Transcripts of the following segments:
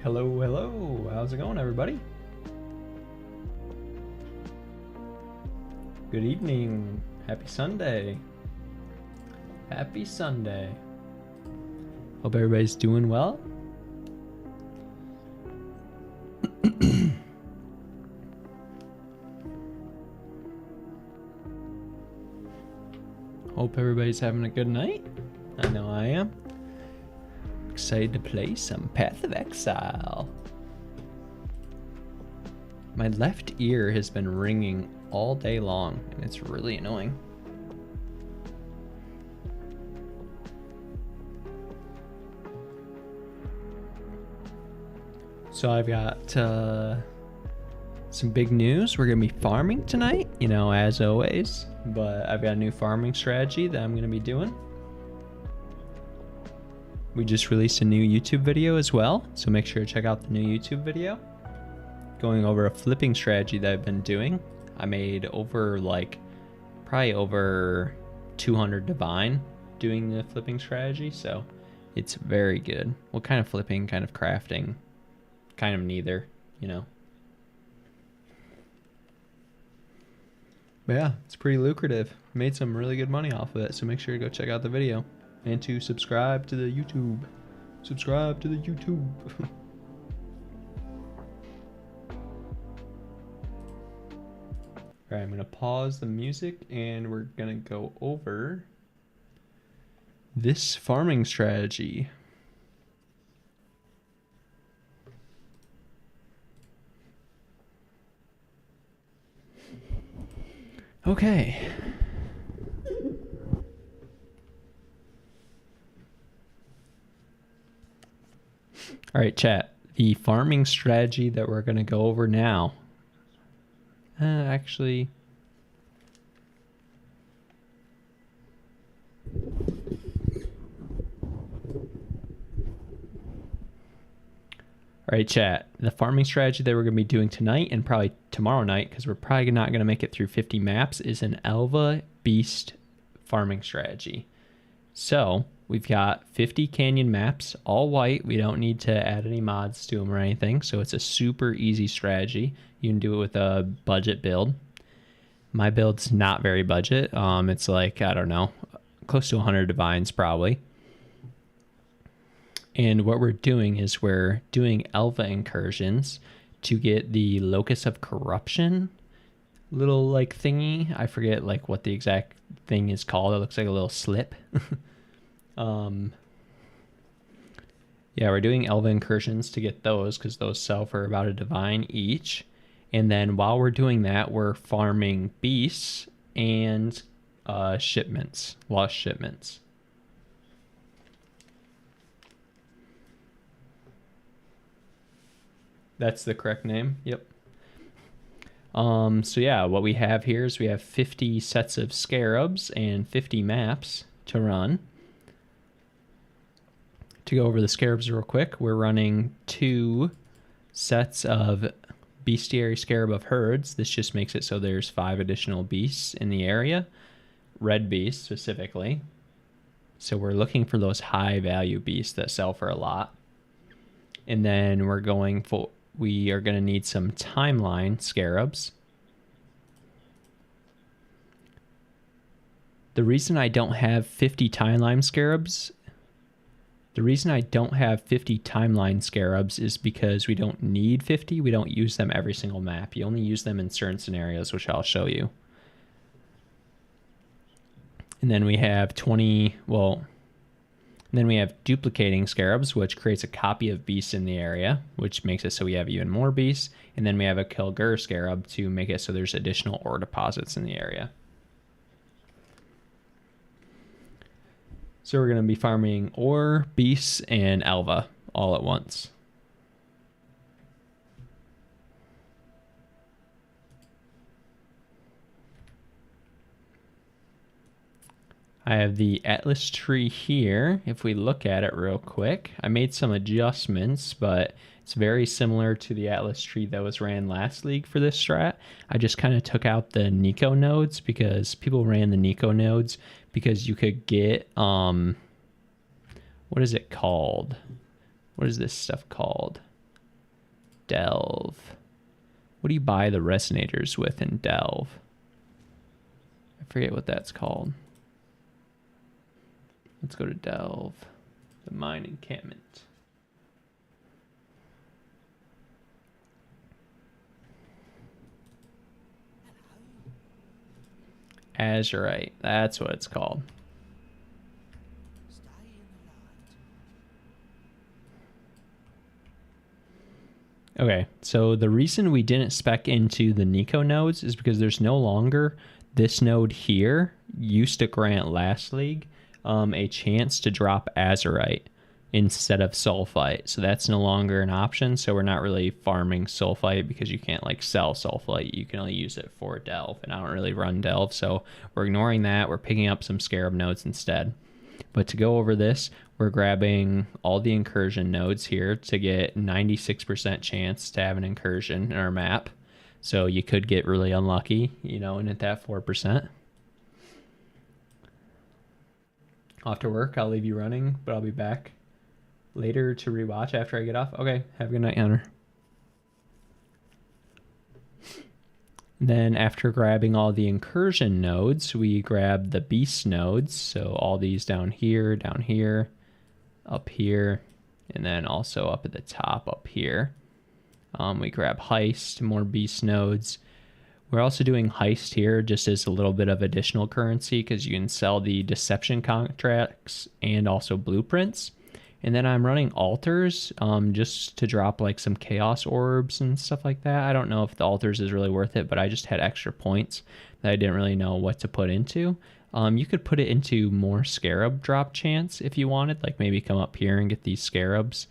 Hello, hello. How's it going, everybody? Good evening. Happy Sunday. Happy Sunday. Hope everybody's doing well. Hope everybody's having a good night. I know I am. Excited to play some Path of Exile. My left ear has been ringing all day long, and it's really annoying. So I've got some big news. We're going to be farming tonight, you know, as always. But I've got a new farming strategy that I'm going to be doing. We just released a new YouTube video as well, so make sure to check out the new YouTube video. Going over a flipping strategy that I've been doing. I made probably over 200 divine doing the flipping strategy, so it's very good. Well, kind of flipping, kind of crafting, kind of neither, you know. But yeah, it's pretty lucrative. Made some really good money off of it, so make sure to go check out the video. And to subscribe to the YouTube. Subscribe to the YouTube. Alright, I'm going to pause the music and we're going to go over this farming strategy. Okay. All right, chat. The farming strategy that we're going to go over now. Actually. All right, chat. The farming strategy that we're going to be doing tonight and probably tomorrow night, because we're probably not going to make it through 50 maps, is an Alva Beast farming strategy. So we've got 50 canyon maps, all white. We don't need to add any mods to them or anything. So it's a super easy strategy. You can do it with a budget build. My build's not very budget. It's like, I don't know, close to 100 divines probably. And what we're doing is we're doing Alva incursions to get the Locus of Corruption little like thingy. I forget like what the exact thing is called. It looks like a little slip. Yeah, we're doing Alva incursions to get those because those sell for about a divine each. And then while we're doing that, we're farming beasts and shipments, lost shipments. That's the correct name. Yep. So yeah, what we have here is we have 50 sets of scarabs and 50 maps to run. To go over the scarabs real quick, we're running 2 sets of bestiary scarab of herds. This just makes it so there's 5 additional beasts in the area, red beasts specifically. So we're looking for those high value beasts that sell for a lot. And then we are going to need some timeline scarabs. The reason I don't have 50 timeline scarabs is because we don't need 50. We don't use them every single map. You only use them in certain scenarios, which I'll show you. And then we have then we have duplicating scarabs, which creates a copy of beasts in the area, which makes it so we have even more beasts. And then we have a Kilgur scarab to make it so there's additional ore deposits in the area. So we're going to be farming ore, beasts, and Alva all at once. I have the Atlas tree here. If we look at it real quick, I made some adjustments, but it's very similar to the Atlas tree that was ran last league for this strat. I just kind of took out the Nico nodes because people ran the Nico nodes because you could get, what is it called? What is this stuff called? Delve. What do you buy the resonators with in Delve? I forget what that's called. Let's go to Delve. The mine encampment. Azurite. That's what it's called. Okay, so the reason we didn't spec into the Nico nodes is because there's no longer this node here used to grant last league a chance to drop Azurite instead of Sulfite. So that's no longer an option. So we're not really farming Sulfite because you can't like sell Sulfite. You can only use it for Delve, and I don't really run Delve. So we're ignoring that. We're picking up some Scarab nodes instead. But to go over this, we're grabbing all the incursion nodes here to get 96% chance to have an incursion in our map. So you could get really unlucky, you know, and hit that 4%. After work, I'll leave you running, but I'll be back later to rewatch after I get off. Okay, have a good night, Hunter. Then after grabbing all the incursion nodes, we grab the beast nodes. So all these down here, up here, and then also up at the top up here. We grab heist, more beast nodes. We're also doing heist here just as a little bit of additional currency because you can sell the deception contracts and also blueprints. And then I'm running altars just to drop like some chaos orbs and stuff like that. I don't know if the altars is really worth it, but I just had extra points that I didn't really know what to put into. You could put it into more scarab drop chance if you wanted, like maybe come up here and get these scarabs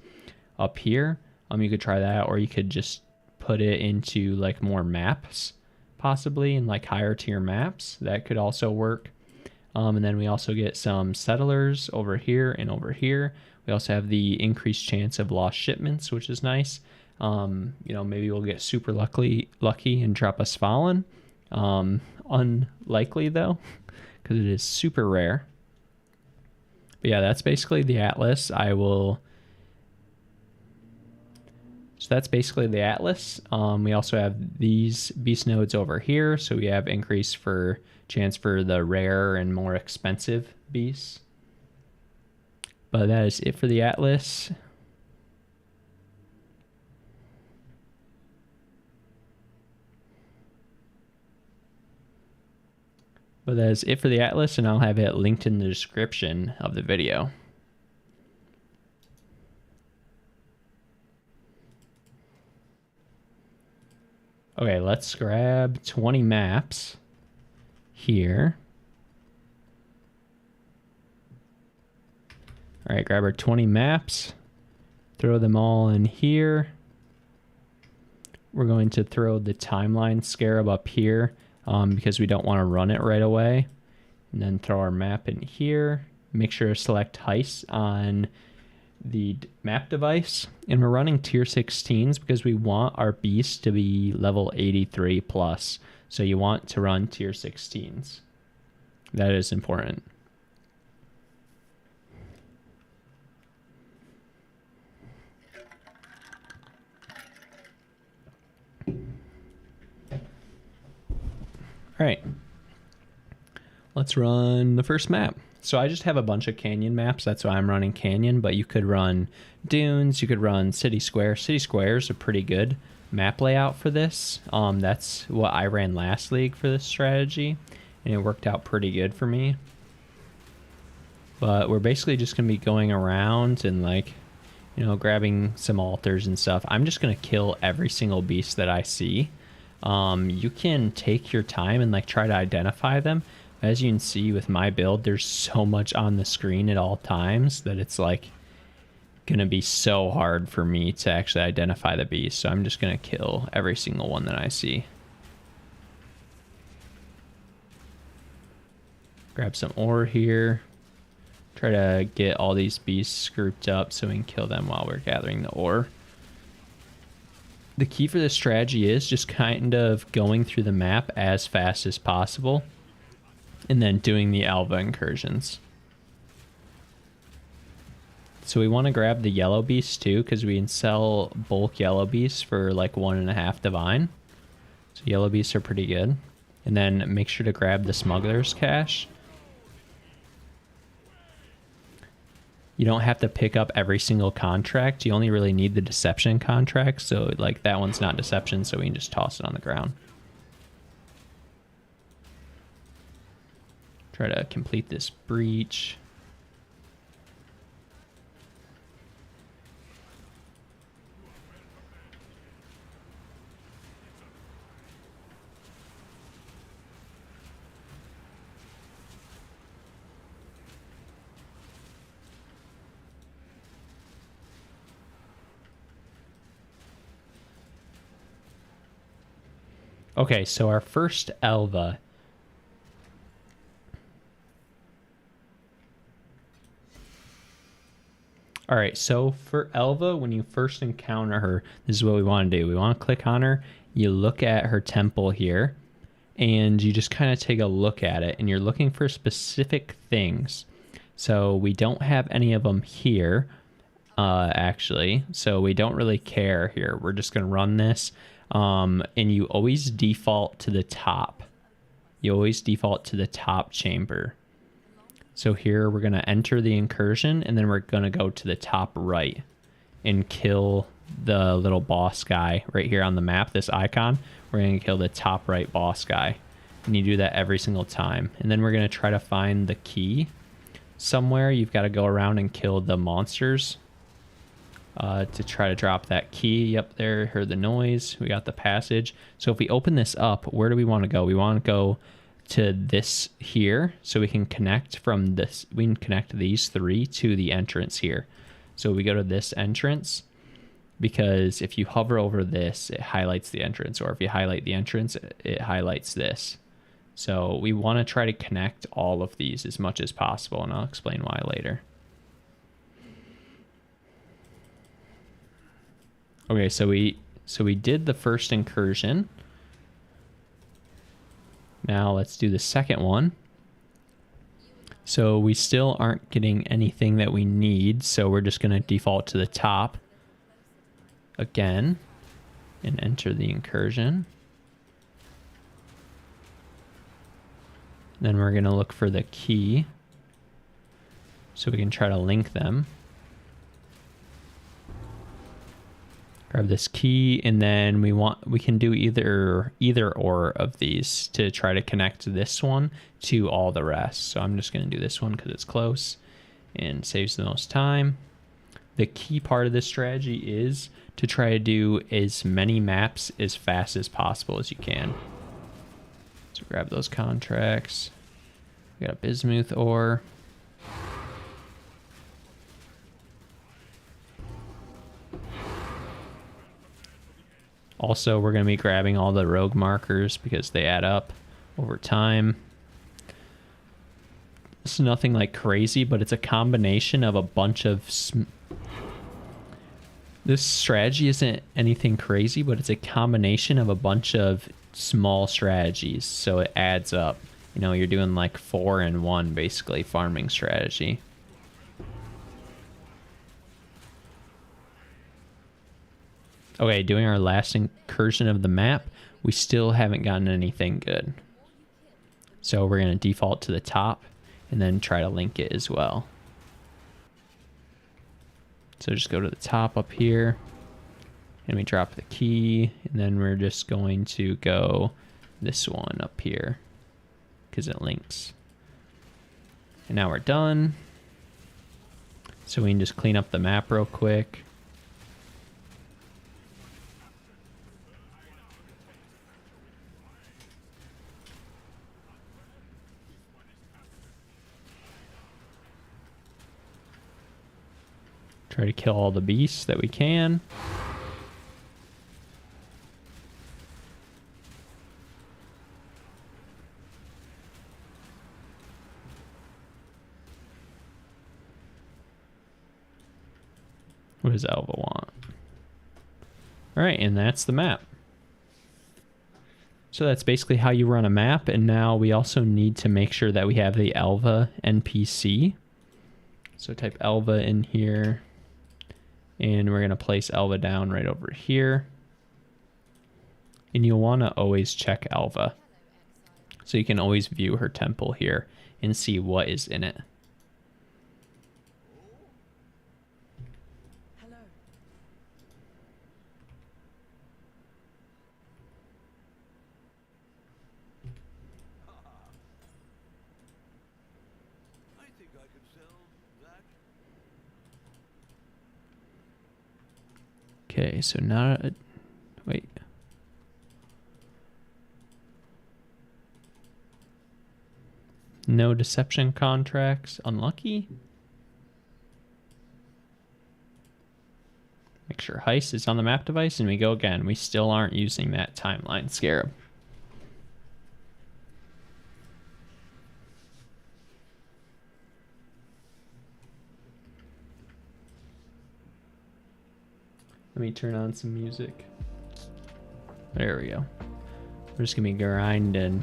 up here. You could try that, or you could just put it into like more maps possibly in like higher tier maps. That could also work. And then we also get some settlers over here and over here. We also have the increased chance of lost shipments, which is nice. You know, maybe we'll get super lucky and drop a Svalin. Unlikely though, because it is super rare. But yeah, that's basically the Atlas. So that's basically the Atlas. We also have these beast nodes over here. So we have increase for chance for the rare and more expensive beasts. But that is it for the Atlas. But that is it for the Atlas, and I'll have it linked in the description of the video. Okay, let's grab 20 maps here. All right, grab our 20 maps, throw them all in here. We're going to throw the timeline scarab up here because we don't want to run it right away. And then throw our map in here. Make sure to select heist on the map device. And we're running tier 16s because we want our beast to be level 83 plus. So you want to run tier 16s. That is important. All right, let's run the first map. So I just have a bunch of canyon maps. That's why I'm running canyon, but you could run dunes. You could run city square. City square is a pretty good map layout for this. That's what I ran last league for this strategy, and it worked out pretty good for me. But we're basically just going to be going around and like, you know, grabbing some altars and stuff. I'm just going to kill every single beast that I see. You can take your time and like try to identify them. As you can see with my build, there's so much on the screen at all times that it's like gonna be so hard for me to actually identify the beast. So I'm just gonna kill every single one that I see. Grab some ore here. Try to get all these beasts grouped up so we can kill them while we're gathering the ore. The key for this strategy is just kind of going through the map as fast as possible and then doing the Alva incursions. So we want to grab the yellow beasts too, because we can sell bulk yellow beasts for like 1.5 divine. So yellow beasts are pretty good. And then make sure to grab the smuggler's cache. You don't have to pick up every single contract. You only really need the deception contract. So like that one's not deception, so we can just toss it on the ground. Try to complete this breach. Okay, so our first Alva. All right, so for Alva, when you first encounter her, this is what we want to do. We want to click on her. You look at her temple here, and you just kind of take a look at it, and you're looking for specific things. So we don't have any of them here, actually, so we don't really care here. We're just going to run this. And you always default to the top. You always default to the top chamber. So here we're going to enter the incursion, and then we're going to go to the top right and kill the little boss guy right here on the map, this icon. We're going to kill the top right boss guy. And you do that every single time. And then we're going to try to find the key somewhere. You've got to go around and kill the monsters. To try to drop that key. Yep, there, heard the noise. We got the passage. So if we open this up, where do we want to go? We want to go to this here, so we can connect from this. We can connect these three to the entrance here. So we go to this entrance, because if you hover over this, it highlights the entrance, or if you highlight the entrance, it highlights this. So we want to try to connect all of these as much as possible, and I'll explain why later. Okay, so we did the first incursion. Now let's do the second one. So we still aren't getting anything that we need, so we're just going to default to the top again and enter the incursion. Then we're going to look for the key so we can try to link them. Grab this key, and then we can do either or of these to try to connect this one to all the rest. So I'm just going to do this one because it's close and saves the most time. The key part of this strategy is to try to do as many maps as fast as possible as you can. So grab those contracts. We got a bismuth ore. Also, we're going to be grabbing all the rogue markers because they add up over time. It's nothing like crazy, but it's a combination of a bunch of... This strategy isn't anything crazy, but it's a combination of a bunch of small strategies, so it adds up. You know, you're doing like 4 in 1, basically, farming strategy. Okay, doing our last incursion of the map, we still haven't gotten anything good. So we're going to default to the top and then try to link it as well. So just go to the top up here, and we drop the key, and then we're just going to go this one up here because it links. And now we're done. So we can just clean up the map real quick. Try to kill all the beasts that we can. What does Alva want? All right, and that's the map. So that's basically how you run a map, and now we also need to make sure that we have the Alva NPC. So type Alva in here, and we're going to place Alva down right over here. And you'll want to always check Alva, so you can always view her temple here and see what is in it. Okay, so now, wait. No deception contracts, unlucky. Make sure heist is on the map device, and we go again. We still aren't using that timeline scarab. Let me turn on some music. There we go. We're just gonna be grinding.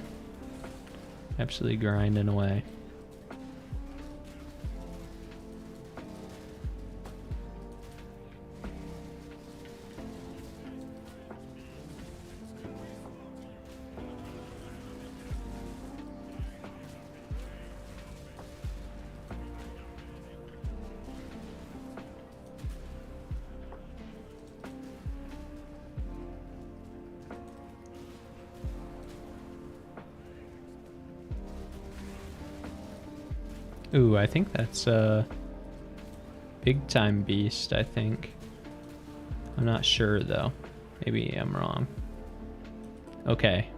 Absolutely grinding away. Ooh, I think that's a big time beast, I think. I'm not sure though. Maybe I'm wrong. Okay.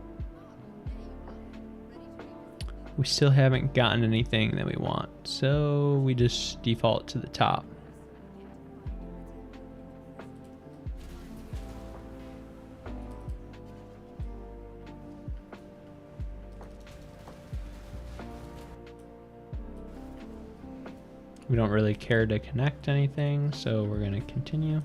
We still haven't gotten anything that we want, so we just default to the top. We don't really care to connect anything, so we're going to continue.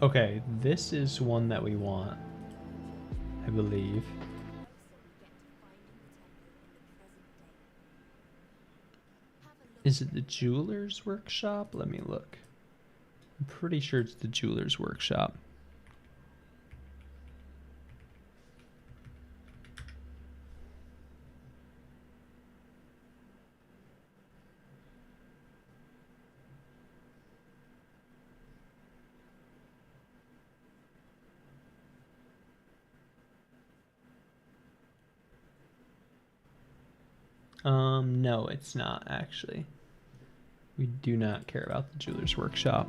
Okay, this is one that we want, I believe. Is it the jeweler's workshop? Let me look. I'm pretty sure it's the jeweler's workshop. No, it's not actually. We do not care about the jeweler's workshop.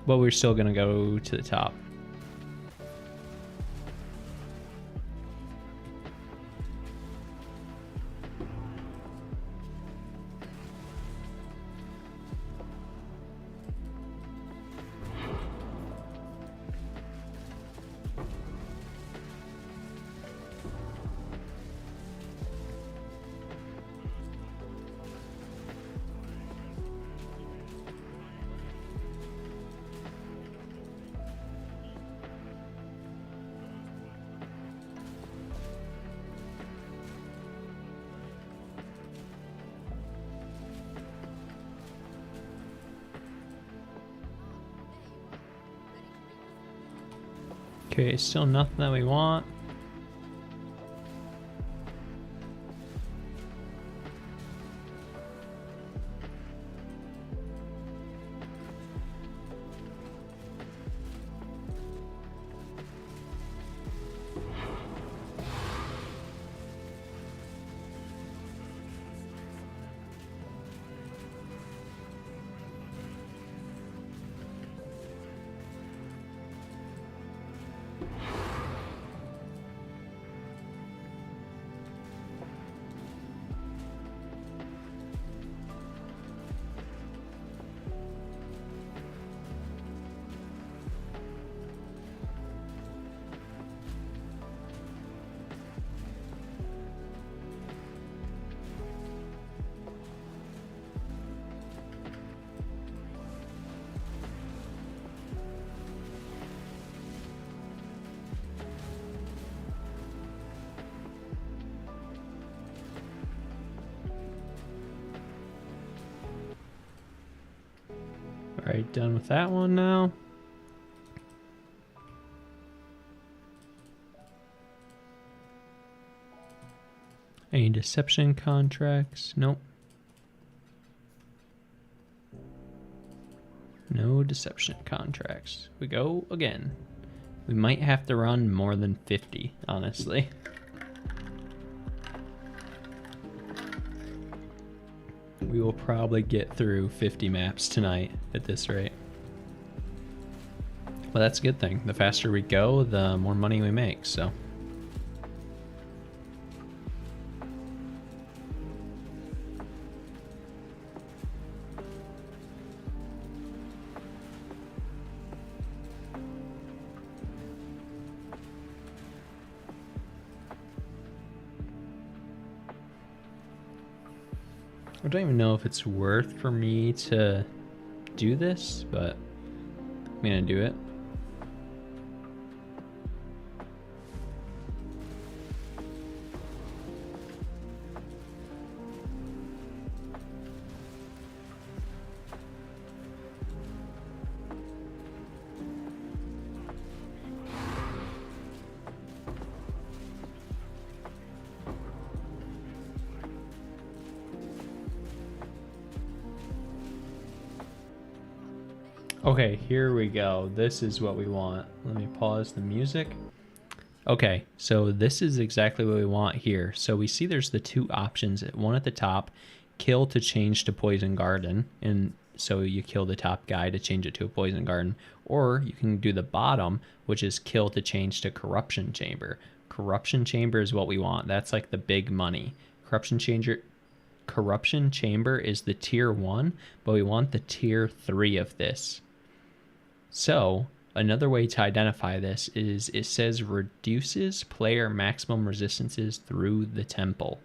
But we're still gonna go to the top. Okay, still nothing that we want. Alright, done with that one now. Any deception contracts? Nope. No deception contracts. We go again. We might have to run more than 50, honestly. We will probably get through 50 maps tonight at this rate. Well, that's a good thing. The faster we go, the more money we make, so. I don't even know if it's worth for me to do this, but I'm gonna do it. Okay, here we go. This is what we want. Let me pause the music. Okay, so this is exactly what we want here. So we see there's the two options. One at the top, kill to change to poison garden. And so you kill the top guy to change it to a poison garden. Or you can do the bottom, which is kill to change to corruption chamber. Corruption chamber is what we want. That's like the big money. Corruption chamber is the tier 1, but we want the tier 3 of this. So another way to identify this is it says reduces player maximum resistances through the temple.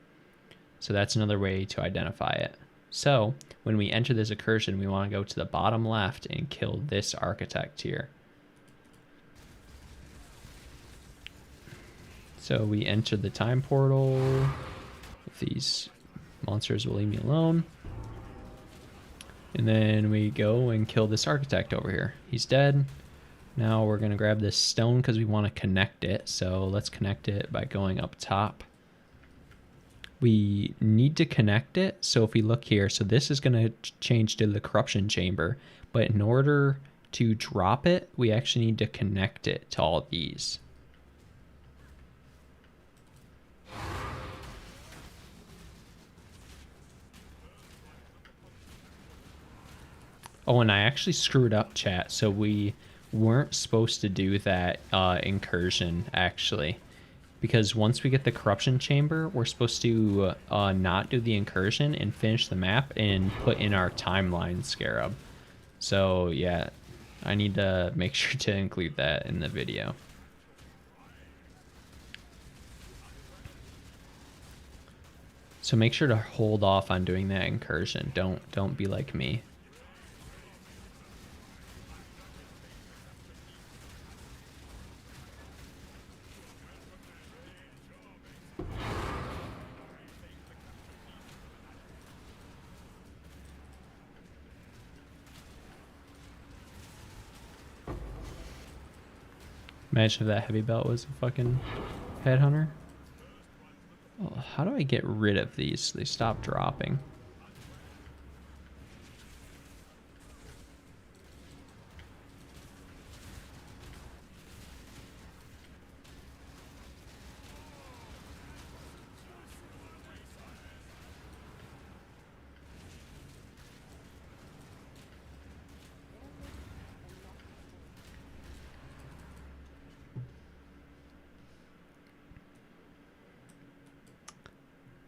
So that's another way to identify it. So when we enter this incursion, we want to go to the bottom left and kill this architect here. So we enter the time portal. If these monsters will leave me alone. And then we go and kill this architect over here. He's dead. Now we're going to grab this stone because we want to connect it. So let's connect it by going up top. We need to connect it. So if we look here, so this is going to change to the corruption chamber. But in order to drop it, we actually need to connect it to all these. Oh, and I actually screwed up, chat. So we weren't supposed to do that incursion, actually. Because once we get the corruption chamber, we're supposed to not do the incursion and finish the map and put in our timeline scarab. So, yeah, I need to make sure to include that in the video. So make sure to hold off on doing that incursion. Don't be like me. Imagine if that heavy belt was a fucking headhunter. Oh, how do I get rid of these? They stop dropping.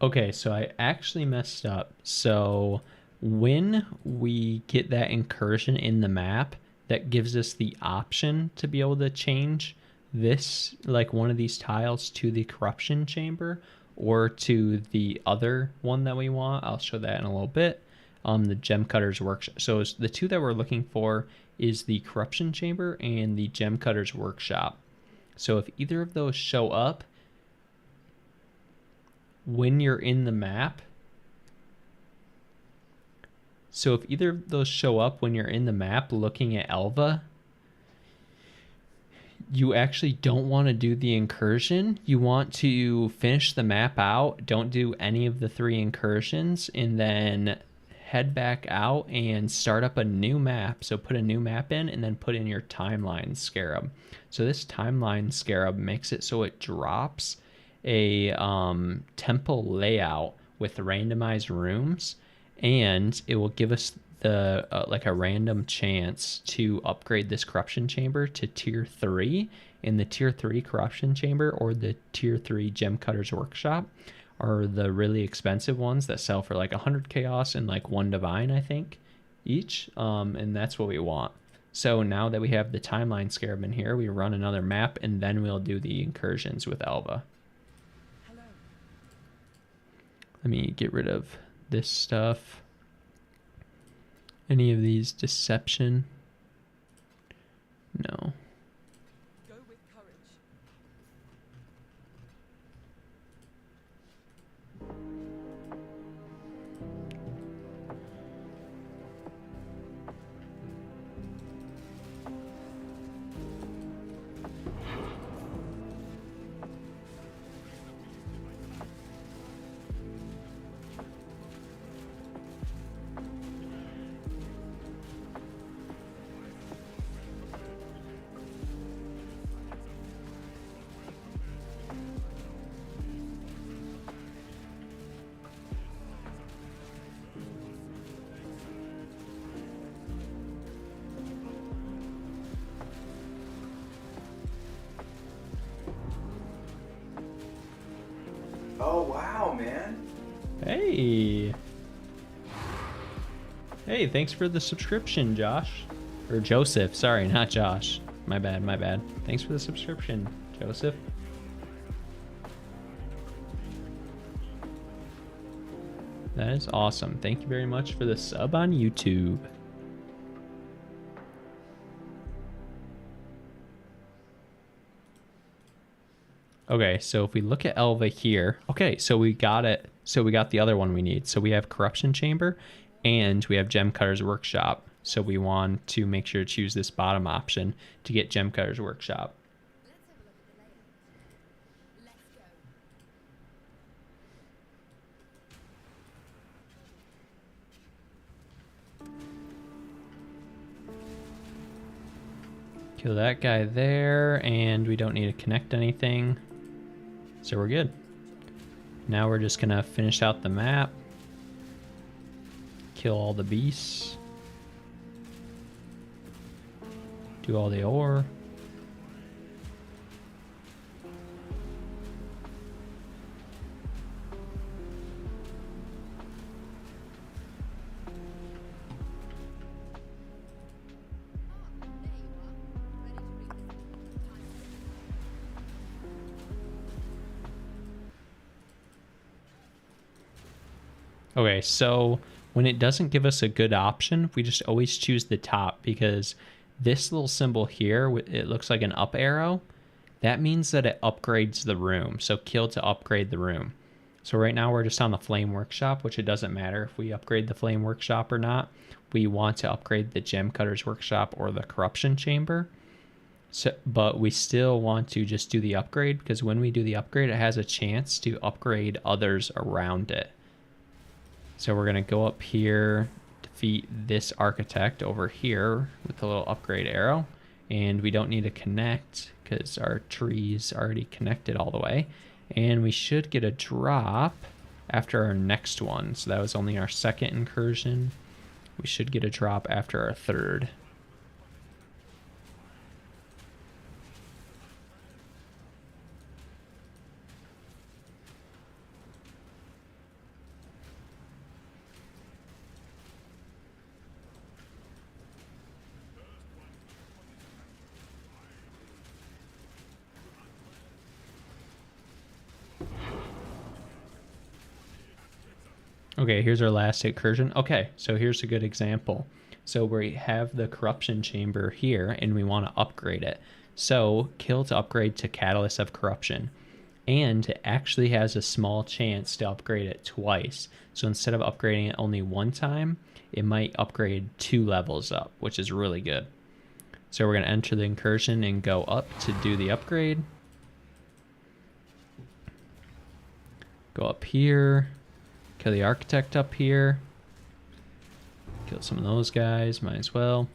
Okay, so I actually messed up. So when we get that incursion in the map, that gives us the option to be able to change this, like one of these tiles, to the corruption chamber or to the other one that we want. I'll show that in a little bit. The gem cutters workshop. So the two that we're looking for is the corruption chamber and the gem cutters workshop. So if either of those show up, when you're in the map, So if either of those show up when you're in the map looking at Alva, you actually don't want to do the incursion. You want to finish the map out. Don't do any of the 3 incursions, and then head back out and start up a new map. So put a new map in and then put in your timeline scarab. So this timeline scarab makes it so it drops a temple layout with randomized rooms, and it will give us the like a random chance to upgrade this corruption chamber to tier 3. In the tier 3 corruption chamber or the tier 3 gem cutters workshop are the really expensive ones that sell for like 100 chaos and like 1 divine, I think, each, and that's what we want. So now that we have the timeline scarab in here, we run another map and then we'll do the incursions with Alva. Let me get rid of this stuff. Any of these deception? No. Go with courage. Oh, wow, man. Hey. Hey, thanks for the subscription, Josh. Or Joseph, sorry, not Josh. My bad, my bad. Thanks for the subscription, Joseph. That is awesome. Thank you very much for the sub on YouTube. Okay, so if we look at Alva here, okay, so we got it. So we got the other one we need. So we have Corruption Chamber and we have Gem Cutter's Workshop. So we want to make sure to choose this bottom option to get Gem Cutter's Workshop. Kill that guy there, and we don't need to connect anything. So we're good. Now we're just gonna finish out the map. Kill all the beasts. Do all the ore. Okay, so when it doesn't give us a good option, we just always choose the top, because this little symbol here, it looks like an up arrow. That means that it upgrades the room. So kill to upgrade the room. So right now we're just on the Flame Workshop, which it doesn't matter if we upgrade the Flame Workshop or not. We want to upgrade the Gem Cutter's Workshop or the Corruption Chamber. So, but we still want to just do the upgrade, because when we do the upgrade, it has a chance to upgrade others around it. So we're going to go up here, defeat this architect over here with the little upgrade arrow. And we don't need to connect because our tree's already connected all the way. And we should get a drop after our next one. So that was only our second incursion. We should get a drop after our third. Okay, here's our last incursion. Okay, so here's a good example. So we have the Corruption Chamber here, and we want to upgrade it. So kill to upgrade to Catalyst of Corruption. and it actually has a small chance to upgrade it twice. So instead of upgrading it only one time, it might upgrade 2 levels up, which is really good. So we're going to enter the incursion and go up to do the upgrade. Go up here, kill the architect up here, kill some of those guys, might as well.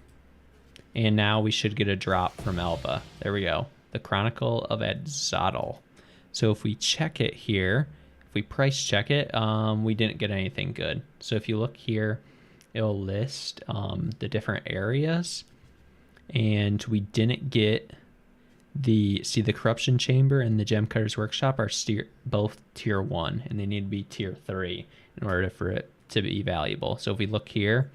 And now we should get a drop from Alva. There we go. The Chronicle of Adzotl. So if we check it here, if we price check it, we didn't get anything good. So if you look here, it'll list the different areas. And we didn't get the Corruption Chamber and the Gem Cutter's Workshop are both tier 1, and they need to be tier 3 in order for it to be valuable. So if we look here,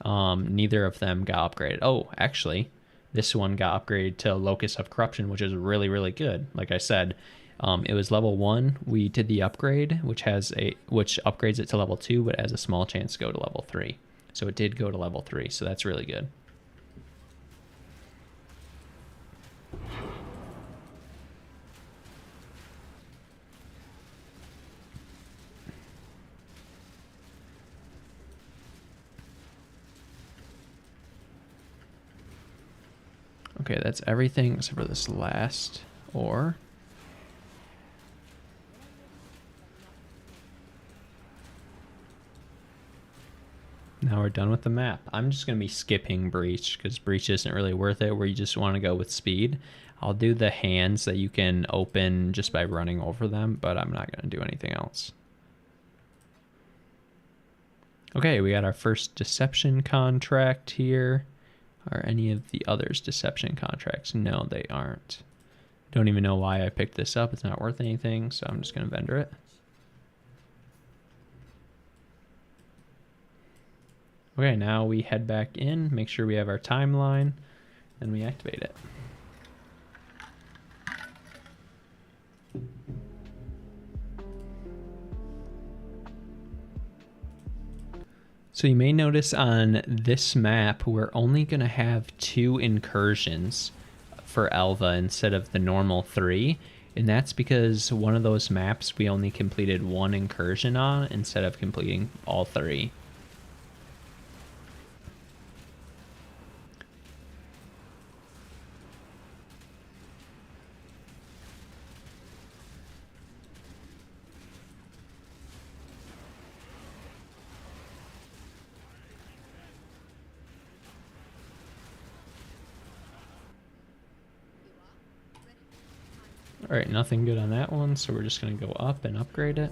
neither of them got upgraded. Oh, actually, this one got upgraded to Locus of Corruption, which is really, really good. Like I said, it was level 1. We did the upgrade, which upgrades it to level 2, but has a small chance to go to level 3. So it did go to level 3, so that's really good. Okay, that's everything except for this last ore. Now we're done with the map. I'm just going to be skipping Breach because Breach isn't really worth it where you just want to go with speed. I'll do the hands that you can open just by running over them, but I'm not going to do anything else. Okay, we got our first deception contract here. Are any of the others deception contracts? No, they aren't. Don't even know why I picked this up. It's not worth anything, so I'm just going to vendor it. Okay, now we head back in, make sure we have our timeline, and we activate it. So you may notice on this map, we're only going to have 2 incursions for Alva instead of the normal 3. And that's because one of those maps we only completed 1 incursion on instead of completing all 3. All right, nothing good on that one, so we're just going to go up and upgrade it.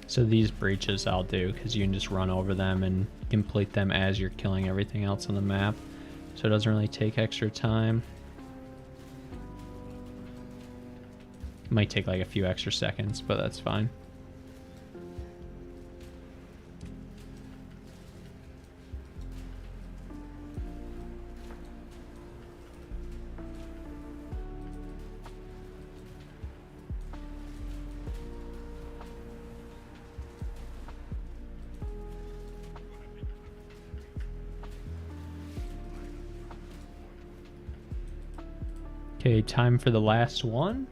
So these breaches I'll do because you can just run over them and complete them as you're killing everything else on the map. So it doesn't really take extra time. It might take like a few extra seconds, but that's fine. Okay, time for the last one.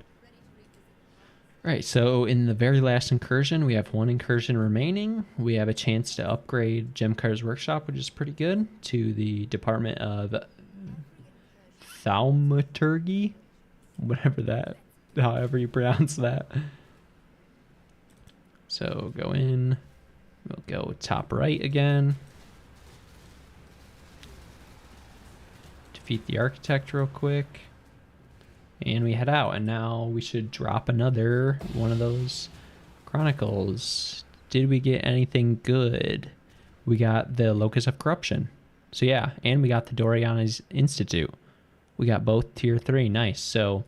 All right, so in the very last incursion, we have 1 incursion remaining. We have a chance to upgrade Gem Cutter's Workshop, which is pretty good, to the Department of Thaumaturgy, however you pronounce that. So go in, we'll go top right again. Defeat the architect real quick. And we head out, and now we should drop another one of those chronicles. Did we get anything good? We got the Locus of Corruption. So yeah, and we got the Doriana's Institute. We got both tier 3, nice. So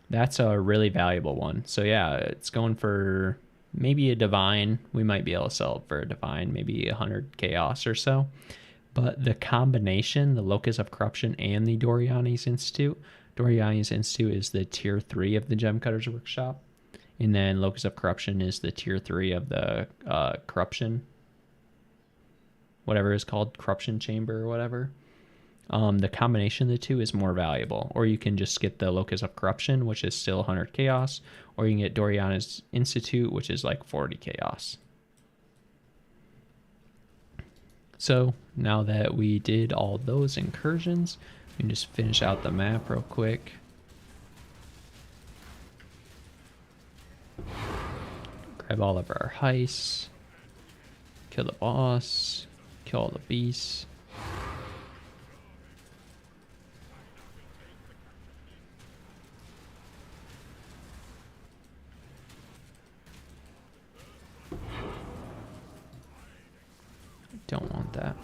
that's a really valuable one. So yeah, it's going for maybe a divine. We might be able to sell it for a divine, maybe 100 chaos or so. But the combination, the Locus of Corruption and the Doriani's Institute. Doriani's Institute is the tier 3 of the Gem Cutter's Workshop. And then Locus of Corruption is the tier 3 of the Corruption, whatever is called, Corruption Chamber or whatever. The combination of the two is more valuable. Or you can just get the Locus of Corruption, which is still 100 chaos. Or you can get Doriana's Institute, which is like 40 chaos. So now that we did all those incursions, we can just finish out the map real quick. Grab all of our heists. Kill the boss. Kill all the beasts. Don't want that.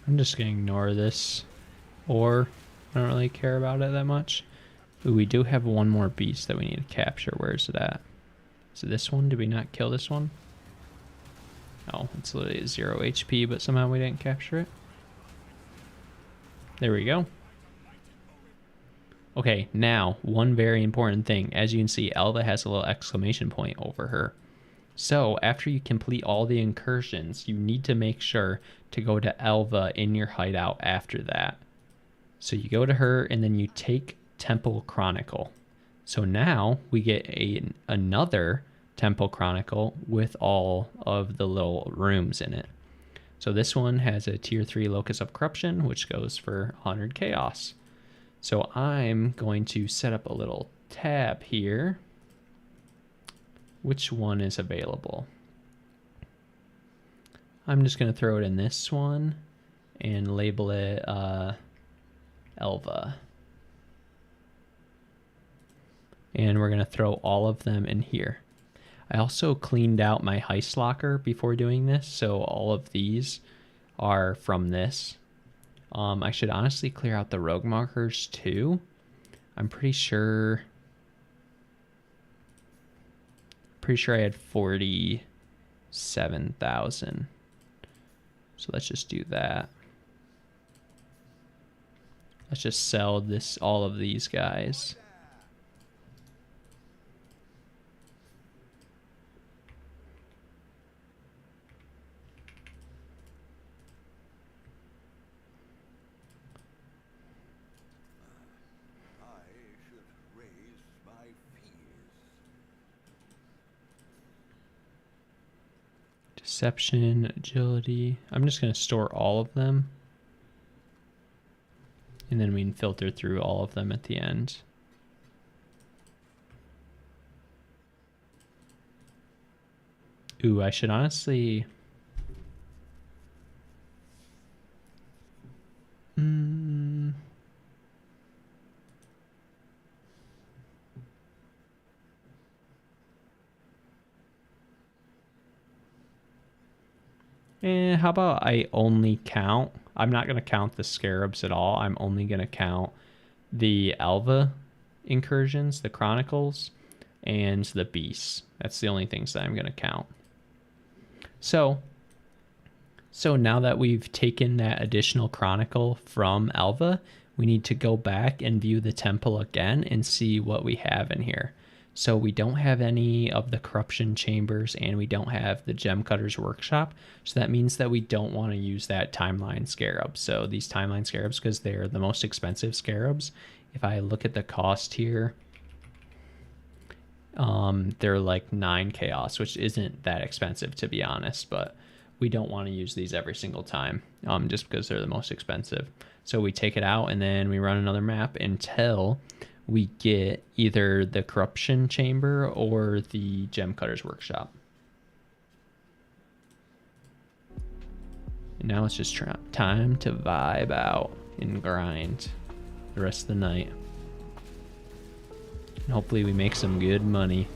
I'm just gonna ignore this, or I don't really care about it that much. Ooh, we do have one more beast that we need to capture. Where's it at? Is it this one? Did we not kill this one? Oh, it's literally 0 HP, but somehow we didn't capture it. There we go. Okay, now, one very important thing. As you can see, Alva has a little exclamation point over her. So, after you complete all the incursions, you need to make sure to go to Alva in your hideout after that. So you go to her, and then you take Temple Chronicle. So now, we get another Temple Chronicle with all of the little rooms in it. So this one has a tier 3 Locus of Corruption, which goes for 100 chaos. So I'm going to set up a little tab here. Which one is available? I'm just going to throw it in this one and label it Alva. And we're going to throw all of them in here. I also cleaned out my heist locker before doing this, so all of these are from this. I should honestly clear out the rogue markers too. I'm pretty sure I had 47,000. So let's just do that. Let's just sell all of these guys. Deception, agility. I'm just going to store all of them. And then we can filter through all of them at the end. Ooh, I should honestly... how about I only count? I'm not going to count the scarabs at all. I'm only going to count the Alva incursions, the chronicles, and the beasts. That's the only things that I'm going to count. So now that we've taken that additional chronicle from Alva, we need to go back and view the temple again and see what we have in here. So we don't have any of the corruption chambers, and we don't have the gem cutter's workshop. So that means that we don't want to use that timeline scarab. So these timeline scarabs, because they're the most expensive scarabs, if I look at the cost here, they're like 9 chaos, which isn't that expensive to be honest, but we don't want to use these every single time, just because they're the most expensive. So we take it out and then we run another map until we get either the corruption chamber or the gem cutter's workshop. And now it's just time to vibe out and grind the rest of the night. And hopefully we make some good money.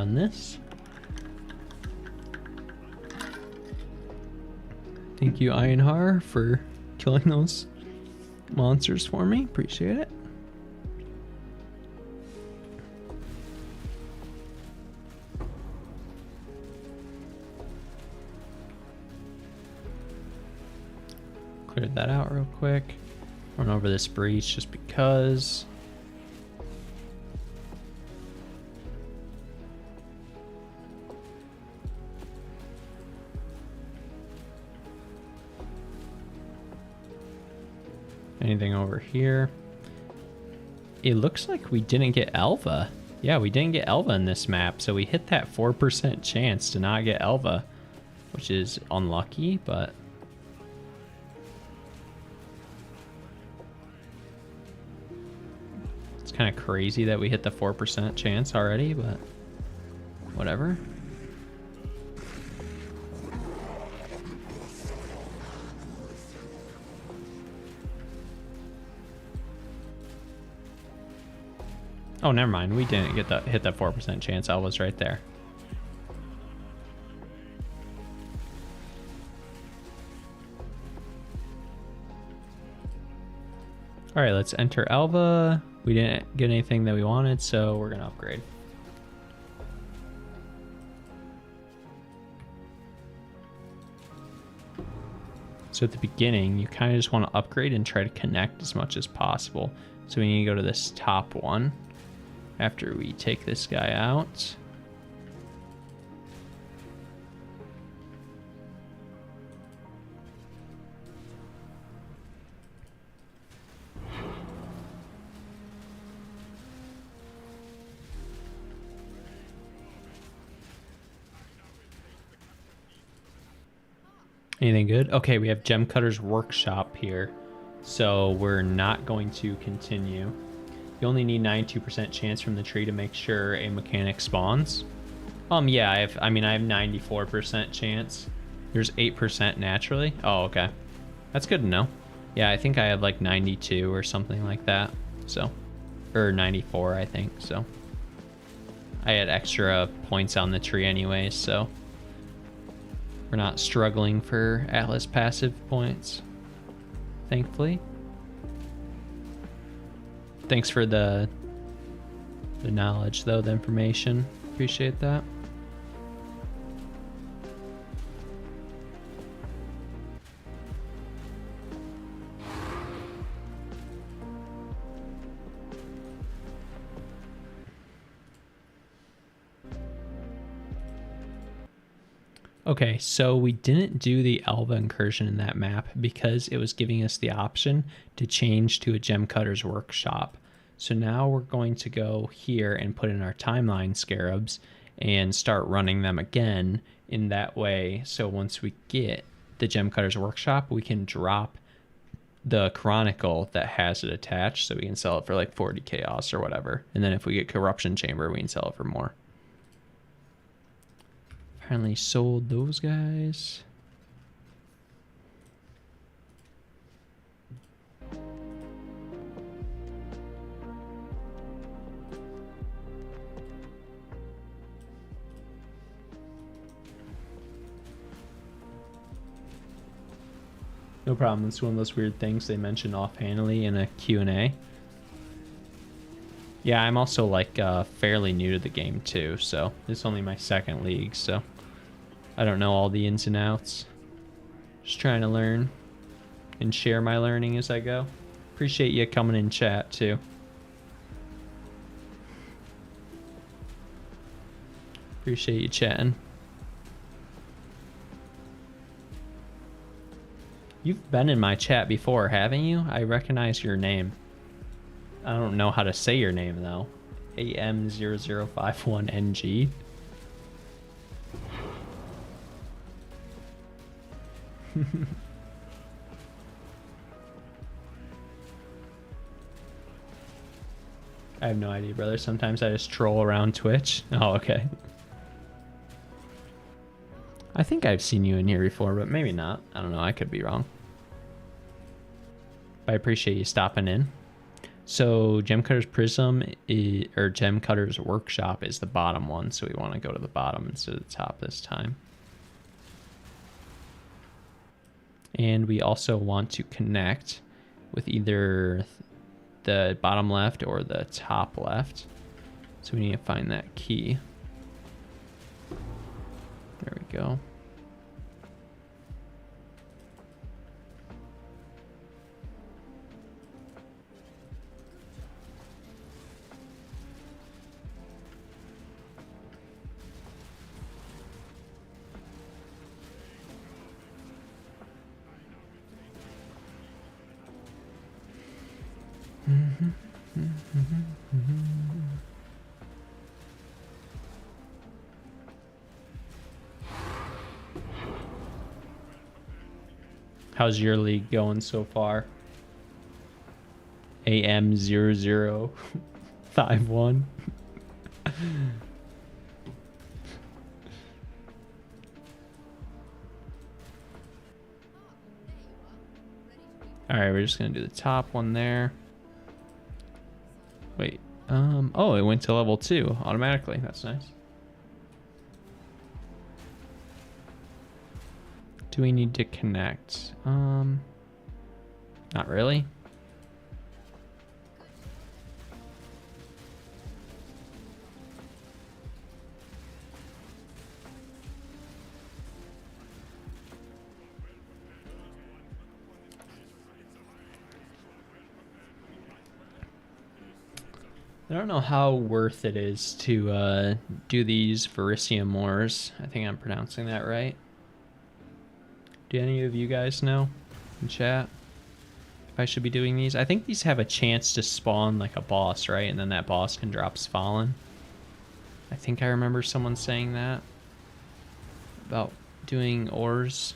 run this. Thank you, Ironhar, for killing those monsters for me. Appreciate it. Cleared that out real quick. Run over this breach just because. Anything over here? It looks like we didn't get Alva. Yeah, we didn't get Alva in this map, so we hit that 4% chance to not get Alva, which is unlucky, but it's kind of crazy that we hit the 4% chance already, but whatever. Oh, never mind. We didn't get that hit that 4% chance. I was right there. All right, let's enter Alva. We didn't get anything that we wanted, so we're gonna upgrade. So at the beginning, you kind of just want to upgrade and try to connect as much as possible. So we need to go to this top one. After we take this guy out. Anything good? Okay, we have Gem Cutter's Workshop here. So we're not going to continue. You only need 92% chance from the tree to make sure a mechanic spawns. Yeah, I have 94% chance. There's 8% naturally. Oh, okay. That's good to know. Yeah, I think I have like 92 or something like that. So, or 94, I think. So, I had extra points on the tree anyways, so we're not struggling for Atlas passive points, thankfully. Thanks for the knowledge, though, the information. Appreciate that. Okay, so we didn't do the Alva incursion in that map because it was giving us the option to change to a Gem Cutter's Workshop. So now we're going to go here and put in our timeline scarabs and start running them again in that way. So once we get the Gem Cutter's Workshop, we can drop the Chronicle that has it attached, so we can sell it for like 40 chaos or whatever. And then if we get Corruption Chamber, we can sell it for more. Apparently sold those guys. No problem. It's one of those weird things they mentioned offhandedly in a Q&A. Yeah, I'm also like fairly new to the game too, so it's only my second league, so I don't know all the ins and outs. Just trying to learn and share my learning as I go. Appreciate you coming in chat too. Appreciate you chatting. You've been in my chat before, haven't you? I recognize your name. I don't know how to say your name though. AM0051NG. I have no idea, brother. Sometimes I just troll around Twitch. Oh, okay. I think I've seen you in here before, but maybe not. I don't know. I could be wrong. But I appreciate you stopping in. So Gem Cutter's Prism or Gem Cutter's Workshop is the bottom one, so we want to go to the bottom instead of the top this time. And we also want to connect with either the bottom left or the top left. So we need to find that key. There we go. How's your league going so far? AM0051. All right, we're just gonna do the top one there. Wait, oh, it went to level 2 automatically. That's nice. Do we need to connect? Not really. I don't know how worth it is to do these Verisium Wars. I think I'm pronouncing that right. Do any of you guys know in chat if I should be doing these? I think these have a chance to spawn like a boss, right? And then that boss can drop Fallen. I think I remember someone saying that about doing ores.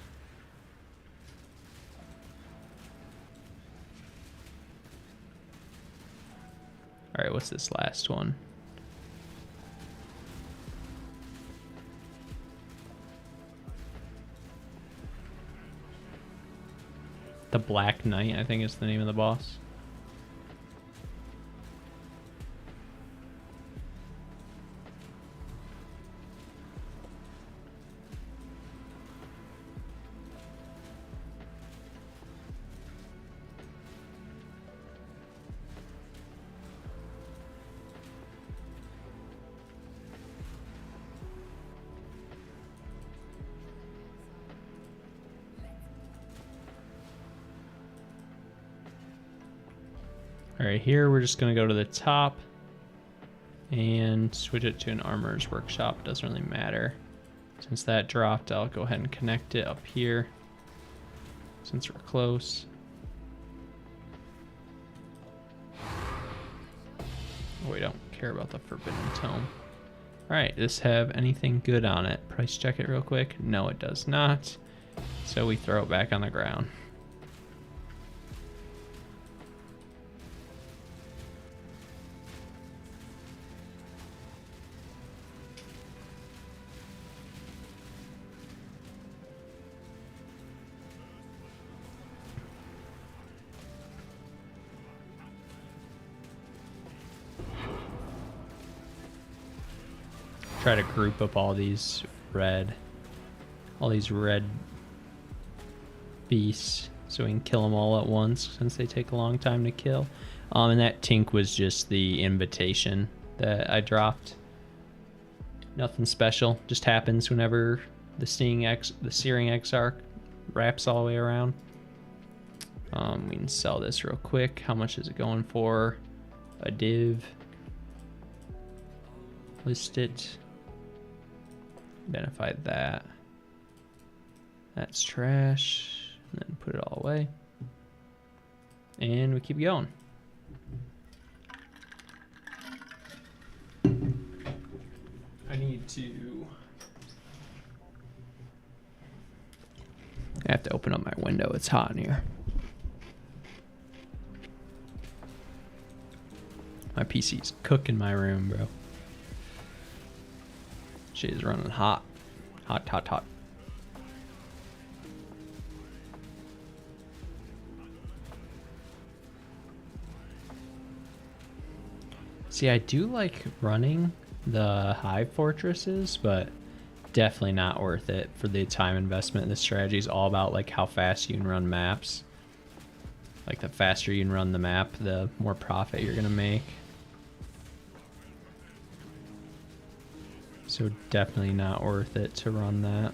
All right, what's this last one? The Black Knight, I think is the name of the boss. All right, here we're just gonna go to the top and switch it to an armorer's workshop. Doesn't really matter. Since that dropped, I'll go ahead and connect it up here since we're close. Oh, we don't care about the Forbidden Tome. All right, does this have anything good on it? Price check it real quick. No, it does not. So we throw it back on the ground. Try to group up all these red beasts so we can kill them all at once since they take a long time to kill. And that Tink was just the invitation that I dropped. Nothing special, just happens whenever the Searing Exarch wraps all the way around. We can sell this real quick. How much is it going for? A div. List it. Identify that. That's trash. And then put it all away. And we keep going. I need to... I have to open up my window. It's hot in here. My PC's cooking my room, bro. Shit is running hot. Hot, hot, hot. See, I do like running the hive fortresses, but definitely not worth it for the time investment. This strategy is all about like how fast you can run maps. Like the faster you can run the map, the more profit you're gonna make. So definitely not worth it to run that.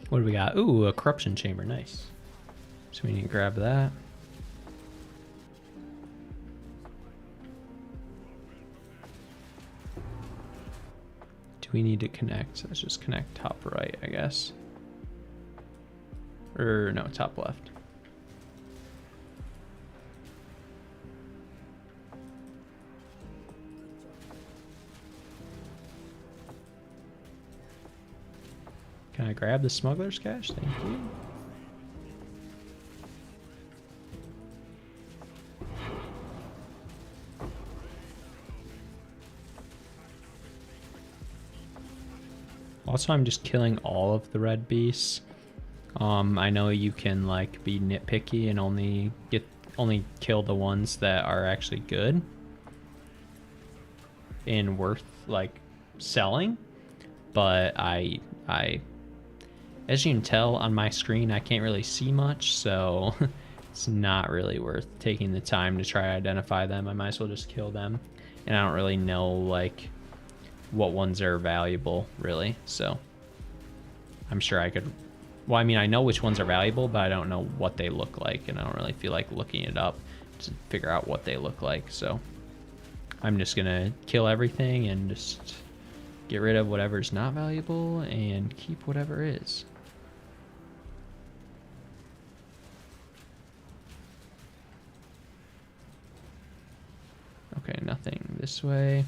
What do we got? Ooh, a corruption chamber, nice. So we need to grab that. Do we need to connect? Let's just connect top right, I guess. Or no, top left. Can I grab the smuggler's cache? Thank you. Also, I'm just killing all of the red beasts. I know you can like be nitpicky and only kill the ones that are actually good and worth like selling, but I as you can tell on my screen, I can't really see much, so it's not really worth taking the time to try to identify them. I might as well just kill them, and I don't really know like what ones are valuable really, so I'm sure I could, well, I mean, I know which ones are valuable, but I don't know what they look like, and I don't really feel like looking it up to figure out what they look like, so I'm just gonna kill everything and just get rid of whatever's not valuable and keep whatever is. Okay, nothing this way.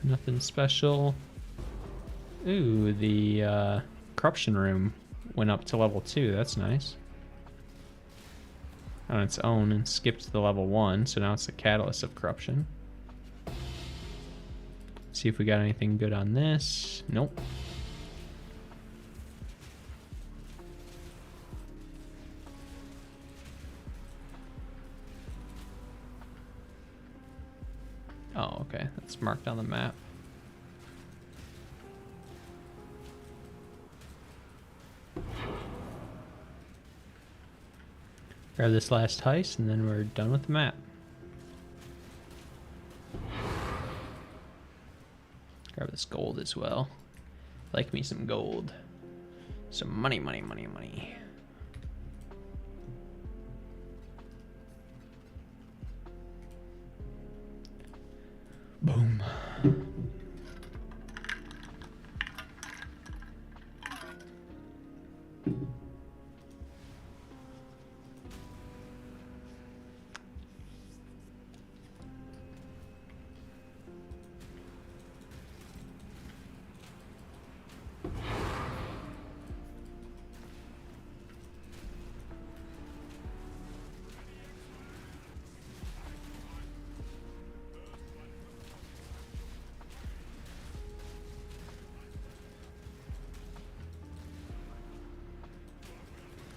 Nothing special. Ooh, the corruption room went up to level 2. That's nice. On its own and skipped to the level 1, so now it's the catalyst of corruption. See if we got anything good on this. Nope. Oh, okay. That's marked on the map. Grab this last heist and then we're done with the map. Grab this gold as well. Like me some gold. Some money, money, money, money. Boom.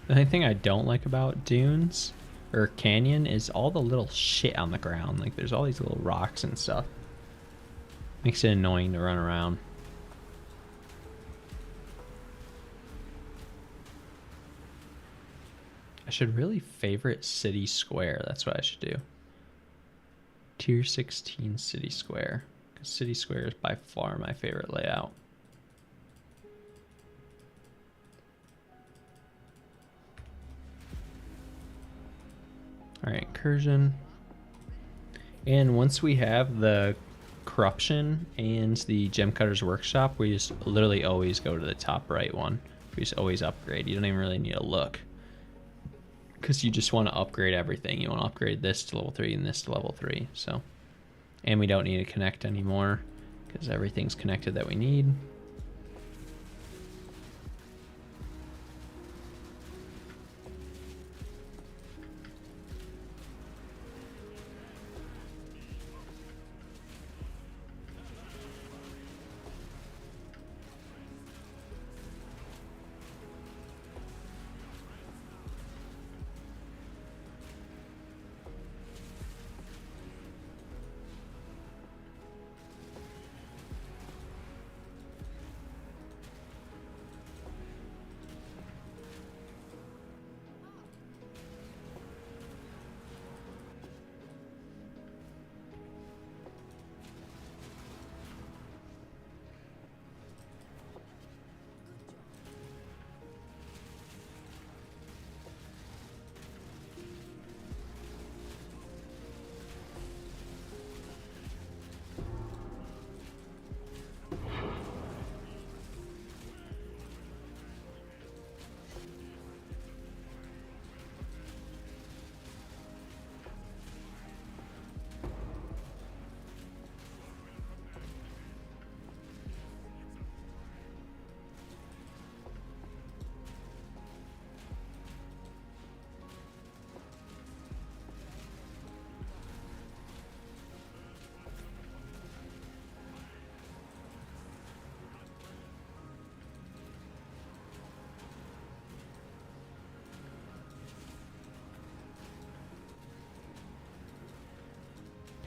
The only thing I don't like about dunes or canyon is all the little shit on the ground. Like there's all these little rocks and stuff. Makes it annoying to run around. I should really favorite City Square. That's what I should do. Tier 16 City Square. Because City Square is by far my favorite layout. Alright, incursion. And once we have the corruption and the gem cutter's workshop, we just literally always go to the top right one. We just always upgrade. You don't even really need to look. because you just want to upgrade everything. You want to upgrade this to level 3 and this to level 3. So, and we don't need to connect anymore because everything's connected that we need.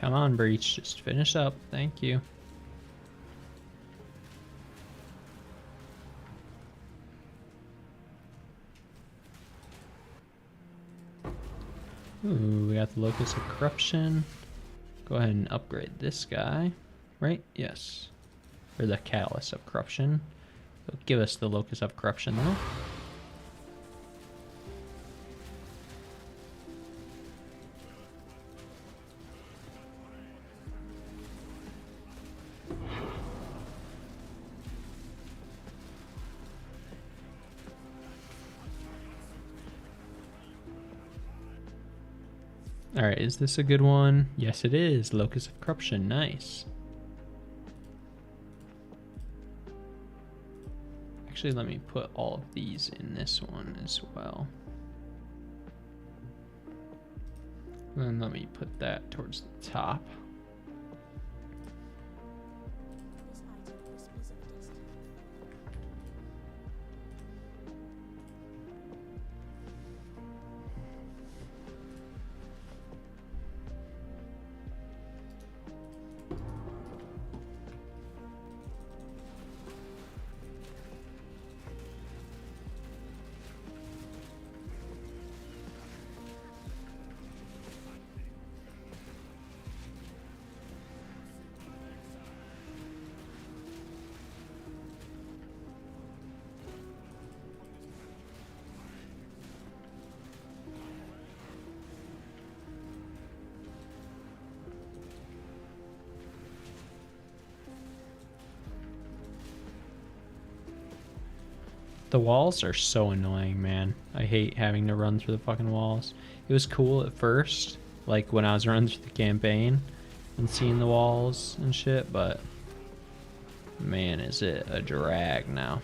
Come on, Breach, just finish up. Thank you. Ooh, we got the Locus of Corruption. Go ahead and upgrade this guy, right? Yes. Or the Catalyst of Corruption. It'll give us the Locus of Corruption, though. Alright, is this a good one? Yes, it is. Locus of Corruption. Nice. Actually, let me put all of these in this one as well. And let me put that towards the top. The walls are so annoying, man. I hate having to run through the fucking walls. It was cool at first, like when I was running through the campaign and seeing the walls and shit, but man, is it a drag now.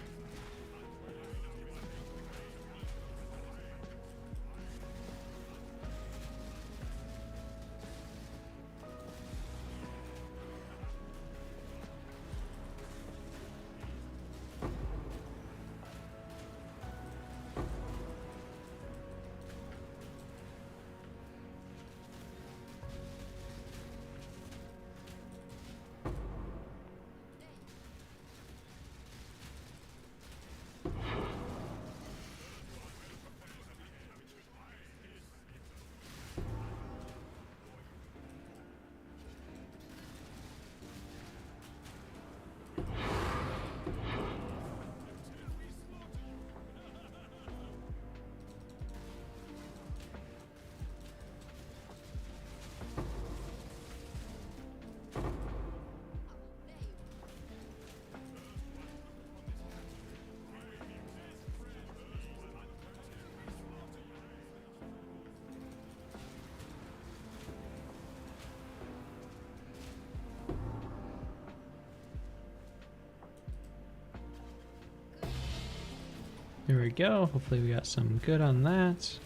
There we go. Hopefully we got some good on that.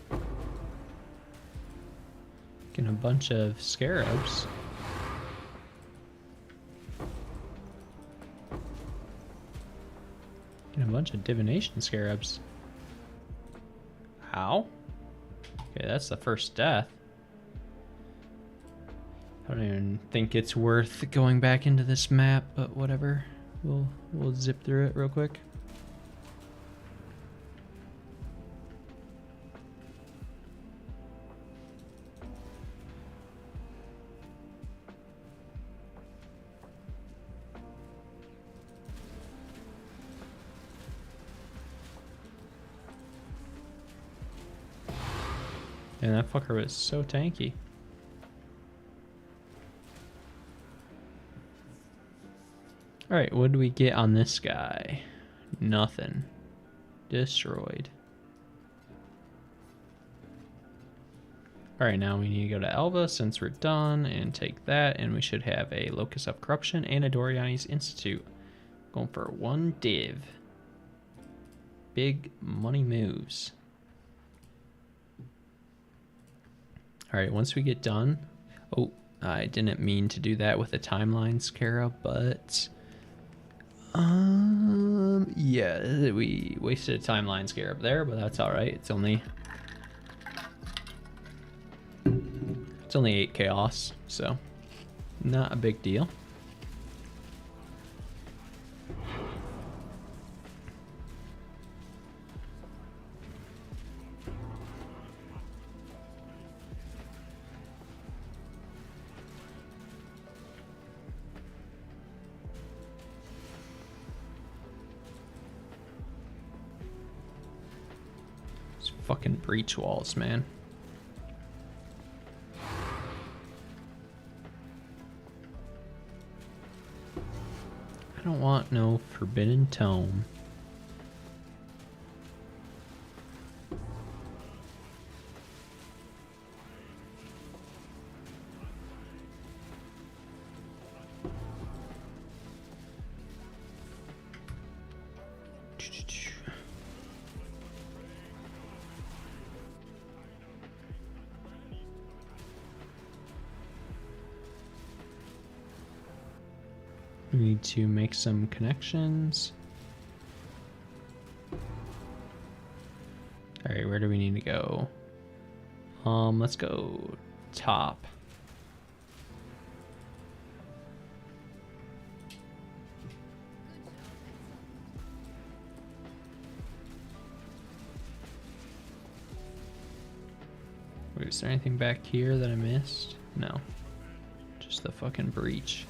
Getting a bunch of scarabs. Getting a bunch of divination scarabs. Ow. Okay, that's the first death. I don't even think it's worth going back into this map, but whatever. We'll zip through it real quick. And that fucker was so tanky. Alright, what do we get on this guy? Nothing. Destroyed. Alright, now we need to go to Alva since we're done and take that, and we should have a Locus of Corruption and a Doriani's Institute. Going for 1 div. Big money moves. Alright, once we get done... Oh, I didn't mean to do that with a timeline scarab, but... yeah, we wasted a timeline scarab there, but that's alright. It's only 8 chaos, so not a big deal. Fucking breach walls, man. I don't want no forbidden tome. We need to make some connections. Alright, where do we need to go? Let's go top. Wait, is there anything back here that I missed? No. Just the fucking breach.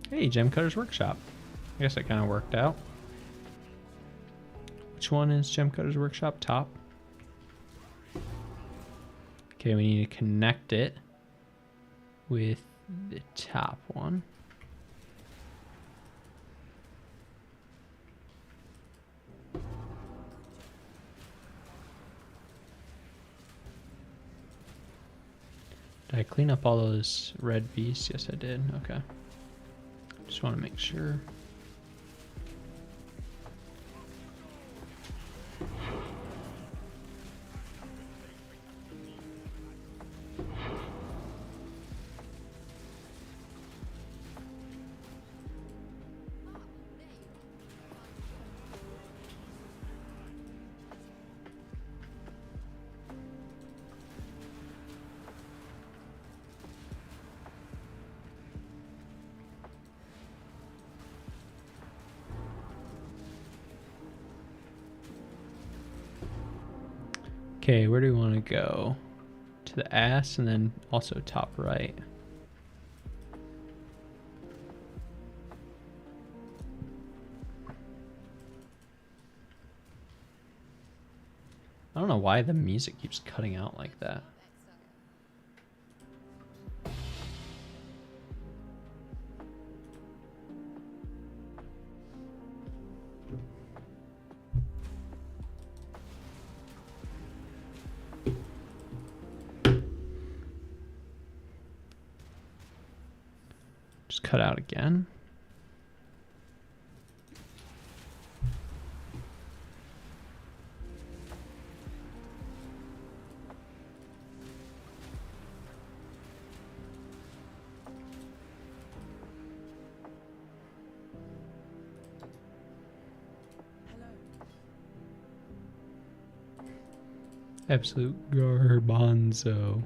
Hey, Gem Cutter's Workshop. I guess that kind of worked out. Which one is Gem Cutter's Workshop? Top. Okay, we need to connect it with the top one. Did I clean up all those red beasts? Yes, I did. Okay. Just want to make sure. Okay, where do we want to go? To the ass and then also top right. I don't know why the music keeps cutting out like that. Just cut out again. Absolute garbanzo.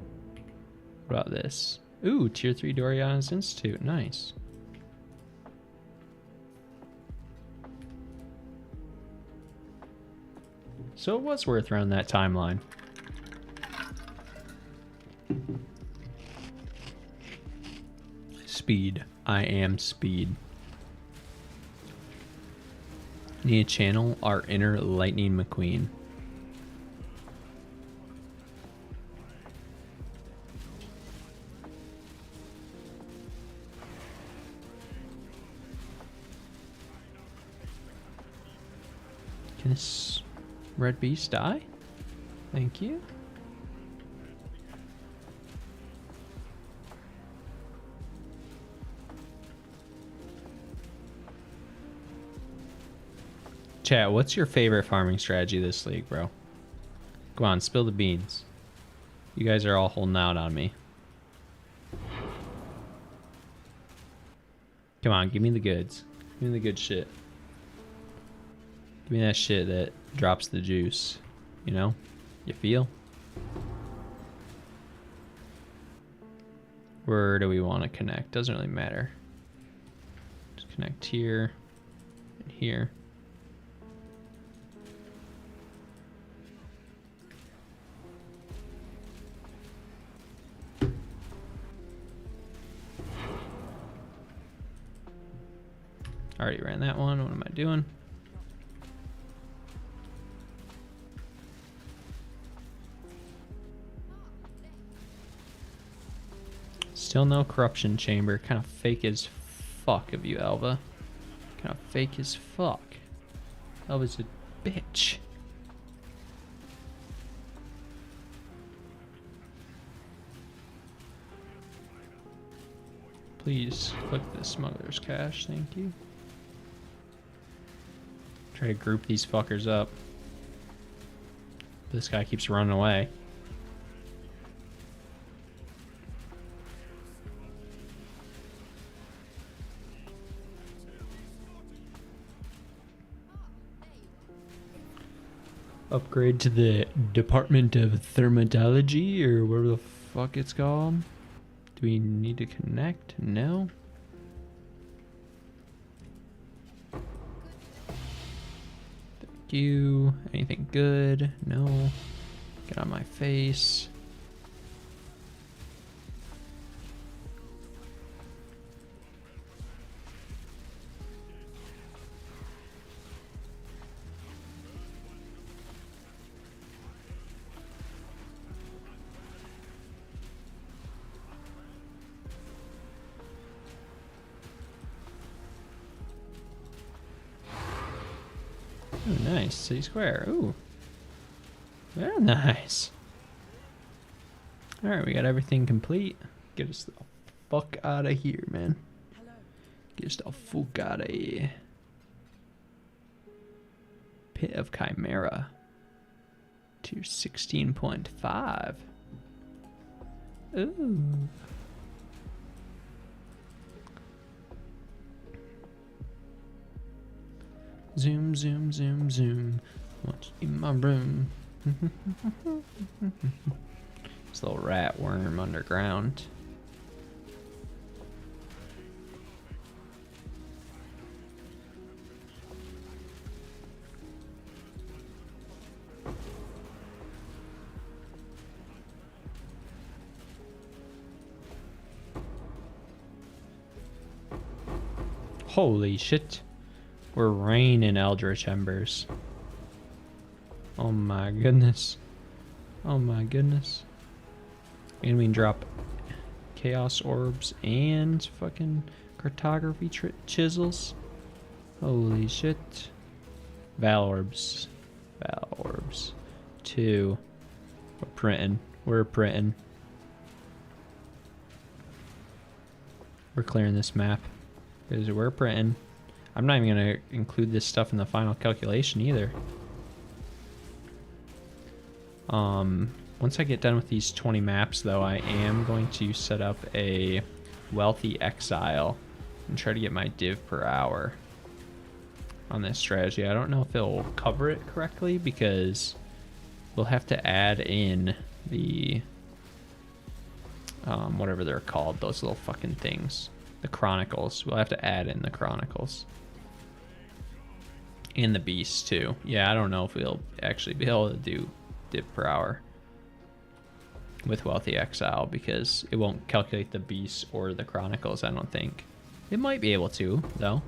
What about this? Ooh, tier 3 Doriana's Institute. Nice. So it was worth around that timeline. Speed. I am speed. Need to channel our inner Lightning McQueen. Can this red beast die? Thank you. Chat, what's your favorite farming strategy this league, bro? Come on, spill the beans. You guys are all holding out on me. Come on, give me the goods. Give me the good shit. Give me that shit that drops the juice. You know? You feel? Where do we want to connect? Doesn't really matter. Just connect here and here. Already ran that one. What am I doing? Still no corruption chamber. Kind of fake as fuck of you, Alva. Kind of fake as fuck. Alva's a bitch. Please click the smuggler's cache. Thank you. Try to group these fuckers up. This guy keeps running away. Upgrade to the Department of Thermatology or whatever the fuck it's called. Do we need to connect? No. Thank you. Anything good? No. Get on my face. Ooh, nice. City Square. Ooh. Very nice. Alright, we got everything complete. Get us the fuck out of here, man. Hello. Get us the fuck out of here. Pit of Chimera. To 16.5. Ooh. Zoom, zoom, zoom, zoom. What's in my room? This little rat worm underground. Holy shit. We're raining Eldritch Embers. Oh my goodness. Oh my goodness. And we can drop Chaos Orbs and fucking Cartography chisels. Holy shit. Val Orbs. Val Orbs. 2. We're printing. We're printing. We're clearing this map. Because we're printing. I'm not even going to include this stuff in the final calculation either. Once I get done with these 20 maps, though, I am going to set up a wealthy exile and try to get my div per hour on this strategy. I don't know if it'll cover it correctly because we'll have to add in the whatever they're called, those little fucking things, the chronicles. We'll have to add in the chronicles and the beasts too. Yeah, I don't know if we'll actually be able to do div per hour with wealthy exile because it won't calculate the beasts or the chronicles. I don't think it might be able to, though.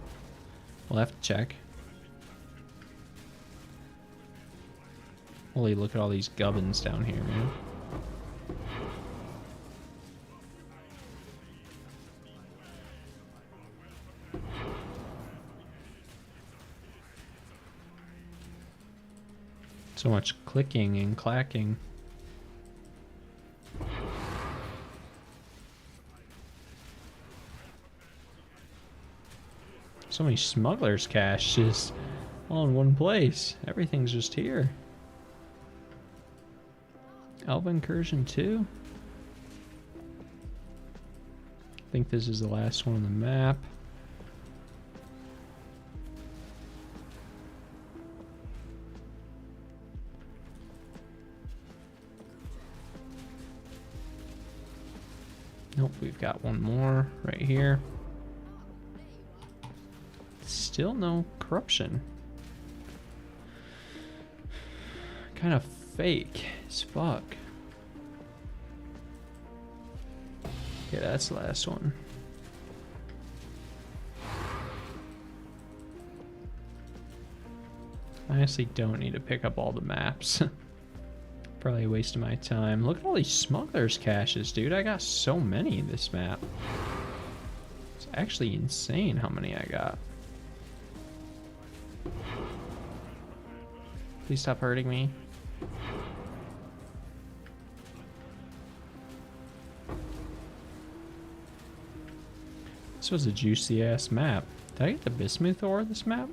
We'll have to check. Holy, look at all these gubbins down here, man. So much clicking and clacking. So many smugglers' caches all in one place. Everything's just here. Alva Incursion 2. I think this is the last one on the map. Nope, we've got one more right here. Still no corruption. Kind of fake as fuck. Yeah, that's the last one. I honestly don't need to pick up all the maps. Probably a waste of my time. Look at all these smugglers' caches, dude. I got so many in this map. It's actually insane how many I got. Please stop hurting me. This was a juicy ass map. Did I get the bismuth ore this map?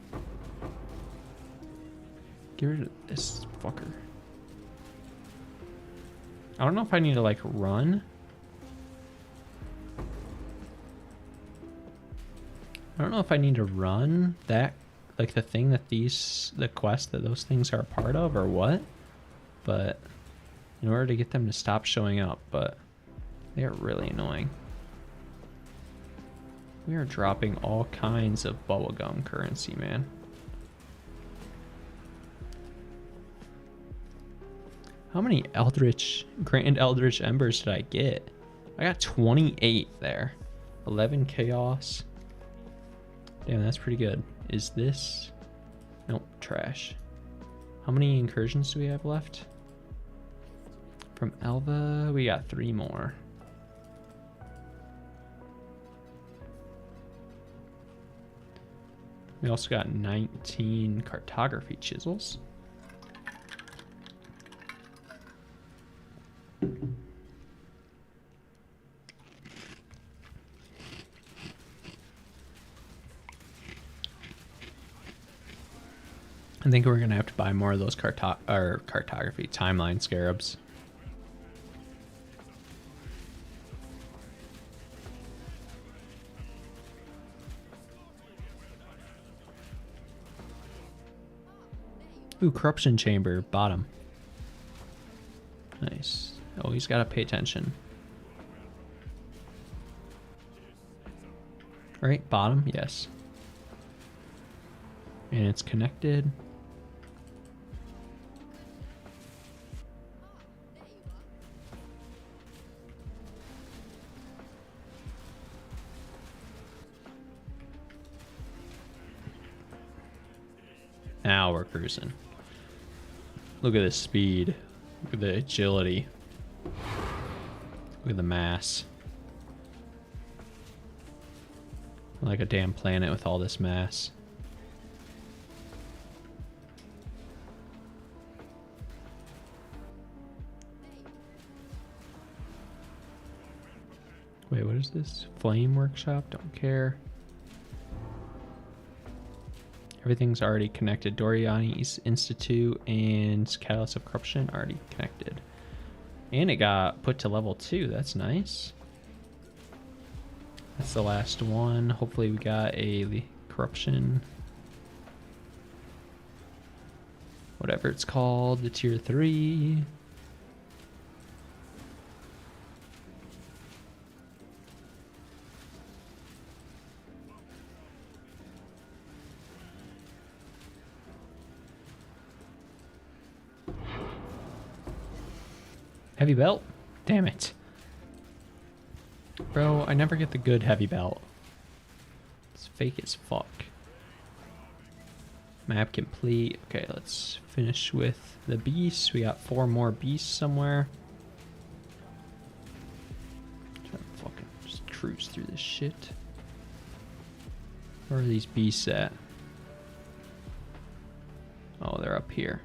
Get rid of this fucker. I don't know if I need to like run. I don't know if I need to run that, like the thing that the quest that those things are a part of or what, but in order to get them to stop showing up, but they are really annoying. We are dropping all kinds of bubblegum currency, man. How many Grand Eldritch Embers did I get? I got 28 there. 11 Chaos. Damn, that's pretty good. Is this... Nope, trash. How many incursions do we have left? From Alva, we got 3 more. We also got 19 cartography chisels. I think we're gonna have to buy more of those cartography timeline scarabs. Ooh, corruption chamber, bottom. Nice. Oh, he's gotta pay attention. Right, bottom, yes. And it's connected. Now we're cruising. Look at the speed. Look at the agility. Look at the mass. Like a damn planet with all this mass. Wait, what is this? Flame workshop? Don't care. Everything's already connected. Doriani's Institute and Catalyst of Corruption already connected. And it got put to level 2. That's nice. That's the last one. Hopefully we got a corruption. Whatever it's called, the tier 3. Heavy belt? Damn it. Bro, I never get the good heavy belt. It's fake as fuck. Map complete. Okay, let's finish with the beasts. We got 4 more beasts somewhere. Trying to fucking just cruise through this shit. Where are these beasts at? Oh, they're up here.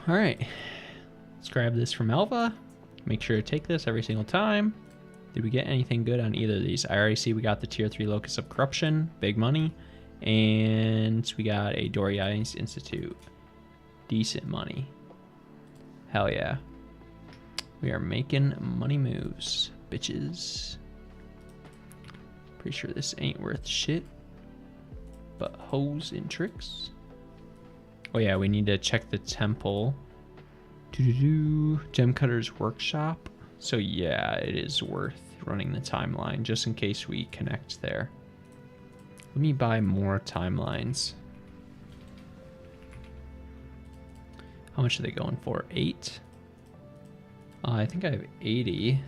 All right, let's grab this from Alva. Make sure to take this every single time. Did we get anything good on either of these? I already see we got the tier 3 Locus of Corruption, big money. And we got a Doriani's Institute, decent money. Hell yeah. We are making money moves, bitches. Pretty sure this ain't worth shit, but hoes and tricks. Oh yeah, we need to check the temple. Gem Cutter's Workshop. So yeah, it is worth running the timeline just in case we connect there. Let me buy more timelines. How much are they going for? 8? I think I have 80.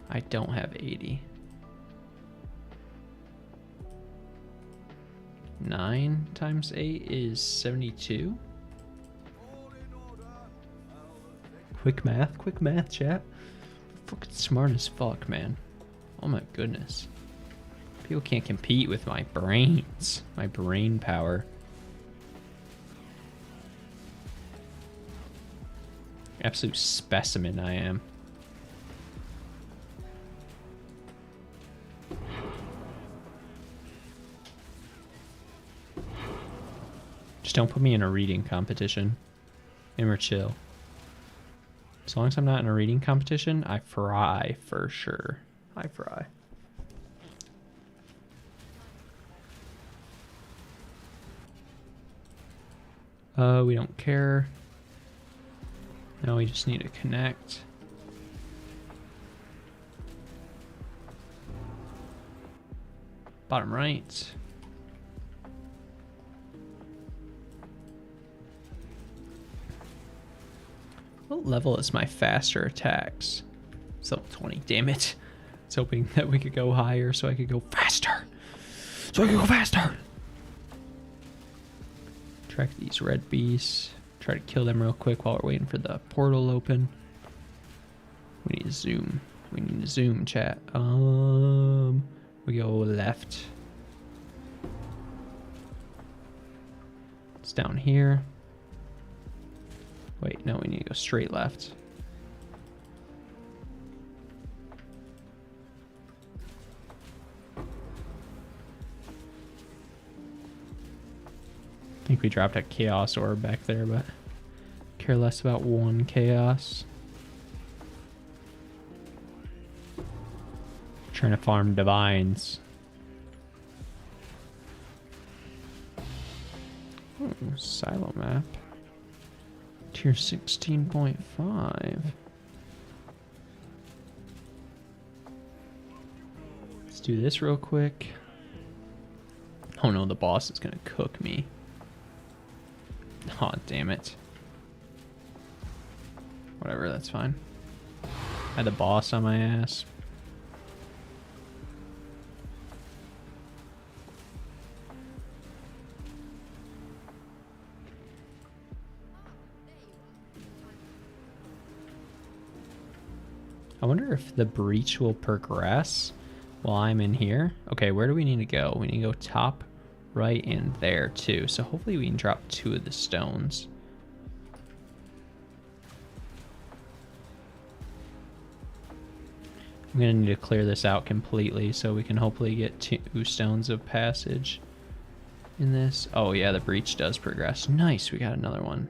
I don't have 80. 9 times 8 is 72. Quick math, chat. Fucking smart as fuck, man. Oh my goodness. People can't compete with my brains, my brain power. Absolute specimen I am. Just don't put me in a reading competition. And we're chill. As long as I'm not in a reading competition, I fry for sure. I fry. We don't care. No, we just need to connect. Bottom right. What level is my faster attacks? So 20, damn it. I was hoping that we could go higher so I could go faster. Track these red beasts. Try to kill them real quick while we're waiting for the portal open. We need to zoom. We need to zoom, chat. We go left. It's down here. Wait, no, we need to go straight left. I think we dropped a chaos orb back there, but care less about one chaos. Trying to farm divines. Oh, silo map. Tier 16.5. Let's do this real quick. Oh no, the boss is gonna cook me. Aw, damn it. Whatever, that's fine. I had the boss on my ass. wonder if the breach will progress while I'm in here. Okay, where do we need to go? We need to go top, right, and there too. So hopefully we can drop 2 of the stones. I'm gonna need to clear this out completely so we can hopefully get 2 stones of passage in this. Oh yeah, the breach does progress. Nice, we got another one.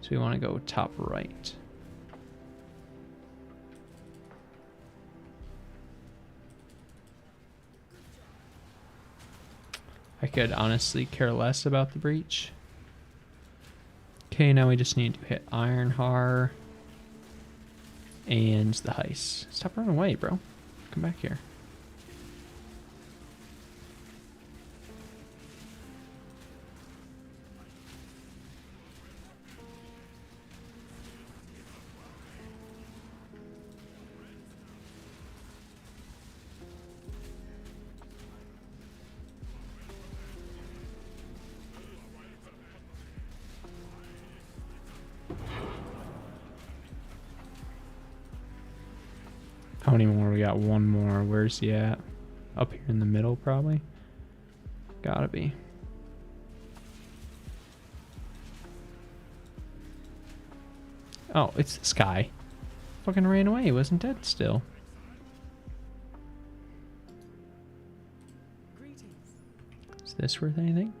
So we want to go top right. I could honestly care less about the breach. Okay, now we just need to hit Iron Har and the heist. Stop running away, bro. Come back here. How many more? We got 1 more. Where's he at? Up here in the middle, probably. Gotta be. Oh, it's this guy. Fucking ran away. He wasn't dead still. Greetings. Is this worth anything?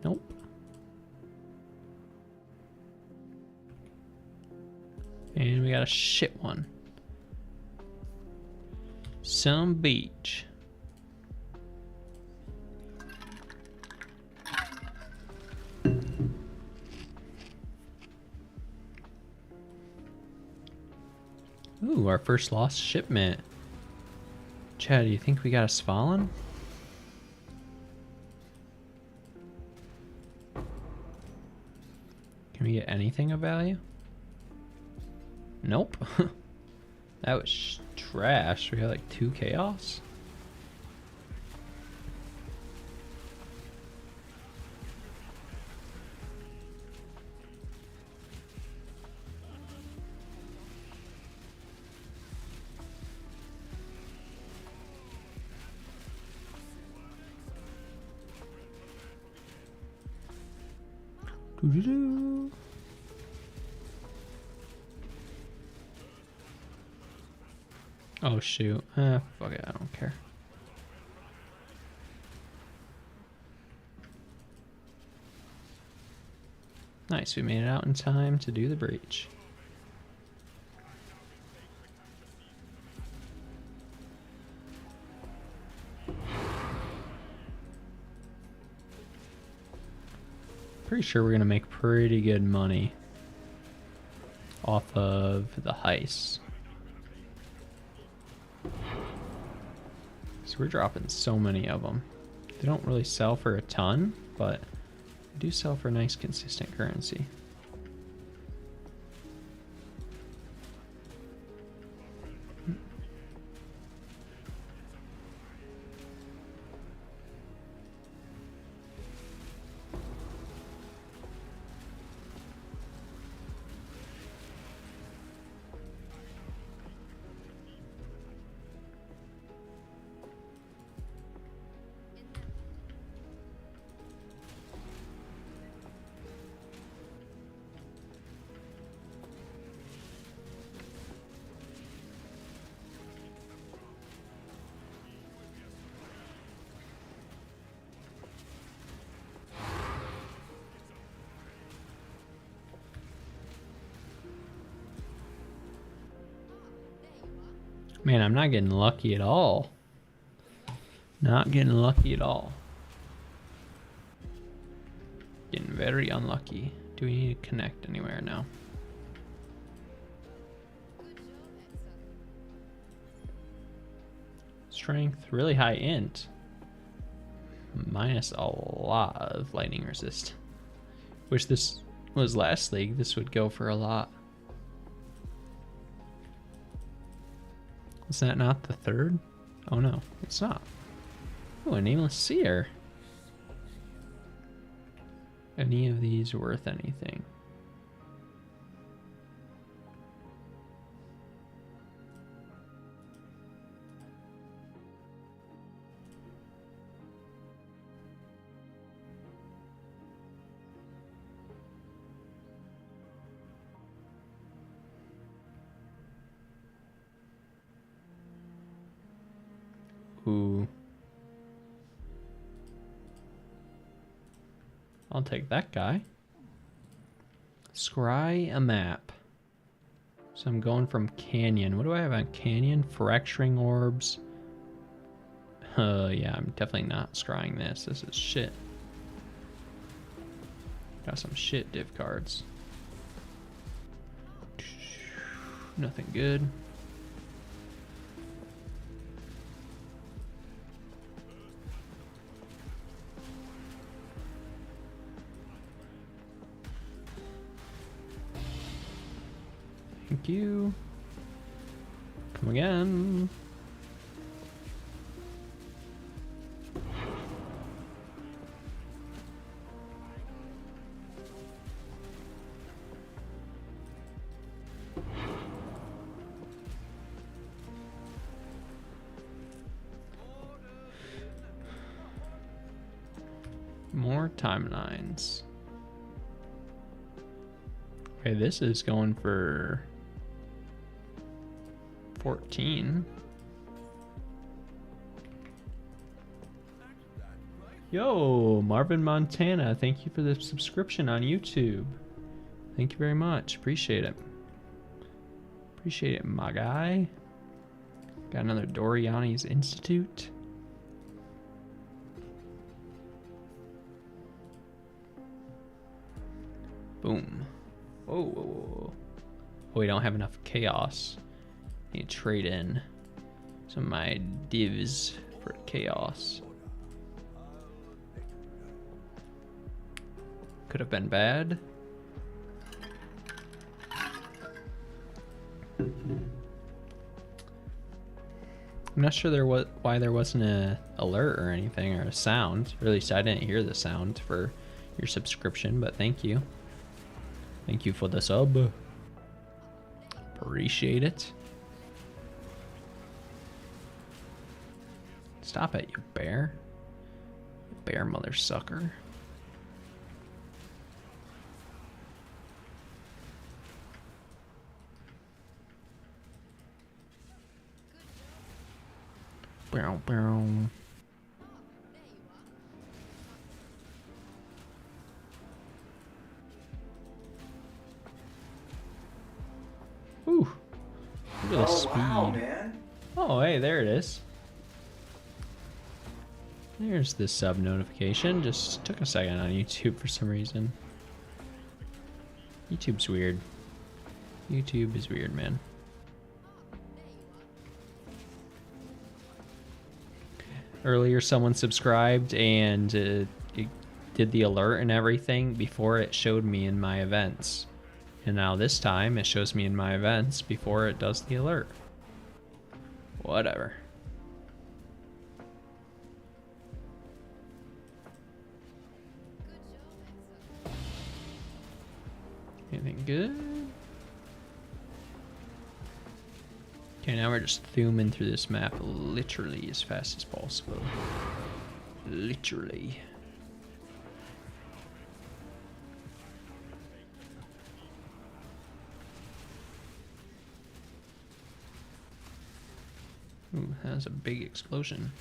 Nope. And we got a shit one. Some beach. Ooh, our first lost shipment. Chad, do you think we got us fallen? Can we get anything of value? Nope. That was trash. We got like 2 chaos. Doo-doo-doo. Oh shoot. Fuck it, I don't care. Nice, we made it out in time to do the breach. Pretty sure we're gonna make pretty good money off of the heist. So we're dropping so many of them. They don't really sell for a ton, but they do sell for nice consistent currency. Man, I'm not getting lucky at all. Not getting lucky at all. Getting very unlucky. Do we need to connect anywhere now? Strength, really high int. Minus a lot of lightning resist. Wish this was last league. This would go for a lot. Is that not the 3rd? Oh no, it's not. Oh, a nameless seer. Any of these worth anything? Ooh. I'll take that guy. Scry a map. So I'm going from Canyon. What do I have on Canyon? Fracturing orbs. Yeah, I'm definitely not scrying this. This is shit. Got some shit div cards. Nothing good. Thank you. Come again. More timelines. Okay, this is going for 14. Yo, Marvin Montana, thank you for the subscription on YouTube. Thank you very much. Appreciate it. Appreciate it, my guy. Got another Doriani's Institute. Boom. Whoa, whoa, whoa. Oh, we don't have enough chaos. Need to trade in some of my divs for chaos. Could have been bad. I'm not sure why there wasn't a alert or anything or a sound. Or at least I didn't hear the sound for your subscription, but thank you. Thank you for the sub. Appreciate it. Stop it, you bear. You bear mother sucker. Bow, bow. Ooh. Look at the speed. Wow, man. Oh, hey, there it is. There's the sub notification. Just took a second on YouTube for some reason. YouTube's weird. YouTube is weird, man. Earlier, someone subscribed and it did the alert and everything before it showed me in my events. And now this time, it shows me in my events before it does the alert. Whatever. Anything good? Okay, now we're just zooming through this map literally as fast as possible. Literally. Ooh, that was a big explosion.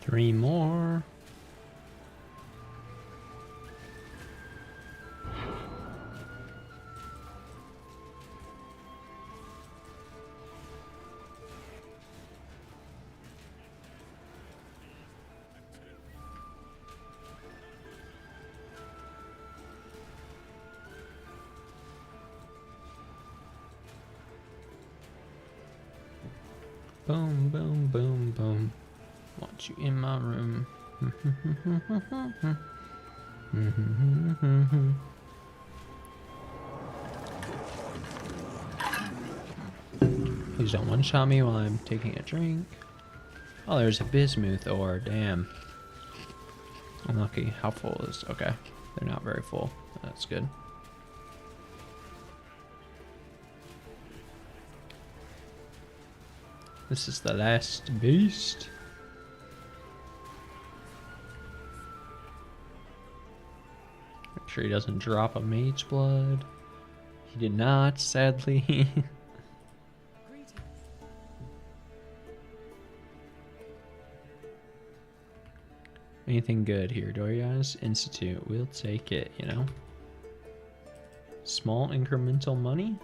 Three more. Boom, boom, boom, boom. Want you in my room. Please don't one-shot me while I'm taking a drink. Oh, there's a bismuth ore. Damn. Unlucky. How full is... Okay. They're not very full. That's good. This is the last beast. Make sure he doesn't drop a Mageblood. He did not, sadly. Greetings. Anything good here, Doria's Institute. We'll take it, you know. Small incremental money.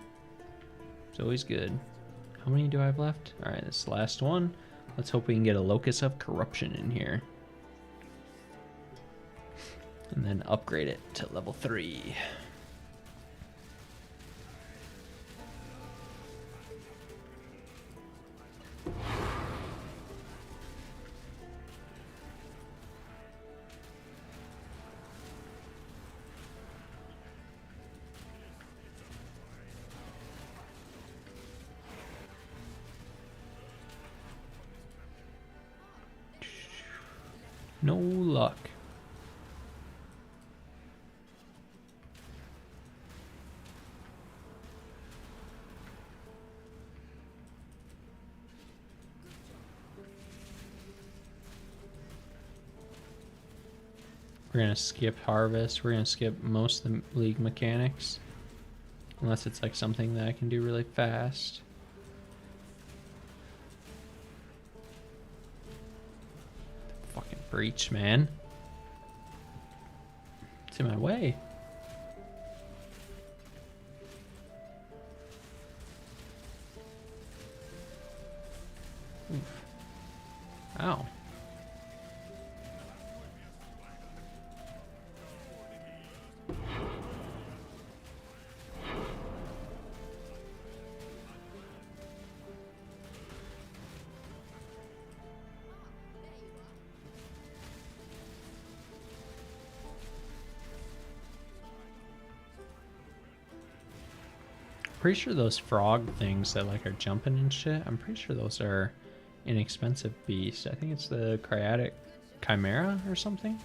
It's always good. How many do I have left? Alright, this is the last one. Let's hope we can get a Locus of Corruption in here. And then upgrade it to level 3. No luck. We're gonna skip harvest. We're gonna skip most of the league mechanics. Unless it's like something that I can do really fast. Fucking breach, man. It's in my way. Oof. Ow. Pretty sure those frog things that like are jumping and shit, I'm pretty sure those are inexpensive beasts. I think it's the Cryatic Chimera or something.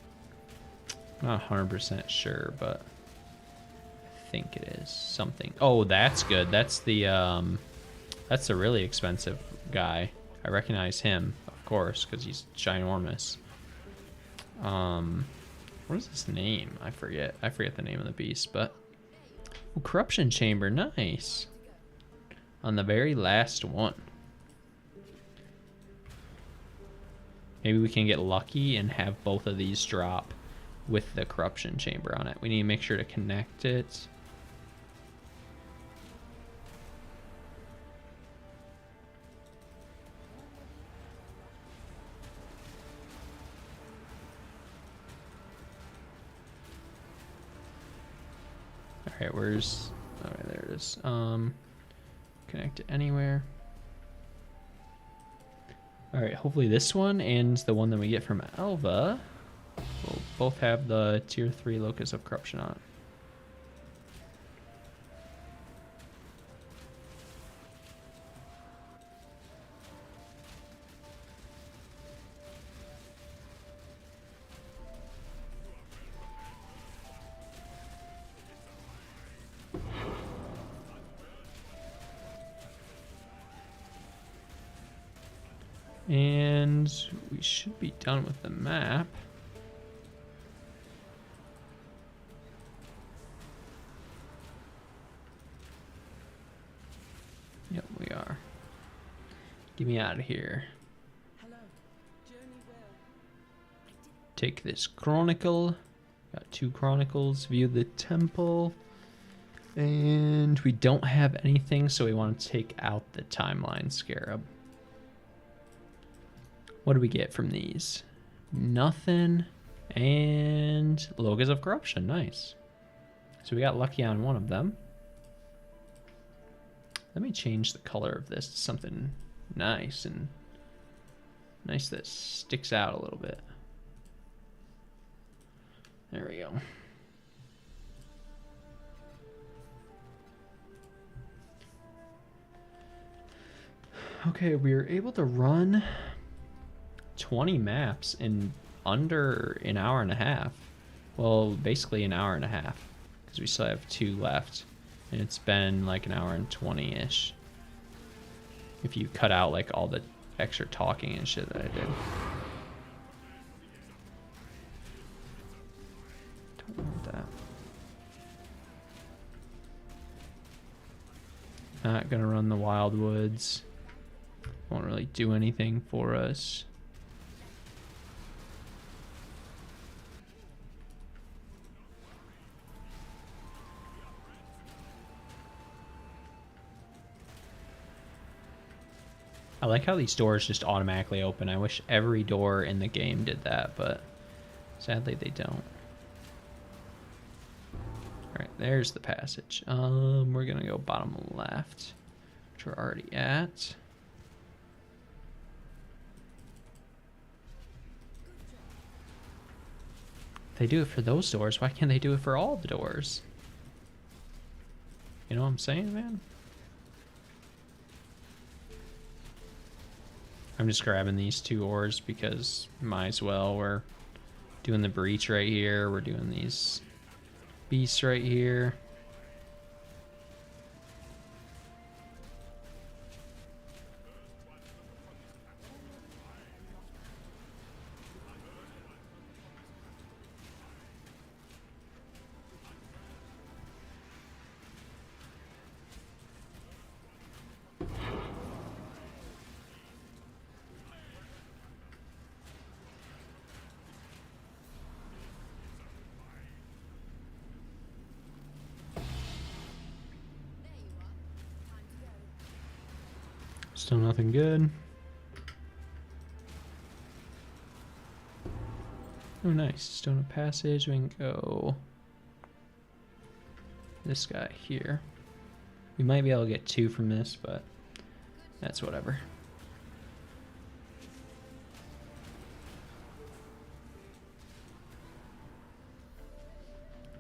Not 100% sure, but I think it is something. Oh, that's good. That's the really expensive guy. I recognize him, of course, because he's ginormous. What is his name? I forget. I forget the name of the beast, but ooh, Corruption Chamber, nice. On the very last one. Maybe we can get lucky and have both of these drop with the Corruption Chamber on it. We need to make sure to connect it. Alright, where's... Alright, there it is. Connect it anywhere. Alright, hopefully this one and the one that we get from Alva will both have the tier 3 Locus of Corruption on it. And we should be done with the map. Yep, we are. Get me out of here. Hello. Journey well. Take this chronicle. Got 2 chronicles. View the temple. And we don't have anything, so we want to take out the timeline scarab. What do we get from these? Nothing. And Logos of Corruption. Nice. So we got lucky on one of them. Let me change the color of this to something nice and nice that sticks out a little bit. There we go. Okay, we are able to run 20 maps in under an hour and a half. Well, basically an hour and a half, because we still have 2 left, and it's been like an hour and 20-ish. If you cut out like all the extra talking and shit that I did. Don't want that. Not gonna run the Wildwoods. Won't really do anything for us. I like how these doors just automatically open. I wish every door in the game did that, but sadly they don't. Alright, there's the passage. We're gonna go bottom left, which we're already at. If they do it for those doors, why can't they do it for all the doors? You know what I'm saying, man? I'm just grabbing these 2 ores because might as well. We're doing the breach right here. We're doing these beasts right here. Still nothing good. Oh, nice. Stone of Passage. We can go this guy here. We might be able to get 2 from this, but that's whatever.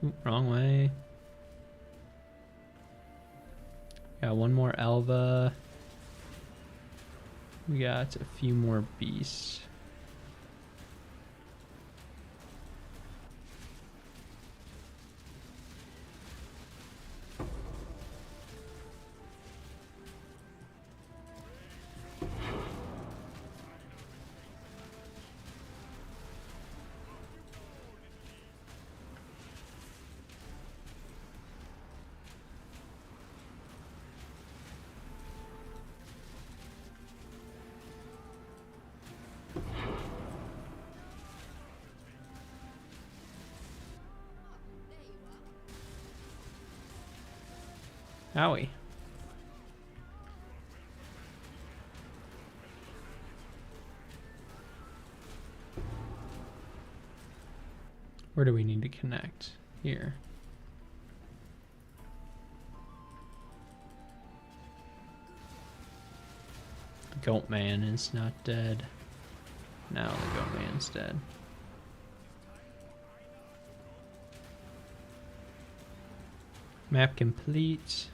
Ooh, wrong way. Got 1 more Alva. We got a few more beasts. Owie. Where do we need to connect? Here. The goat man is not dead. Now the goat man's dead. Map complete.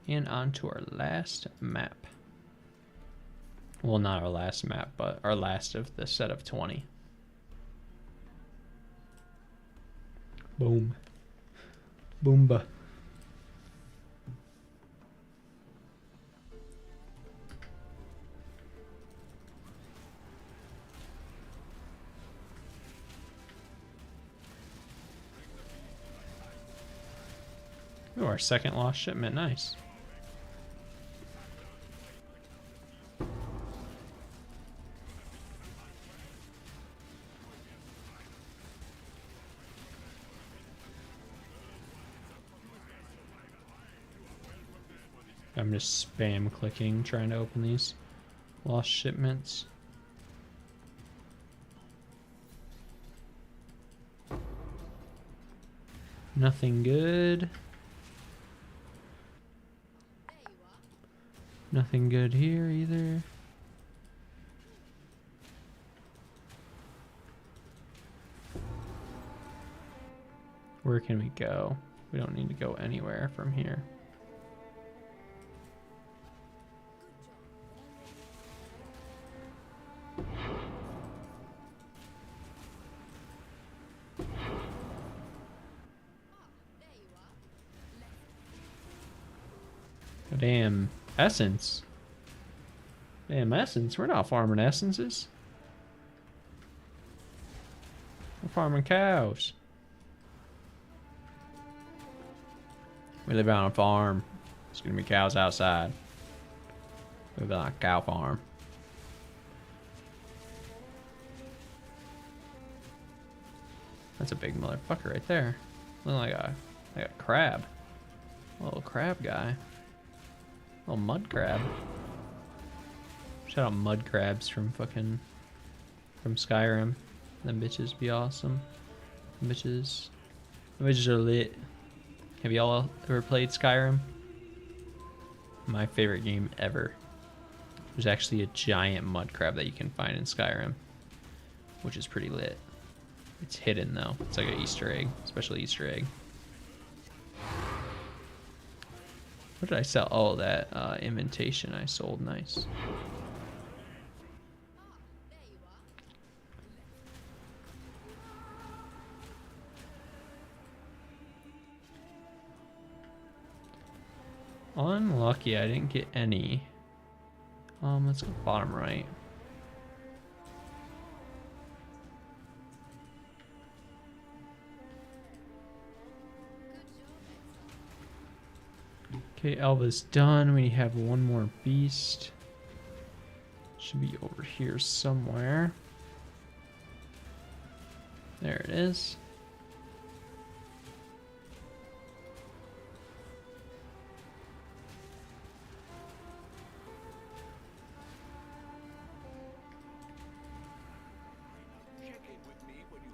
And on to our last map. Well, not our last map, but our last of the set of 20. Boom. Boomba. Ooh, our second lost shipment. Nice. I'm just spam clicking, trying to open these lost shipments. Nothing good. Nothing good here either. Where can we go? We don't need to go anywhere from here. A damn essence. Damn essence. We're not farming essences. We're farming cows. We live on a farm. There's gonna be cows outside. We live on a cow farm. That's a big motherfucker right there. Looking like a crab. A little crab guy. A little mud crab. Shout out mud crabs from Skyrim. Them bitches be awesome. Them bitches are lit. Have y'all ever played Skyrim? My favorite game ever. There's actually a giant mud crab that you can find in Skyrim, which is pretty lit. It's hidden though. It's like an Easter egg, special Easter egg. What did I sell? Oh, that invitation I sold. Nice. Unlucky, I didn't get any. Let's go bottom right. Okay, Alva's done. We have one more beast. Should be over here somewhere. There it is.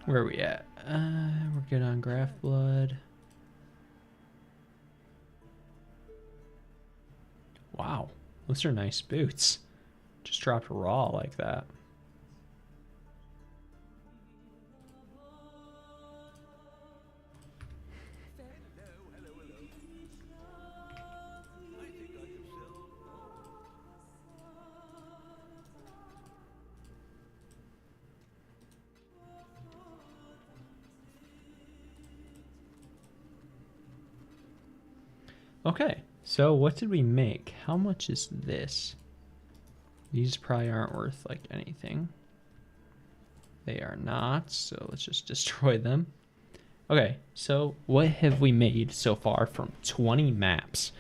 Where are we at? We're good on Graph Blood. Wow, those are nice boots. Just dropped raw like that. Okay, so what did we make? How much is this? These probably aren't worth like anything. They are not, so let's just destroy them. Okay, so what have we made so far from 20 maps?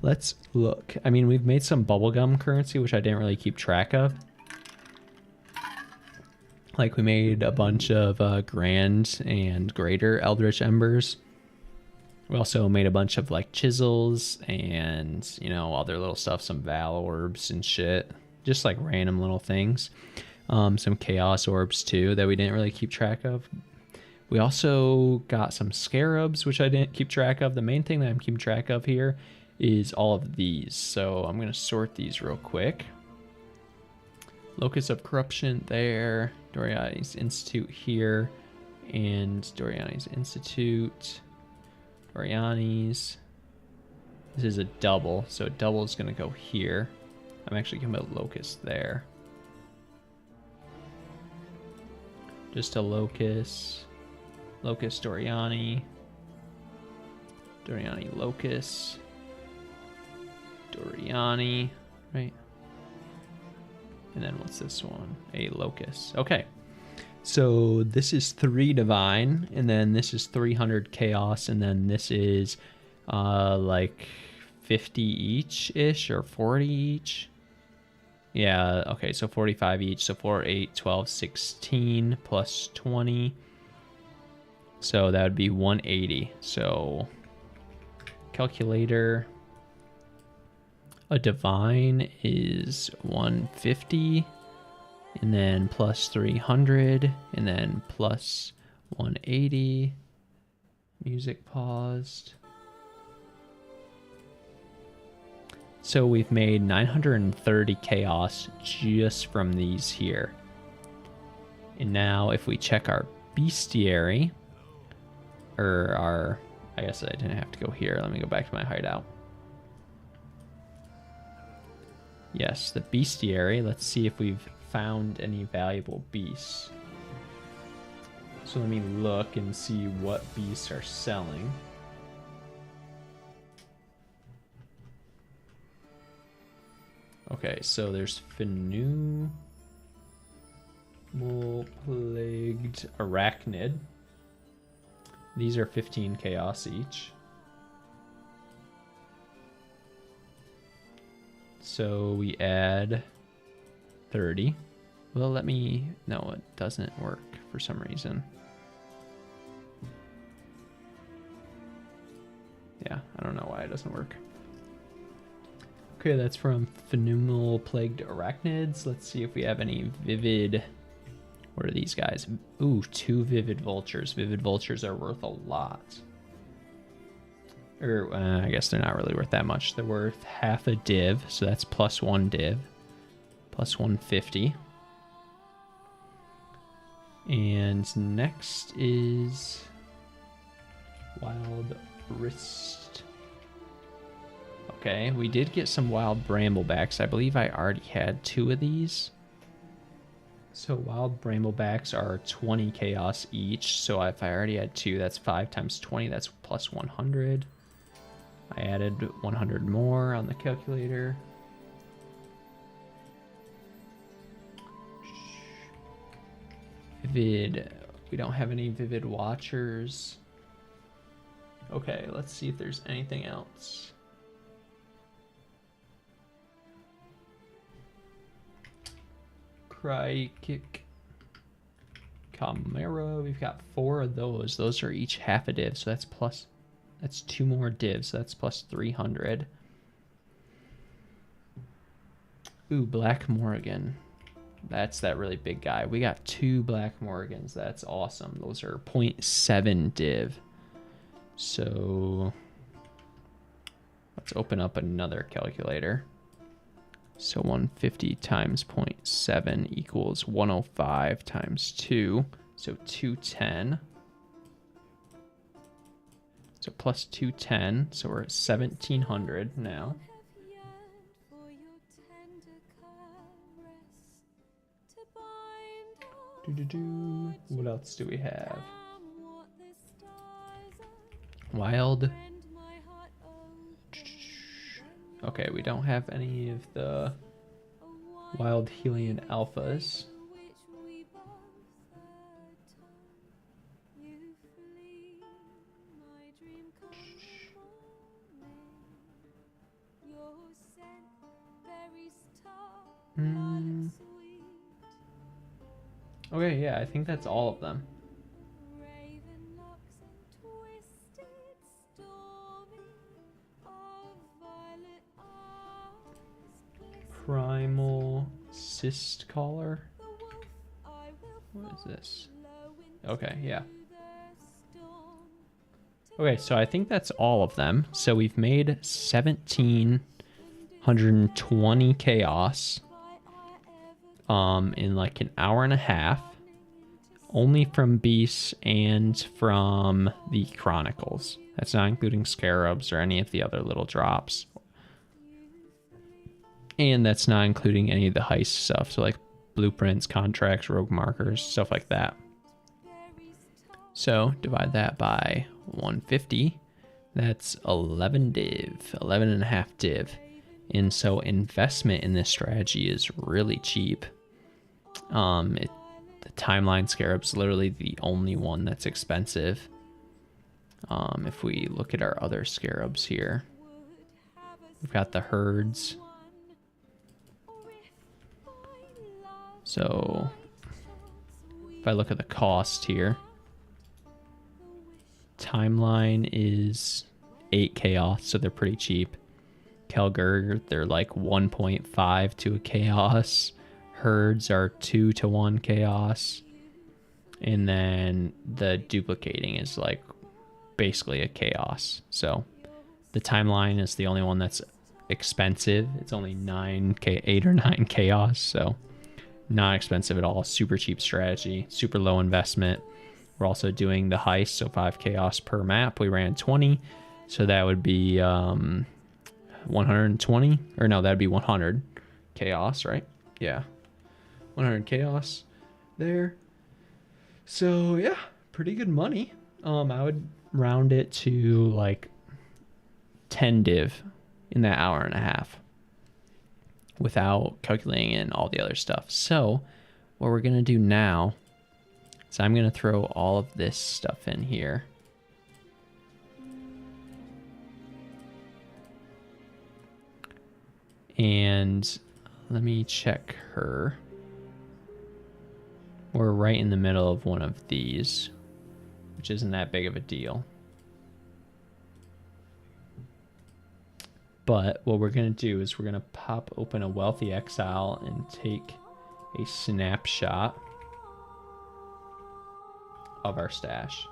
Let's look. I mean, we've made some bubblegum currency, which I didn't really keep track of. Like we made a bunch of grand and greater eldritch embers. We also made a bunch of like chisels and, you know, other little stuff, some val orbs and shit. Just like random little things. Some chaos orbs too that we didn't really keep track of. We also got some scarabs, which I didn't keep track of. The main thing that I'm keeping track of here is all of these. So I'm going to sort these real quick. Locus of Corruption there. Doriani's Institute here. And Doriani's Institute. Doriani's. This is a double, so a double is going to go here. I'm actually going to put Locus there. Just a Locus. Locus Doriani. Doriani Locus. Doriani, right? And then what's this one? A Locus. Okay. So this is 3 divine, and then this is 300 chaos, and then this is like 50 each-ish, or 40 each. Yeah, okay, so 45 each, so 4, 8, 12, 16, plus 20. So that would be 180. So calculator, a divine is 150. And then plus 300, and then plus 180. Music paused. So we've made 930 chaos just from these here. And now if we check our bestiary, or our, I guess I didn't have to go here. Let me go back to my hideout. Yes, the bestiary. Let's see if we've found any valuable beasts. So let me look and see what beasts are selling. Okay, so there's Phenomenal Plagued Arachnid. These are 15 chaos each. So we add 30. Well, let me... No, it doesn't work for some reason. Yeah, I don't know why it doesn't work. Okay, that's from Phenomenal Plagued Arachnids. Let's see if we have any Vivid... What are these guys? Ooh, 2 Vivid Vultures. Vivid Vultures are worth a lot. Or, I guess they're not really worth that much. They're worth half a div, so that's plus 1 div. Plus 150. And next is... Wild Wrist. Okay, we did get some Wild Bramblebacks. I believe I already had 2 of these. So Wild Bramblebacks are 20 chaos each. So if I already had 2, that's 5 times 20. That's plus 100. I added 100 more on the calculator. Vivid. We don't have any Vivid Watchers. Okay, let's see if there's anything else. Cry Kick. Chimera. We've got 4 of those. Those are each half a div, so that's 2 more divs, so that's plus 300. Ooh, Black Morrigan. That's that really big guy. We got 2 Black Morrigans. That's awesome. Those are 0.7 div. So let's open up another calculator. So 150 times 0.7 equals 105 times 2. So 210. So plus 210. So we're at 1700 now. What else do we have? Wild. Okay, we don't have any of the Wild Helion Alphas. Okay, yeah, I think that's all of them. Primal Cyst Collar. What is this? Okay, yeah. Okay, so I think that's all of them. So we've made 1,720 chaos in like an hour and a half, only from beasts and from the chronicles. That's not including scarabs or any of the other little drops. And that's not including any of the heist stuff, so like blueprints, contracts, rogue markers, stuff like that. So divide that by 150. That's 11 div, 11 and a half div. And so investment in this strategy is really cheap. The timeline scarab's literally the only one that's expensive. If we look at our other scarabs here, we've got the herds. So if I look at the cost here, timeline is 8 chaos, so they're pretty cheap. Kelger, they're like 1.5 to a chaos. Herds are 2 to 1 chaos. And then the duplicating is like basically a chaos. So the timeline is the only one that's expensive. It's only 8 or 9 chaos, so not expensive at all. Super cheap strategy, super low investment. We're also doing the heist, so 5 chaos per map. We ran 20, so that would be 120, or no, that'd be 100 chaos, right? Yeah, 100 chaos there. So yeah, pretty good money. I would round it to like 10 div in that hour and a half. without calculating in all the other stuff. So what we're going to do now is I'm going to throw all of this stuff in here. And let me check her. We're right in the middle of one of these, which isn't that big of a deal. But what we're going to do is we're going to pop open a Wealthy Exile and take a snapshot of our stash.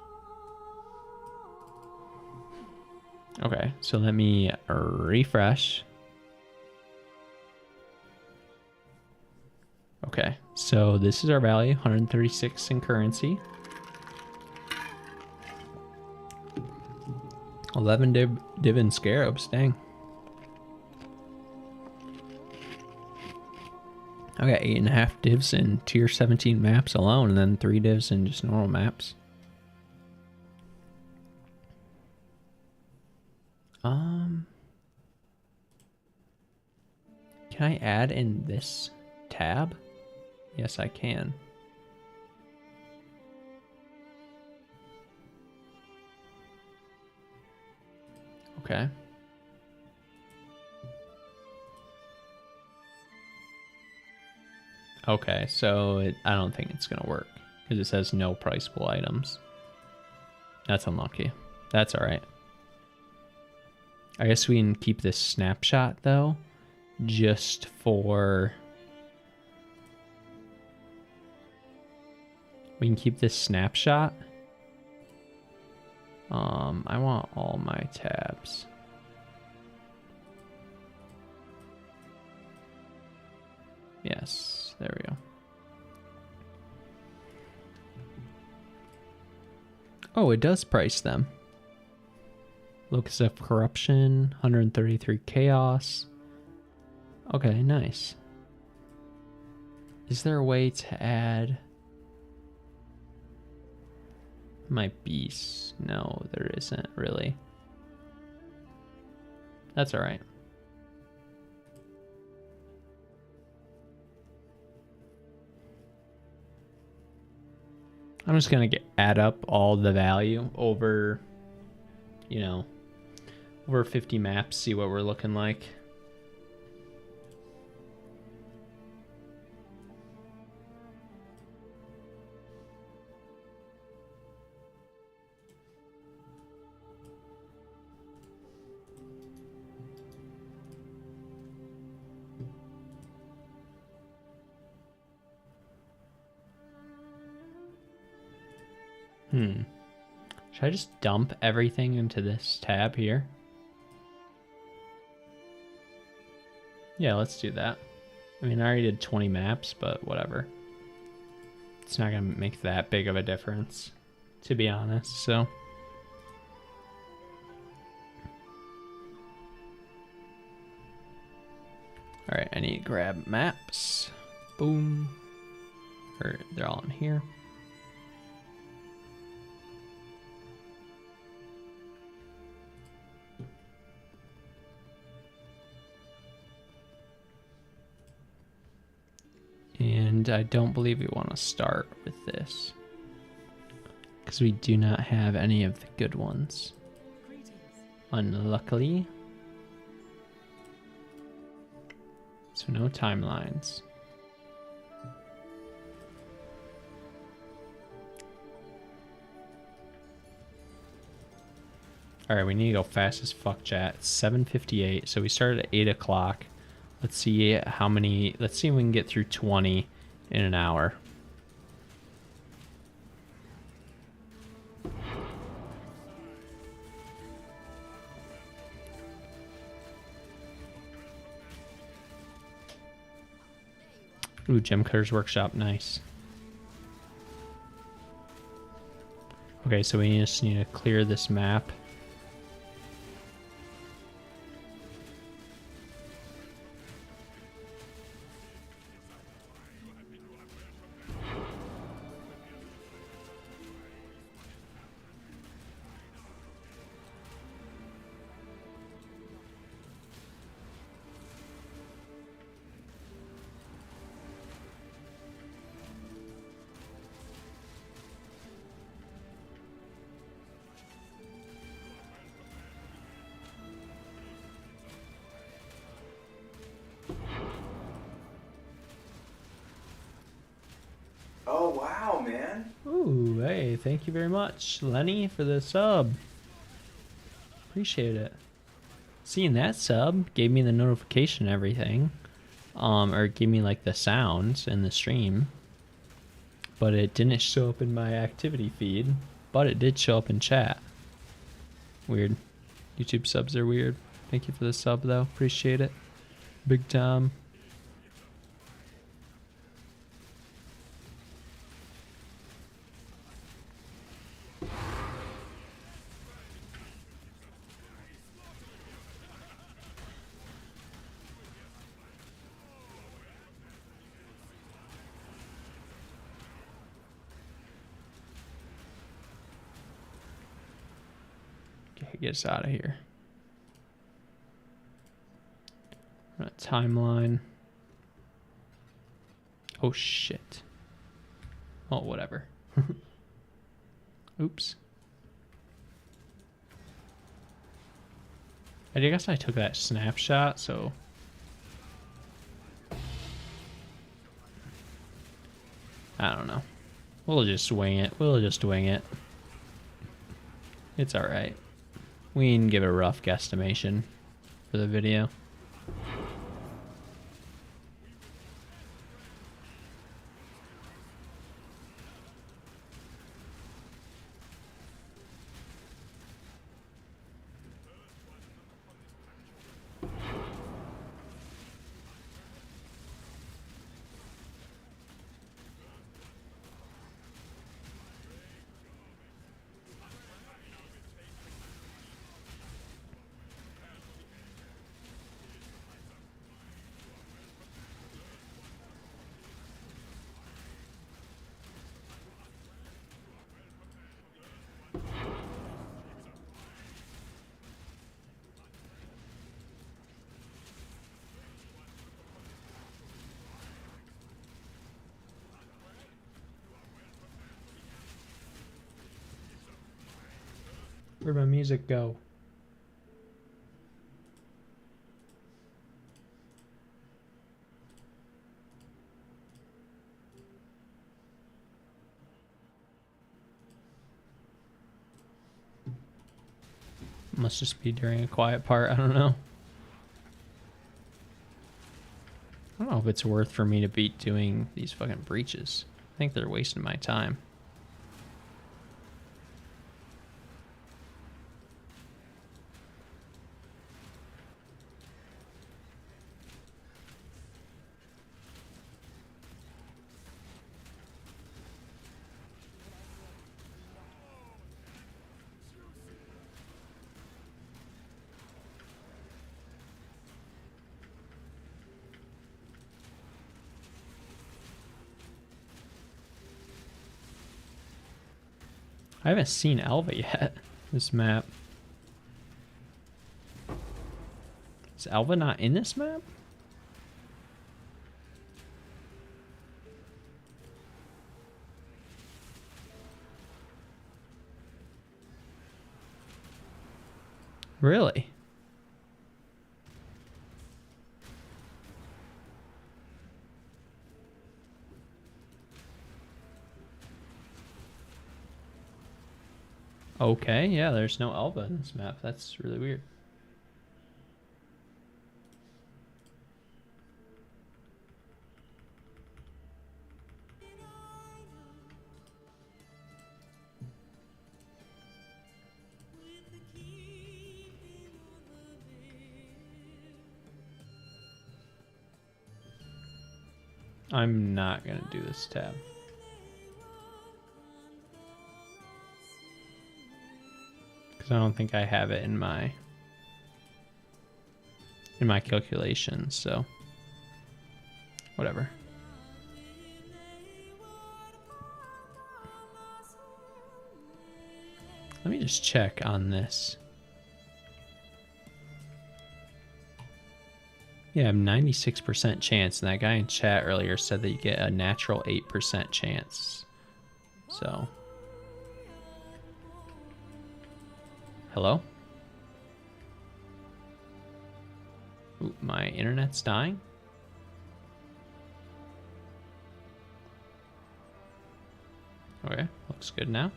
Okay, so let me refresh. Okay, so this is our value, 136 in currency. 11 div and scarabs, dang. I got 8.5 divs in tier 17 maps alone, and then 3 divs in just normal maps. Can I add in this tab? Yes, I can. Okay. Okay, so I don't think it's gonna work because it says no priceable items. That's unlucky. That's all right. I guess we can keep this snapshot though, just for. We can keep this snapshot. I want all my tabs. Yes, there we go. Oh, it does price them. Locus of Corruption, 133 Chaos. Okay, nice. Is there a way to add my beasts? No, there isn't really. That's all right. I'm just gonna add up all the value over, you know, over 50 maps, see what we're looking like. Should I just dump everything into this tab here? Yeah, let's do that. I mean, I already did 20 maps, but whatever. It's not going to make that big of a difference, to be honest, so. All right, I need to grab maps. Boom. Or they're all in here. And I don't believe we want to start with this because we do not have any of the good ones. Unluckily. So no timelines. All right, we need to go fast as fuck, chat. It's 7:58, so we started at 8 o'clock. Let's see how many, let's see if we can get through 20 in an hour. Ooh, Gem Cutter's Workshop, nice. Okay, so we just need to clear this map. Oh, wow, man. Ooh, hey, thank you very much, Lenny, for the sub. Appreciate it. Seeing that sub gave me the notification and everything. Or gave me like the sounds in the stream. But it didn't show up in my activity feed. But it did show up in chat. Weird. YouTube subs are weird. Thank you for the sub though. Appreciate it. Big time. Okay, get us out of here. Timeline. Oh shit. Oh, whatever. Oops. I guess I took that snapshot, so... I don't know. We'll just wing it. We'll just wing it. It's alright. We can give a rough guesstimation for the video. Where'd my music go? Must just be during a quiet part, I don't know. I don't know if it's worth for me to be doing these fucking breaches. I think they're wasting my time. I haven't seen Alva yet, this map. Is Alva not in this map? Really? Okay, yeah, there's no Alva in this map. That's really weird. I'm not gonna do this tab. Because I don't think I have it in my calculations, so whatever. Let me just check on this. Yeah, I have 96% chance, and that guy in chat earlier said that you get a natural 8% chance. So, hello? Ooh, my internet's dying. Okay, looks good now.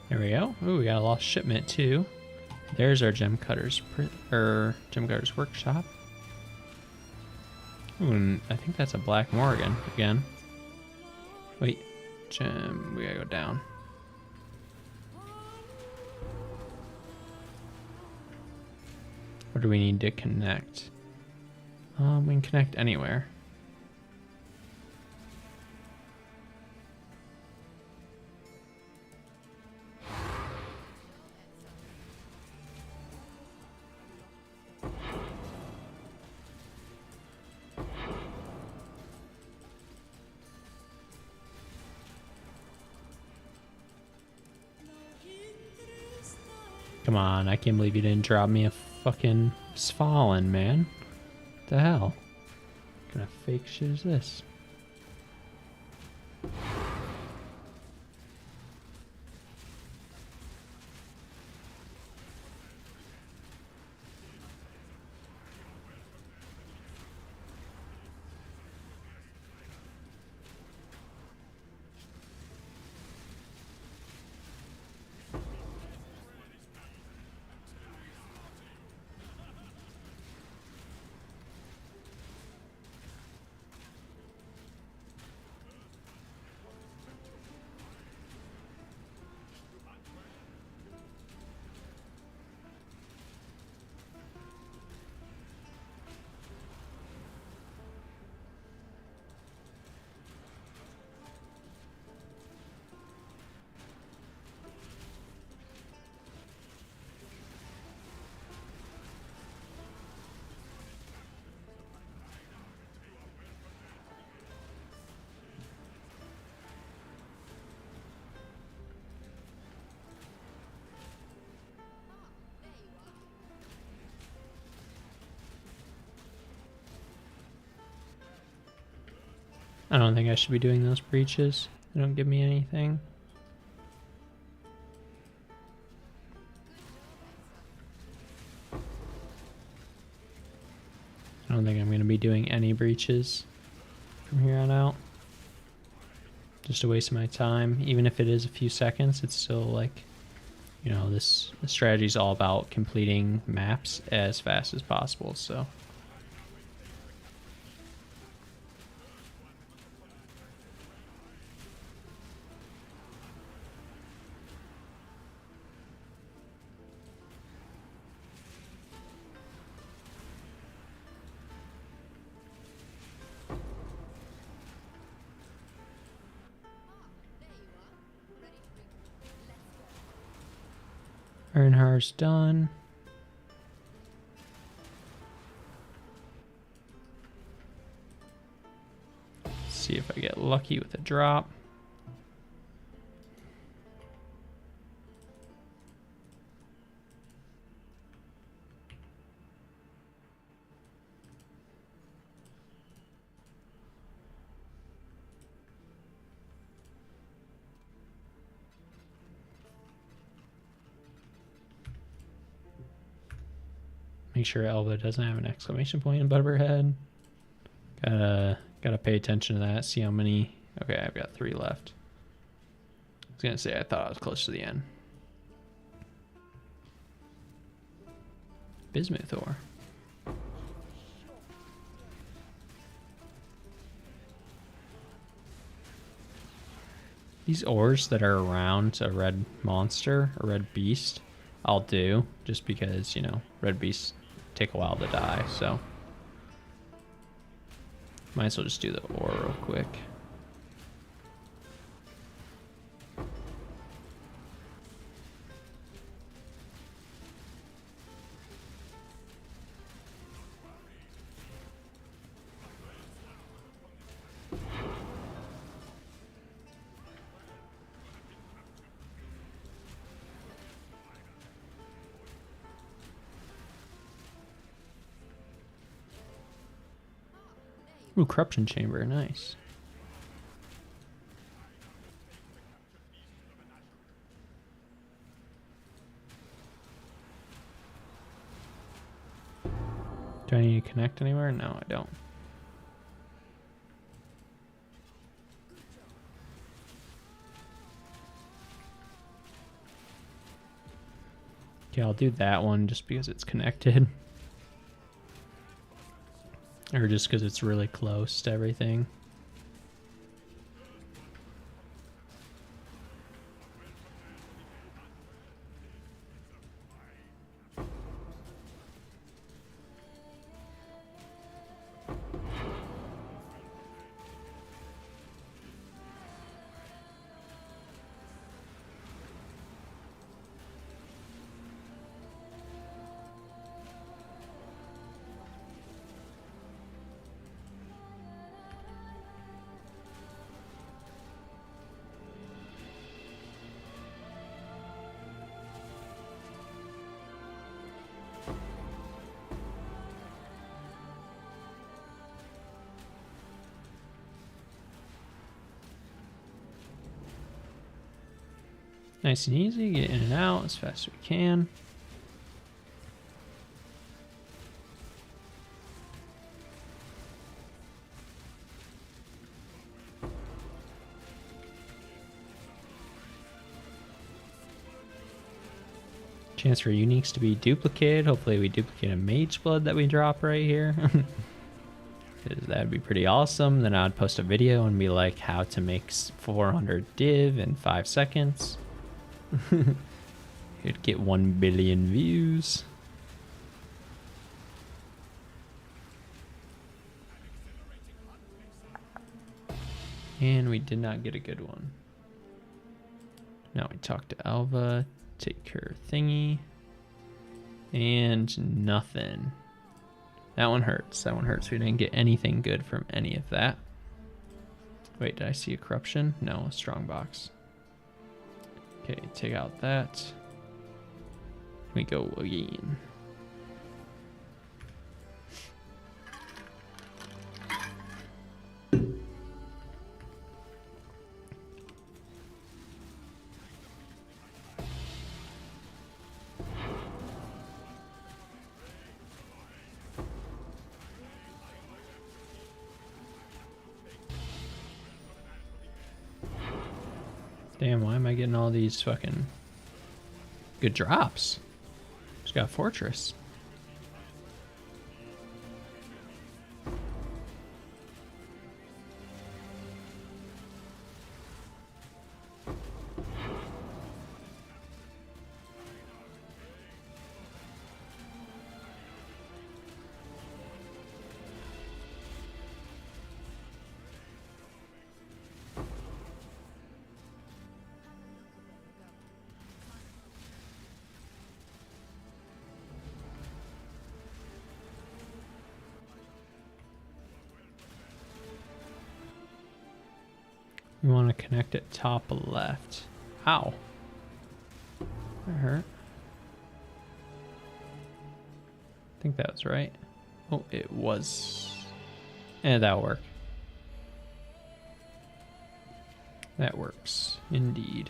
There we go. Ooh, we got a lost shipment too. There's our gem cutters, gem cutters workshop. Ooh, and I think that's a Black Morgan again. Wait, gem. We gotta go down. Or do we need to connect? We can connect anywhere. Come on, I can't believe you didn't drop me a fucking Svalin, man. What the hell? What kind of fake shit is this? I don't think I should be doing those breaches. They don't give me anything. I don't think I'm going to be doing any breaches from here on out. Just a waste of my time. Even if it is a few seconds, it's still like, you know, this strategy is all about completing maps as fast as possible, so. Earnhardt's done. Let's see if I get lucky with a drop. Make sure Alva doesn't have an exclamation point above her head. Gotta pay attention to that. See how many. Okay, I've got 3 left. I was gonna say I thought I was close to the end. Bismuth ore. These ores that are around a red monster, a red beast, I'll do just because, you know, red beasts take a while to die, so might as well just do the ore real quick. Ooh, corruption chamber, nice. Do I need to connect anywhere? No, I don't. Okay, I'll do that one just because it's connected. Or just because it's really close to everything. Nice and easy, get in and out as fast as we can. Chance for uniques to be duplicated. Hopefully we duplicate a Mageblood that we drop right here. That'd be pretty awesome. Then I'd post a video and be like how to make 400 div in 5 seconds. It'd get 1 billion views. And we did not get a good one. Now we talk to Alva, take her thingy, and nothing. That one hurts. That one hurts. We didn't get anything good from any of that. Wait, did I see a corruption? No, a strong box. Okay, take out that. We go again. Damn, why am I getting all these fucking good drops? Just got a fortress. We want to connect it top left. Ow. That hurt. I think that was right. Oh, it was. That'll work. That works, indeed.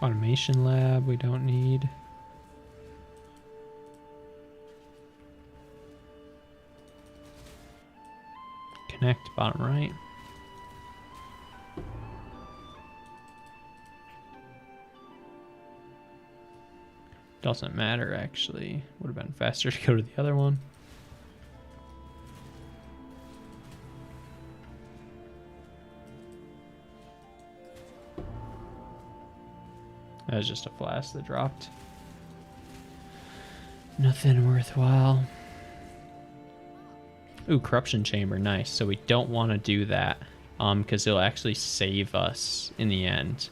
Automation lab we don't need. Connect bottom right. Doesn't matter actually. Would have been faster to go to the other one. That was just a flask that dropped. Nothing worthwhile. Ooh, corruption chamber, nice. So we don't want to do that, because it'll actually save us in the end.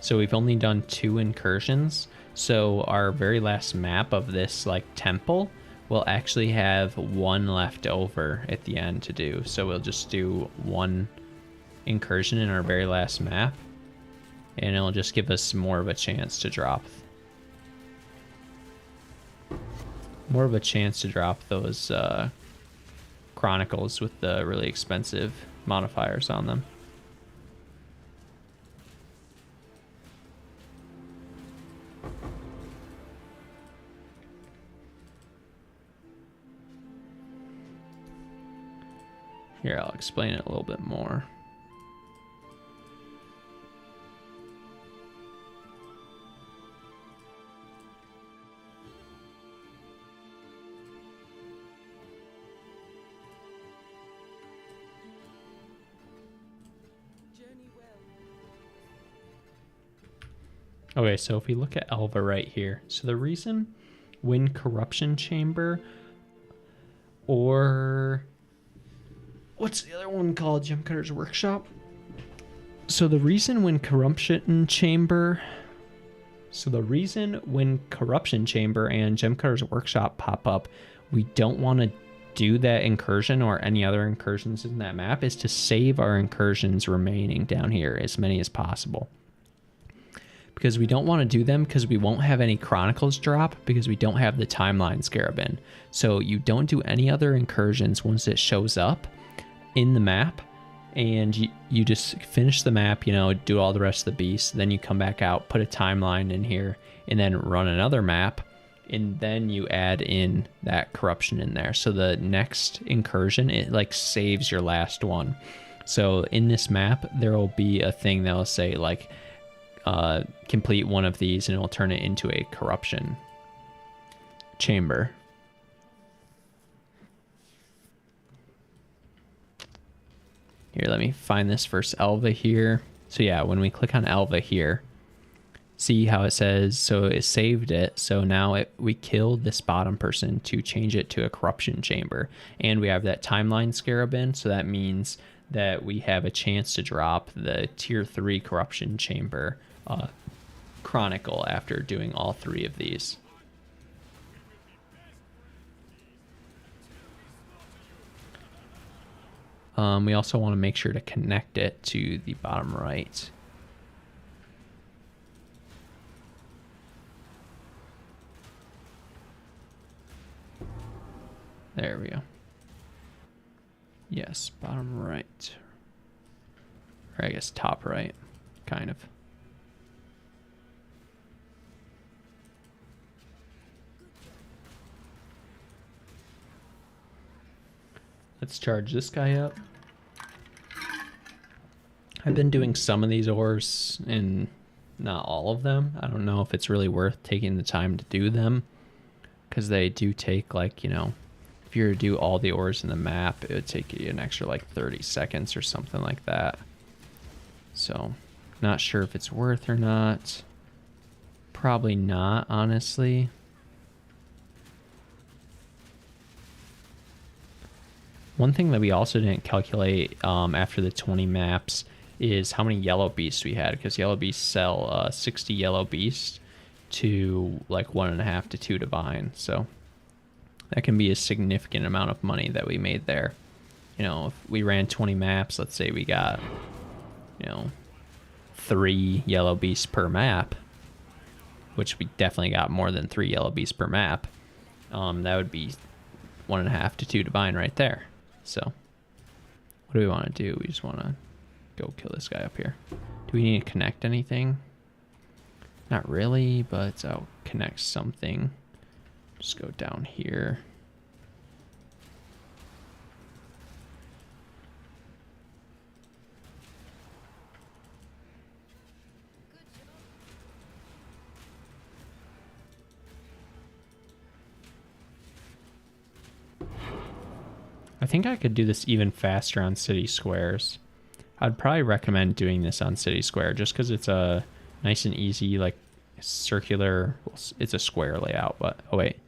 So we've only done 2 incursions. So our very last map of this like temple will actually have 1 left over at the end to do. So we'll just do 1 incursion in our very last map, and it'll just give us more of a chance to drop those chronicles with the really expensive modifiers on them. Here, I'll explain it a little bit more. Journey well. Okay, so if we look at Alva right here, so the reason when Corruption Chamber or what's the other one called? Gemcutter's Workshop. So the reason when Corruption Chamber and Gemcutter's Workshop pop up, we don't want to do that incursion or any other incursions in that map is to save our incursions remaining down here, as many as possible. Because we don't want to do them because we won't have any chronicles drop because we don't have the timeline scarab in. So you don't do any other incursions once it shows up in the map, and you just finish the map, you know, do all the rest of the beasts, then you come back out, put a timeline in here, and then run another map, and then you add in that corruption in there. So the next incursion, it like saves your last one. So in this map, there will be a thing that will say like complete one of these, and it will turn it into a corruption chamber. Here, let me find this first Alva here. So yeah, when we click on Alva here, see how it says, so it saved it. So now we killed this bottom person to change it to a corruption chamber. And we have that timeline scarab in, so that means that we have a chance to drop the tier 3 corruption chamber chronicle after doing all 3 of these. We also want to make sure to connect it to the bottom right. There we go. Yes, bottom right. Or I guess top right, kind of. Let's charge this guy up. I've been doing some of these ores and not all of them. I don't know if it's really worth taking the time to do them, because they do take, like, you know, if you were to do all the ores in the map, it would take you an extra like 30 seconds or something like that. So not sure if it's worth or not. Probably not, honestly. One thing that we also didn't calculate after the 20 maps is how many yellow beasts we had, because yellow beasts sell 60 yellow beasts to like 1.5 to 2 divine. So that can be a significant amount of money that we made there. You know, if we ran 20 maps, let's say we got, you know, 3 yellow beasts per map, which we definitely got more than 3 yellow beasts per map. That would be 1.5 to 2 divine right there. So what do we want to do? We just want to go kill this guy up here. Do we need to connect anything? Not really, but I'll connect something. Just go down here. I think I could do this even faster on city squares. I'd probably recommend doing this on city square just because it's a nice and easy, like, circular. Well, it's a square layout, but oh wait.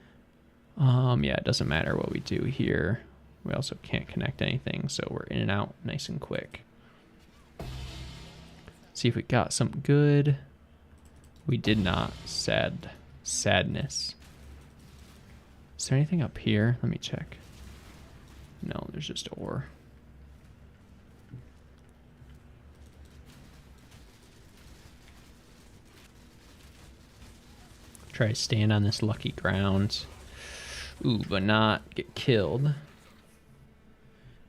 Yeah, it doesn't matter what we do here. We also can't connect anything, so we're in and out nice and quick. See if we got something good. We did not. Sadness. Is there anything up here? Let me check. No, there's just ore. Try to stand on this lucky ground. Ooh, but not get killed.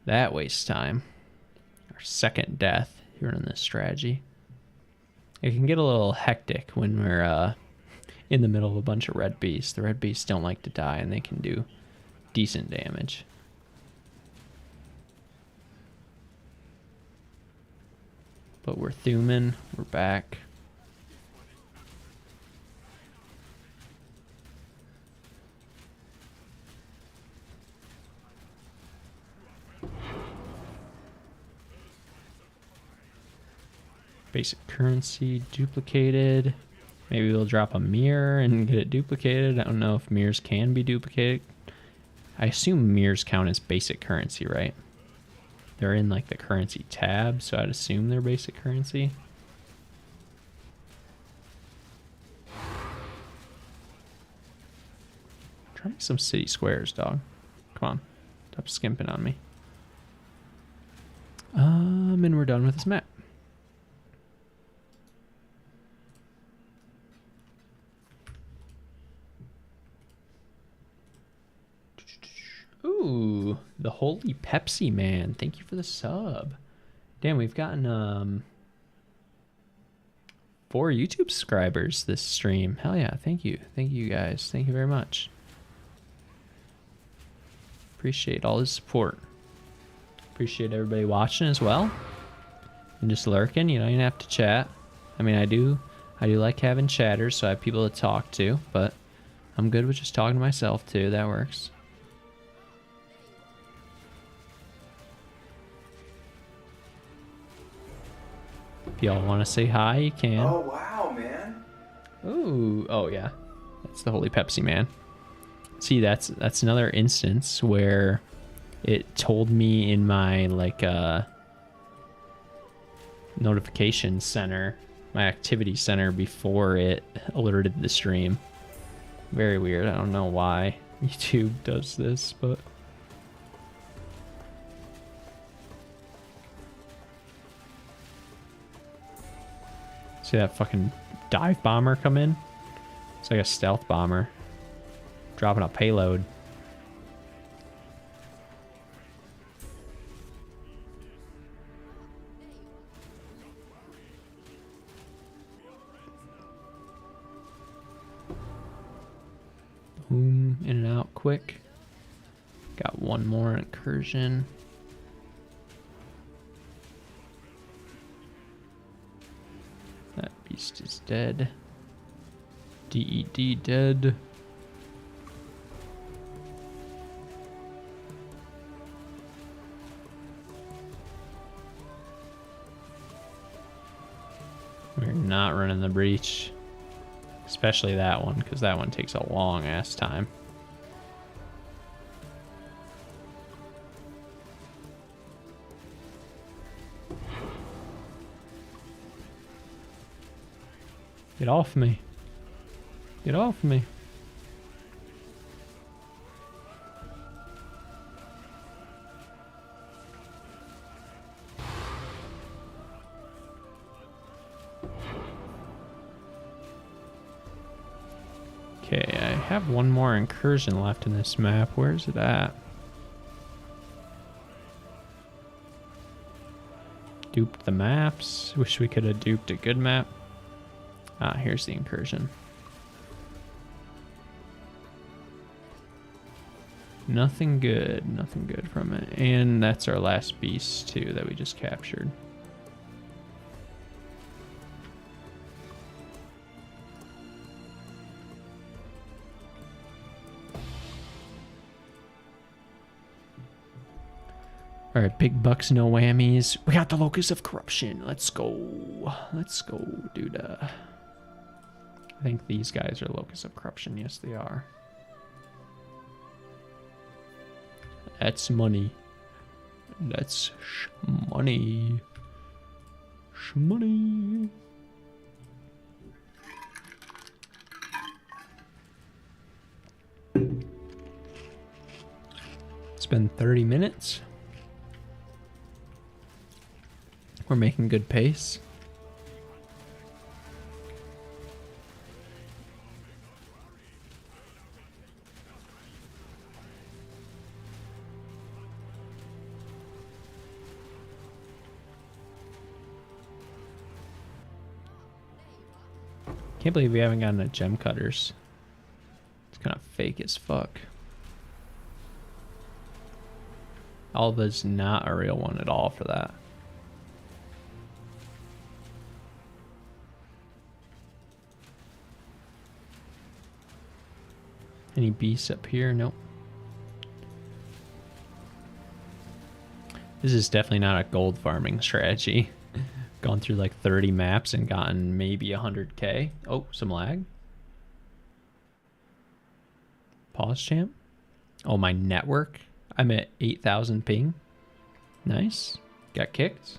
That wastes time. Our second death here in this strategy. It can get a little hectic when we're in the middle of a bunch of red beasts. The red beasts don't like to die, and they can do decent damage. But we're Thuman. We're back. Basic currency duplicated. Maybe we'll drop a mirror and get it duplicated. I don't know if mirrors can be duplicated. I assume mirrors count as basic currency, right? They're in like the currency tab, so I'd assume they're basic currency. Try some city squares, dog. Come on. Stop skimping on me. And we're done with this map. Ooh, the Holy Pepsi Man. Thank you for the sub. Damn, we've gotten 4 YouTube subscribers this stream. Hell yeah, thank you. Thank you guys. Thank you very much. Appreciate all the support. Appreciate everybody watching as well. And just lurking, you know, you don't have to chat. I mean, I do like having chatters, so I have people to talk to, but I'm good with just talking to myself too. That works. If y'all want to say hi, you can. Oh, wow, man. Ooh, oh yeah. That's the Holy Pepsi Man. See, that's another instance where it told me in my like notification center, my activity center, before it alerted the stream. Very weird. I don't know why YouTube does this, but see that fucking dive bomber come in? It's like a stealth bomber dropping a payload. Boom, in and out quick. Got one more incursion. That beast is dead. DED dead. We're not running the breach. Especially that one, because that one takes a long ass time. Get off me. Get off me. Okay, I have one more incursion left in this map. Where's it at? Duped the maps. Wish we could have duped a good map. Ah, here's the incursion. Nothing good. Nothing good from it. And that's our last beast, too, that we just captured. All right, big bucks, no whammies. We got the locus of corruption. Let's go. Let's go, dude. I think these guys are locus of corruption. Yes, they are. That's money. That's money. Money. It's been 30 minutes. We're making good pace. Can't believe we haven't gotten a gem cutters. It's kind of fake as fuck. Alva's not a real one at all for that. Any beasts up here? Nope. This is definitely not a gold farming strategy. Gone through like 30 maps and gotten maybe 100k. Oh, some lag. Pause champ. Oh, my network. I'm at 8,000 ping. Nice. Got kicked.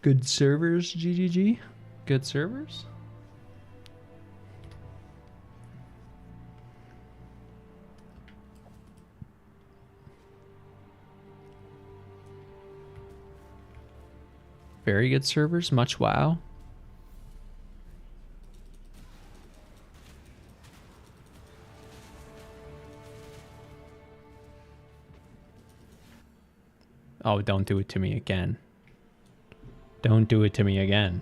Good servers, GGG. Good servers. Very good servers. Much wow. Oh, don't do it to me again. Don't do it to me again.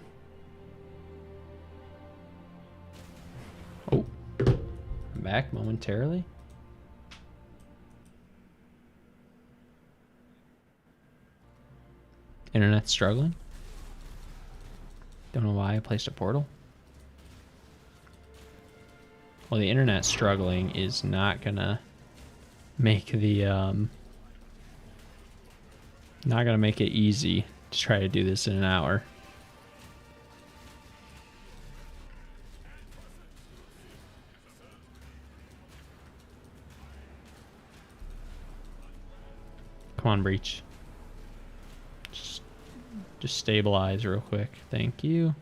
Oh, I'm back momentarily. Internet's struggling. Don't know why I placed a portal. Well, the internet struggling is not gonna make the not gonna make it easy to try to do this in an hour. Come on, breach. Just stabilize real quick. Thank you.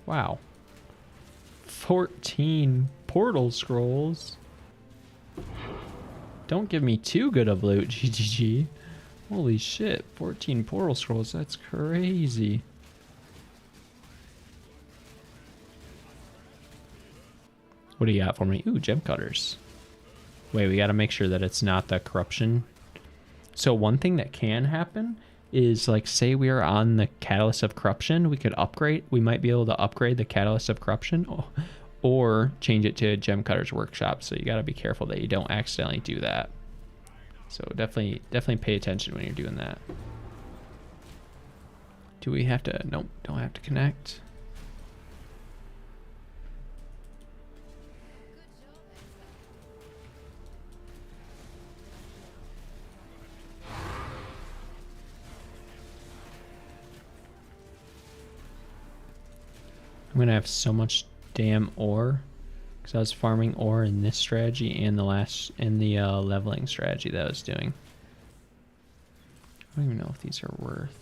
Wow. 14 portal scrolls. Don't give me too good of loot, GGG. Holy shit, 14 portal scrolls. That's crazy. What do you got for me? Ooh, gem cutters. Wait, we got to make sure that it's not the corruption. So one thing that can happen is, like, say we are on the Catalyst of Corruption, we could upgrade. We might be able to upgrade the Catalyst of Corruption or change it to Gem Cutter's Workshop. So you got to be careful that you don't accidentally do that. So definitely pay attention when you're doing that. Do we have to? Nope, don't have to connect. I'm gonna have so much damn ore because I was farming ore in this strategy and the leveling strategy that I was doing. I don't even know if these are worth.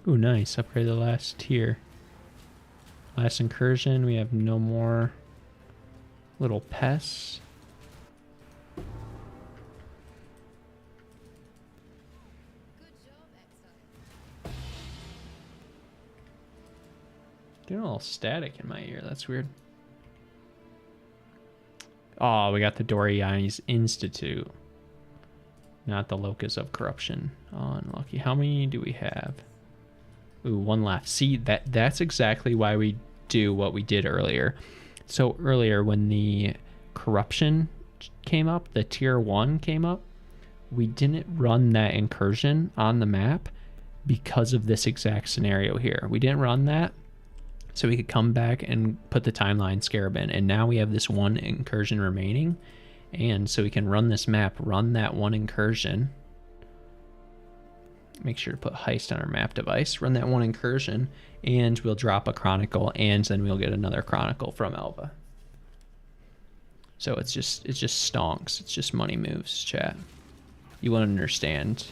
Ooh, nice. Upgrade the last tier. Last incursion. We have no more little pests. Getting a little static in my ear. That's weird. Oh, we got the Doriani's Institute. Not the Locus of Corruption. Oh, unlucky. How many do we have? Ooh, one left. See, that's exactly why we do what we did earlier. So earlier when the corruption came up, the tier 1 came up, we didn't run that incursion on the map because of this exact scenario here. We didn't run that so we could come back and put the timeline scarab in. And now we have this one incursion remaining. And so we can run this map, run that one incursion. Make sure to put heist on our map device. Run that one incursion, and we'll drop a chronicle, and then we'll get another chronicle from Alva. So it's just stonks. It's just money moves, chat. You won't understand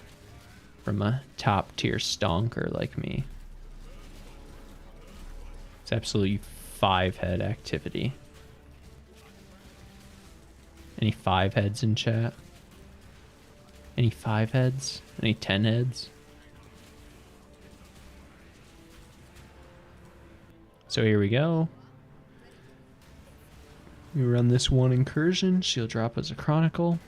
from a top tier stonker like me. It's absolutely 5-head activity. Any 5 heads in chat? Any 5 heads? Any 10 heads? So here we go. We run this one incursion. She'll drop us a chronicle.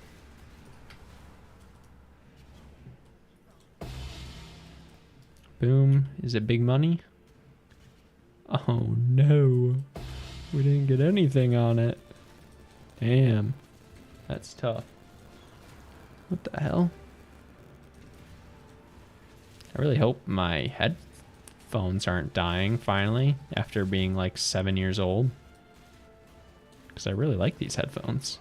Boom. Is it big money? Oh no. We didn't get anything on it. Damn. That's tough. What the hell? I really hope my headphones aren't dying finally after being like 7 years old. Because I really like these headphones.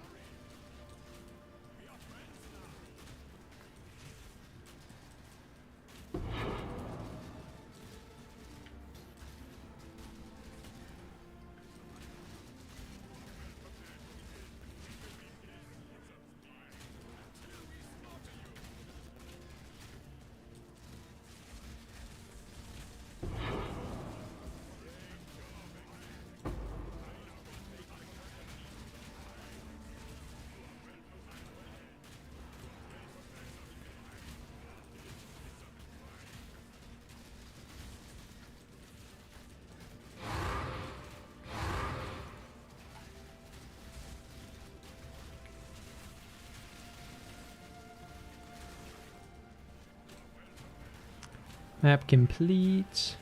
Map complete.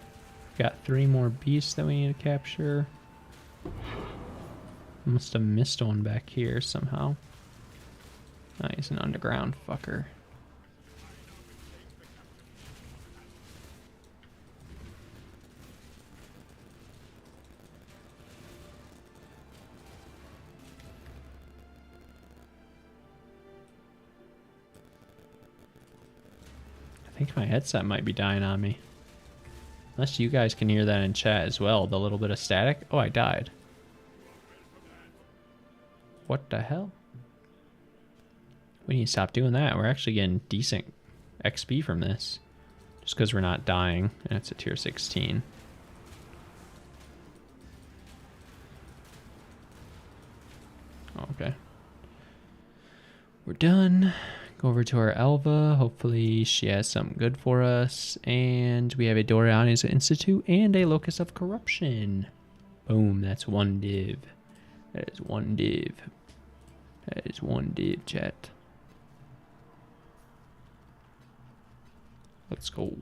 Got 3 more beasts that we need to capture. Must have missed one back here somehow. Oh, he's an underground fucker. I think my headset might be dying on me. Unless you guys can hear that in chat as well, the little bit of static. Oh, I died. What the hell? We need to stop doing that. We're actually getting decent XP from this. Just because we're not dying. And it's a tier 16. Okay. We're done. Go over to our Alva. Hopefully she has something good for us. And we have a Doriani's Institute and a Locus of Corruption. Boom. That's 1 div. That is 1 div. That is 1 div, chat. Let's go.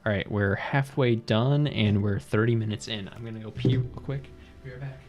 Alright, we're halfway done and we're 30 minutes in. I'm going to go pee real quick. Be right back.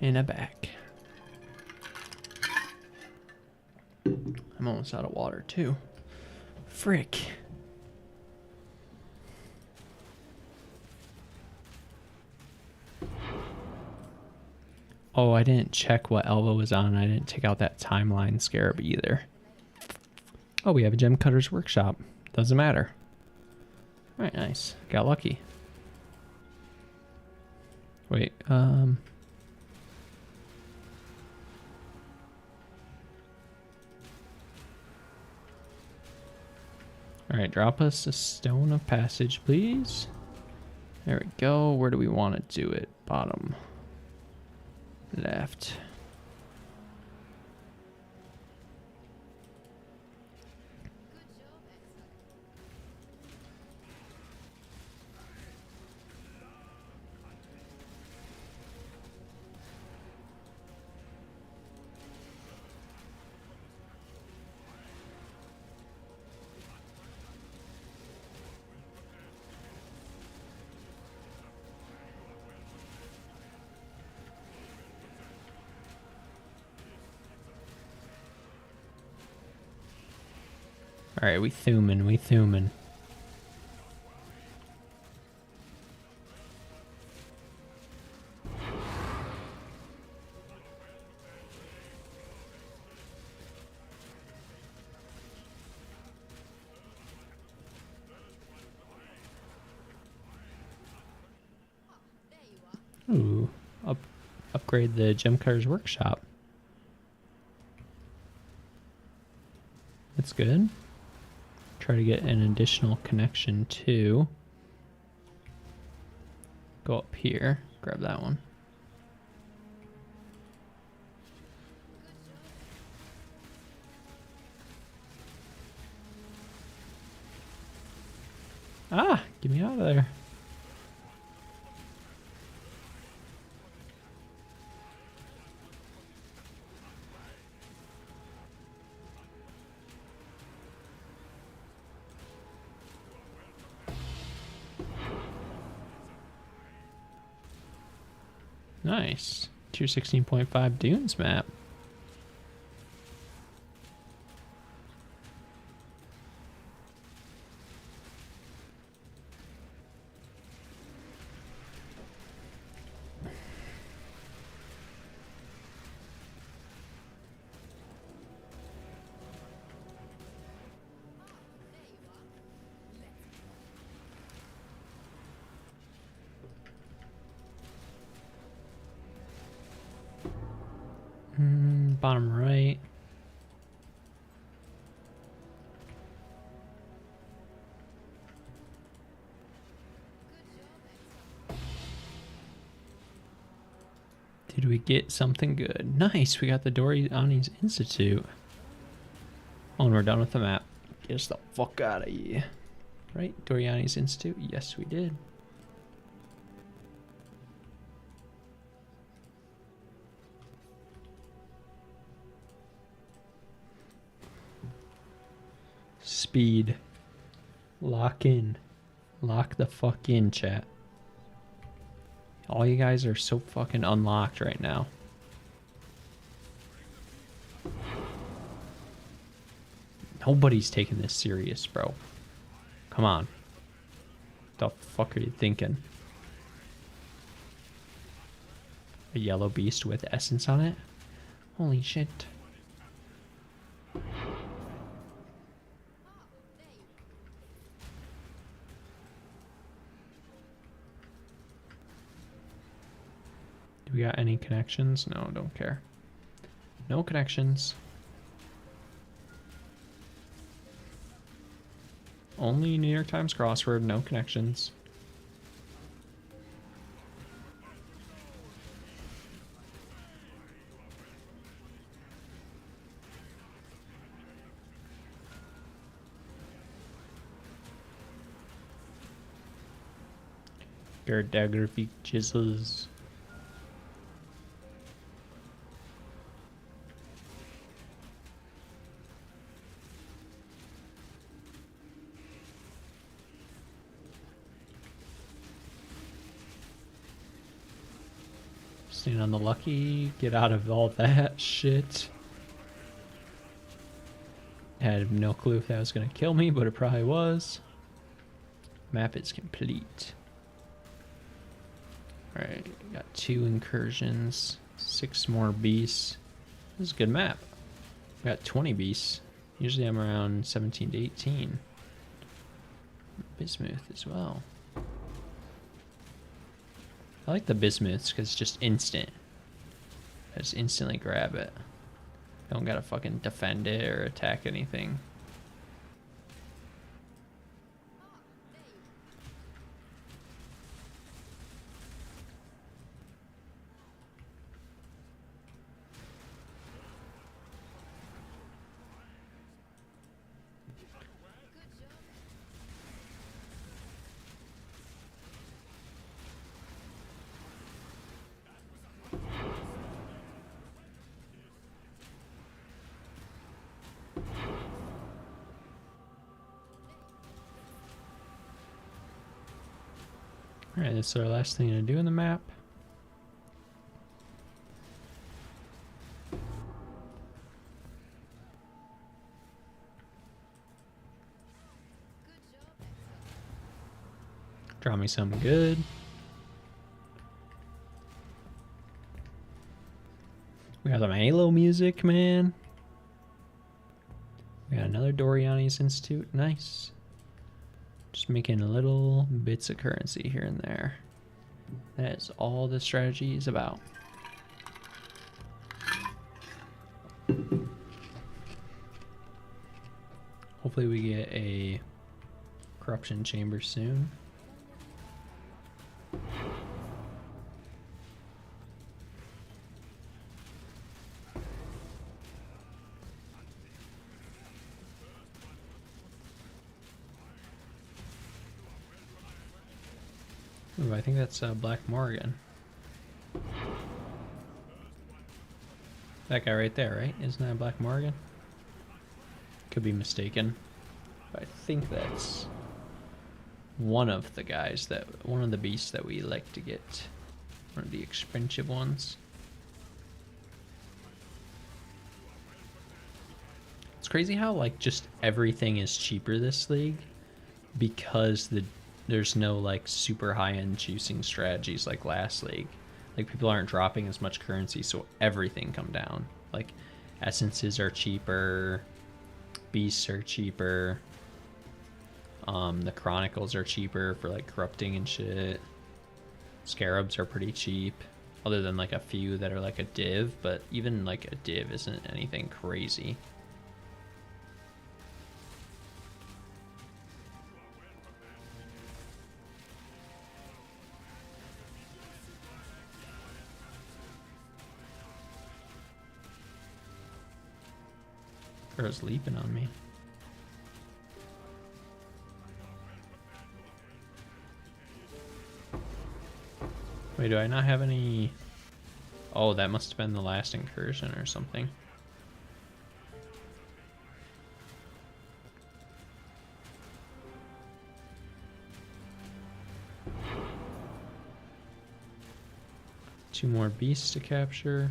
And I'm back. I'm almost out of water too. Frick. Oh, I didn't check what Alva was on. I didn't take out that timeline scarab either. Oh, we have a gem cutter's workshop. Doesn't matter. Alright, nice. Got lucky. Wait, Alright, drop us a stone of passage, please. There we go. Where do we want to do it? Bottom. Left. Alright, we thumbing. Ooh, upgrade the gem cutter's workshop. That's good. Try to get an additional connection too. Go up here, grab that one. Ah, get me out of there. Nice. Tier 16.5 Dunes map. Bottom right. Did we get something good? Nice, we got the Doriani's Institute. Oh, and we're done with the map. Get us the fuck out of here. Right, Doriani's Institute? Yes, we did. Speed. Lock in. Lock the fuck in, chat. All you guys are so fucking unlocked right now. Nobody's taking this serious, bro. Come on. The fuck are you thinking? A yellow beast with essence on it? Holy shit. Do we got any connections? No, don't care. No connections. Only New York Times crossword, no connections. Gardagraphy jizzles. Stand on the lucky, get out of all that shit. Had no clue if that was gonna kill me, but it probably was. Map is complete. Alright, got 2 incursions, 6 more beasts. This is a good map. Got 20 beasts. Usually I'm around 17 to 18. Bismuth as well. I like the bismuths because it's just instant. I just instantly grab it. Don't gotta fucking defend it or attack anything. Alright, this is our last thing to do in the map. Draw me something good. We got some Halo music, man. We got another Doriani's Institute. Nice. Just making little bits of currency here and there. That is all the strategy is about. Hopefully we get a corruption chamber soon. Ooh, I think that's Black Morgan. That guy right there, right? Isn't that Black Morgan? Could be mistaken. But I think that's one of the guys that, one of the beasts that we like to get. One of the expensive ones. It's crazy how like just everything is cheaper this league because there's no like super high-end juicing strategies like last league. Like people aren't dropping as much currency, so everything come down. Like essences are cheaper, beasts are cheaper, the chronicles are cheaper for like corrupting and shit. Scarabs are pretty cheap, other than like a few that are like a div, but even like a div isn't anything crazy. Girl's leaping on me. Wait, do I not have any? Oh, that must have been the last incursion or something. Two more beasts to capture.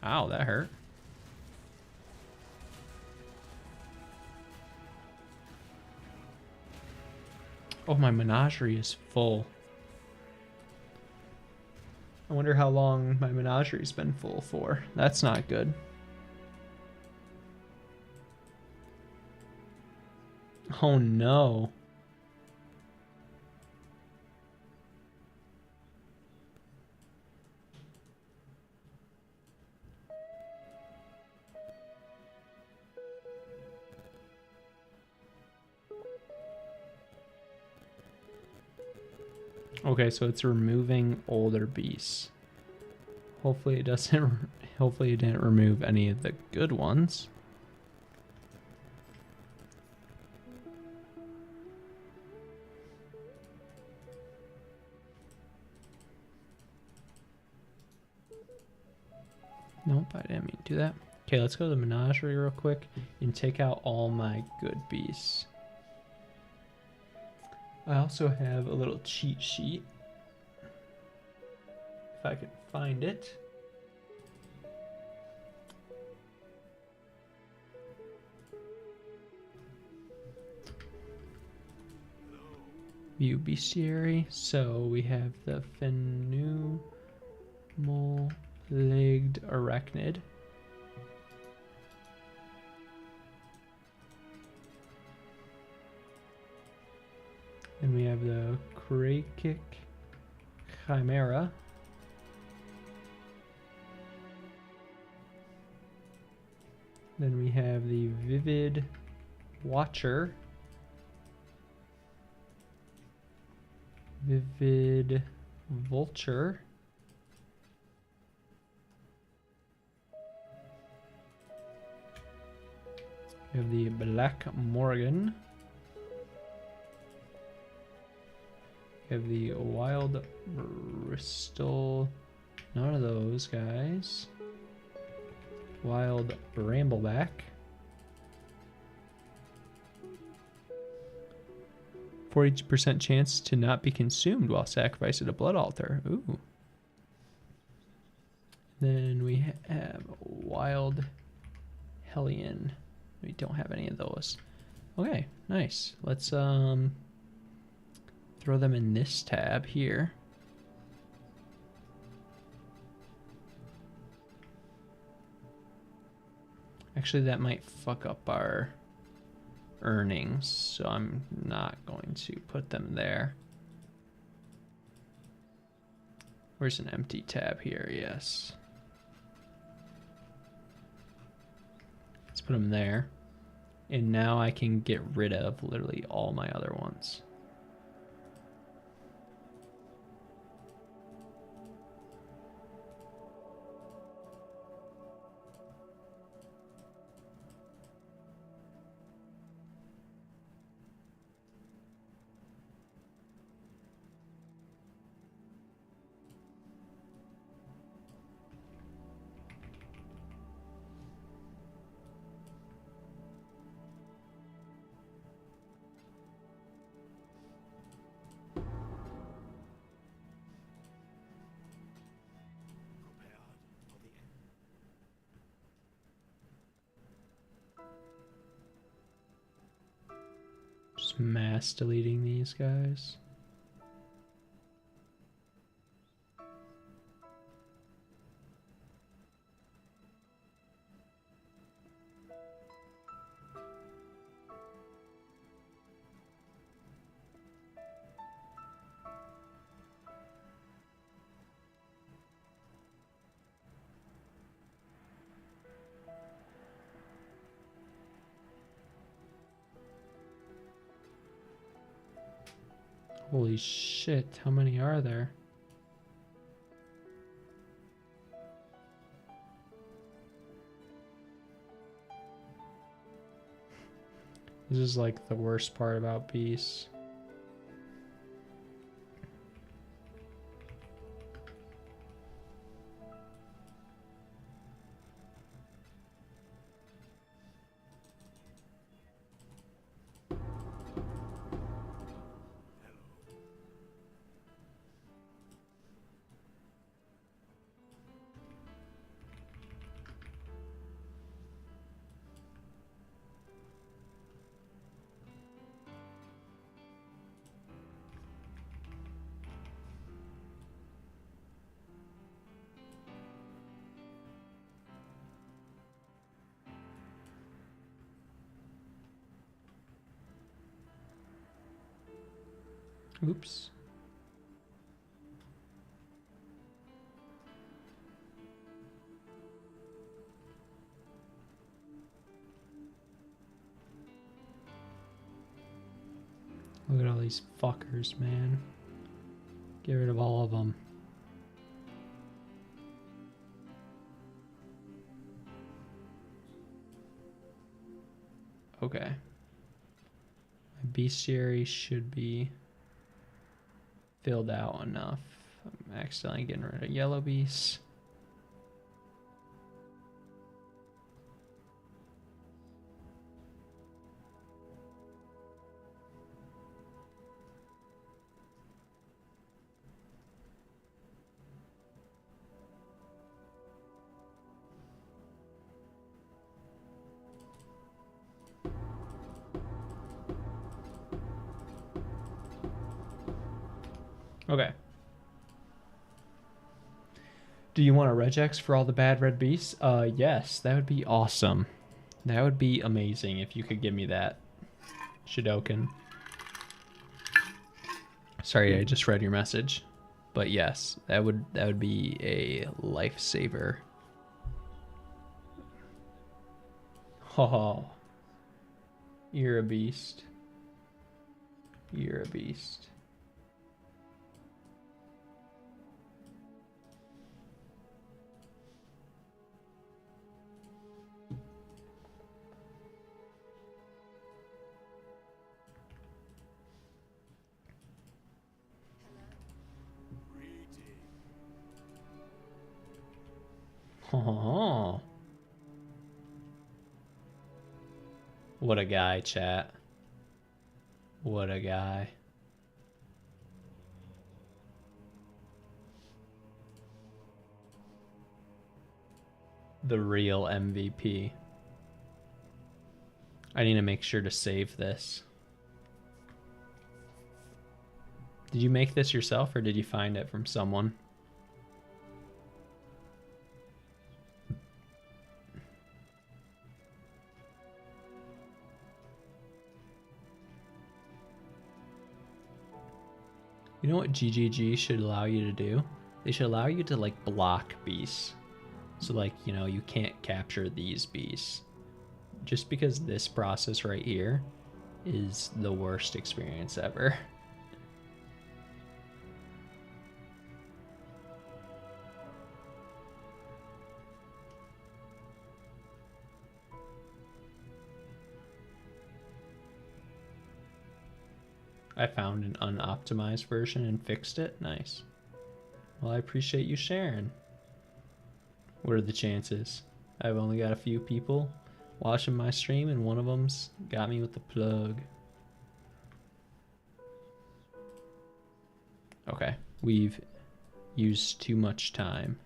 Ow, that hurt. Oh, my menagerie is full. I wonder how long my menagerie's been full for. That's not good. Oh no. Okay, so it's removing older beasts. Hopefully it doesn't, hopefully it didn't remove any of the good ones. Nope, I didn't mean to do that. Okay, let's go to the menagerie real quick and take out all my good beasts. I also have a little cheat sheet. If I can find it. View bestiary. So we have the Fenumul-legged arachnid. And we have the Krakic Chimera. Then we have the Vivid Watcher. Vivid Vulture. We have the Black Morgan. We have the Wild Bristol. None of those guys. Wild Brambleback. 40% chance to not be consumed while sacrificed at a blood altar. Ooh. Then we have Wild Hellion. We don't have any of those. Okay, nice. Let's throw them in this tab here. Actually, that might fuck up our earnings, so I'm not going to put them there. Where's an empty tab here? Yes. Let's put them there. And now I can get rid of literally all my other ones. Just mass deleting these guys. Holy shit, how many are there? This is like the worst part about beasts. Oops. Look at all these fuckers, man. Get rid of all of them. Okay. My bestiary should be filled out enough. I'm accidentally getting rid of yellow beasts. Okay. Do you want a regex for all the bad red beasts? Yes, that would be awesome. That would be amazing if you could give me that, Shidoken. Sorry, I just read your message. But yes, that would be a lifesaver. Oh, you're a beast. You're a beast. Oh, what a guy, chat. What a guy. The real MVP. I need to make sure to save this. Did you make this yourself or did you find it from someone? You know what GGG should allow you to do? They should allow you to like block beasts. So like, you know, you can't capture these beasts. Just because this process right here is the worst experience ever. I found an unoptimized version and fixed it. Nice. Well, I appreciate you sharing. What are the chances? I've only got a few people watching my stream and one of them's got me with the plug. Okay, we've used too much time.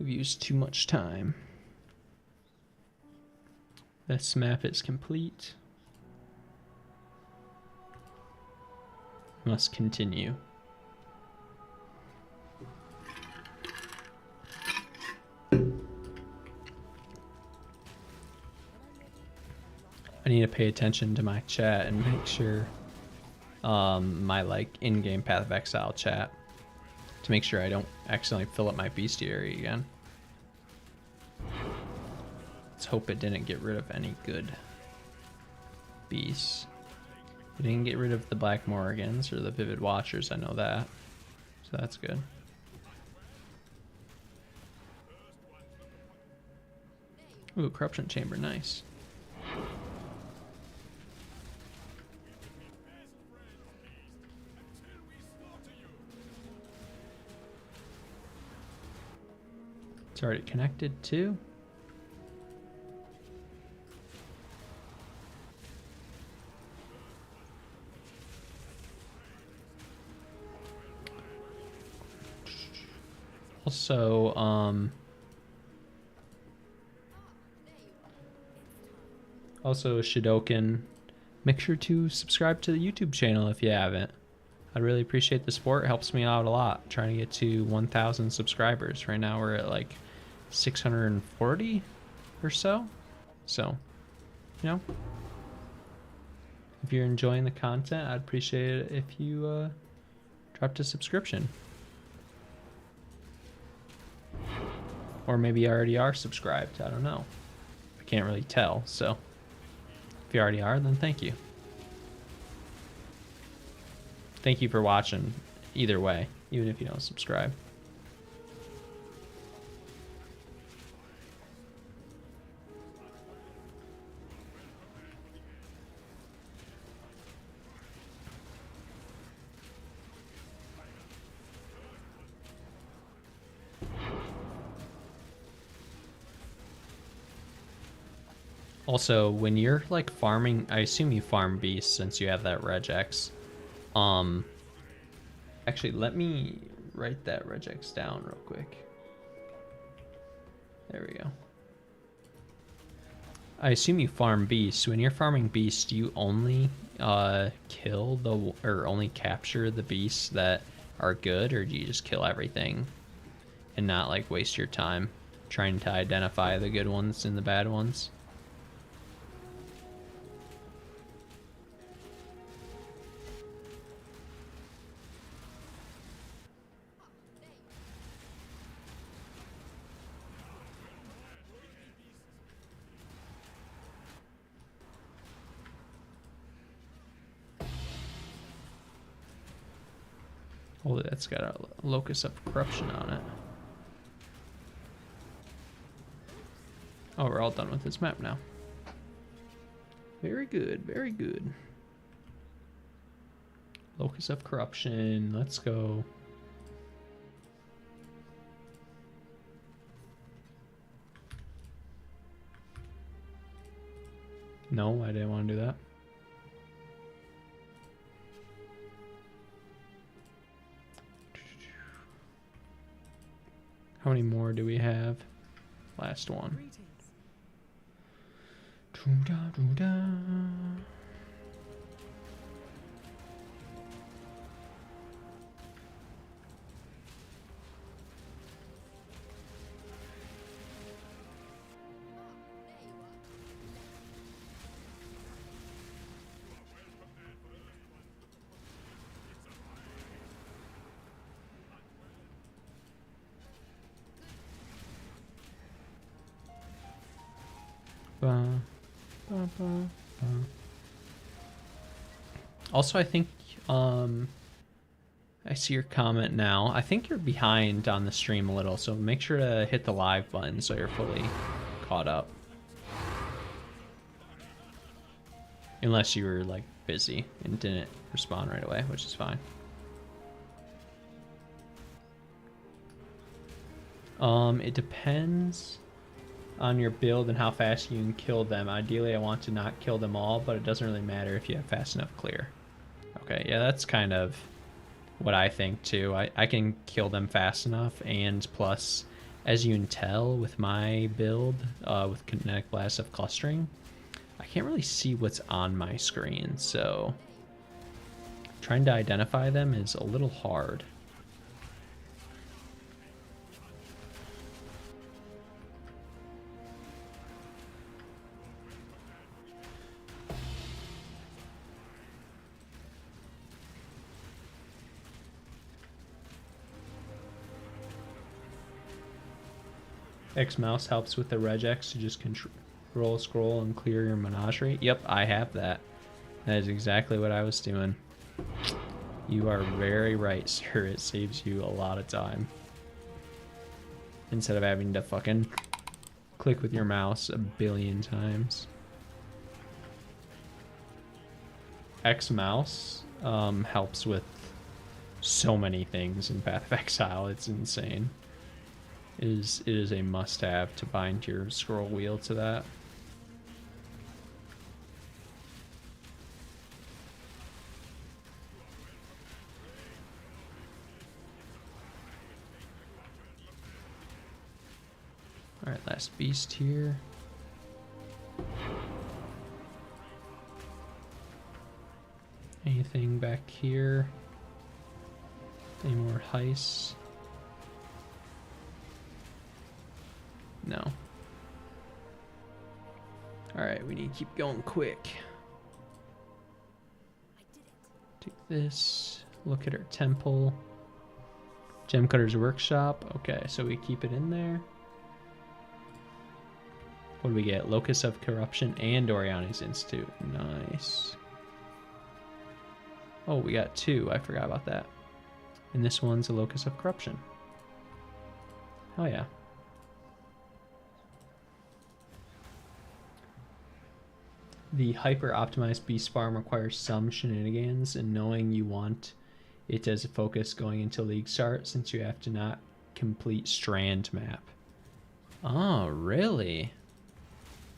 We've used too much time. This map is complete. Must continue. I need to pay attention to my chat and make sure my like in-game pathofexile chat to make sure I don't accidentally fill up my bestiary again. Let's hope it didn't get rid of any good beasts. It didn't get rid of the Black Morgans or the Vivid Watchers, I know that. So that's good. Ooh, Corruption Chamber, nice. It's already connected too. Also, Shidoken, make sure to subscribe to the YouTube channel if you haven't. I'd really appreciate the support. It helps me out a lot. Trying to get to 1,000 subscribers. Right now we're at like 640 or so. So, you know, if you're enjoying the content, I'd appreciate it if you dropped a subscription. Or maybe you already are subscribed. I don't know. I can't really tell. So if you already are, then thank you. Thank you for watching either way, even if you don't subscribe. Also, when you're like farming, I assume you farm beasts since you have that regex. Actually, let me write that regex down real quick. There we go. I assume you farm beasts. When you're farming beasts, do you only kill the or only capture the beasts that are good, or do you just kill everything and not like waste your time trying to identify the good ones and the bad ones? Oh, that's got a locus of corruption on it. Oh, we're all done with this map now. Very good, very good. Locus of corruption, let's go. No, I didn't want to do that. How many more do we have? Last one. Greetings. Doo-da-doo-da. Ba, ba, ba, ba. Also, I think I see your comment now. I think you're behind on the stream a little, so make sure to hit the live button so you're fully caught up. Unless you were like busy and didn't respond right away, which is fine. It depends on your build and how fast you can kill them. Ideally, I want to not kill them all, but it doesn't really matter if you have fast enough clear. Okay, yeah, that's kind of what I think too. I can kill them fast enough, and plus, as you can tell with my build, with kinetic blast of clustering, I can't really see what's on my screen, so trying to identify them is a little hard. X mouse helps with the regex to just control, scroll, and clear your menagerie. Yep, I have that. That is exactly what I was doing. You are very right, sir. It saves you a lot of time. Instead of having to fucking click with your mouse a billion times. X mouse helps with so many things in pathofexile. It's insane. It is a must-have to bind your scroll wheel to that. Alright, last beast here. Anything back here? Any more heists? No. Alright, we need to keep going quick. Take this. Look at our temple. Gemcutter's workshop. Okay, so we keep it in there. What do we get? Locus of Corruption and Oriani's Institute. Nice. Oh, we got two. I forgot about that. And this one's a Locus of Corruption. Oh yeah. The hyper-optimized beast farm requires some shenanigans, and knowing you want it as a focus going into league start, since you have to not complete strand map. Oh, really?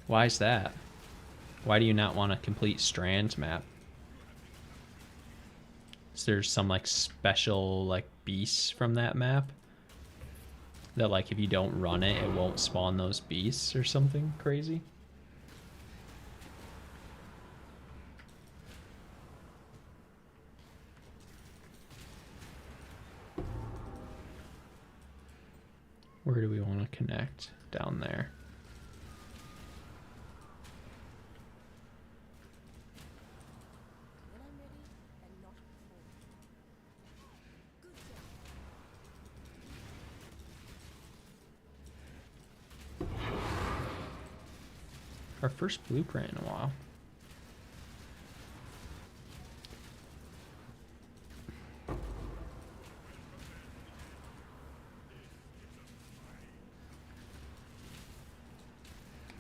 Why is that? Why do you not want to complete strand map? Is there some like special like beasts from that map? That like if you don't run it, it won't spawn those beasts or something crazy? Where do we want to connect? Down there. Our first blueprint in a while.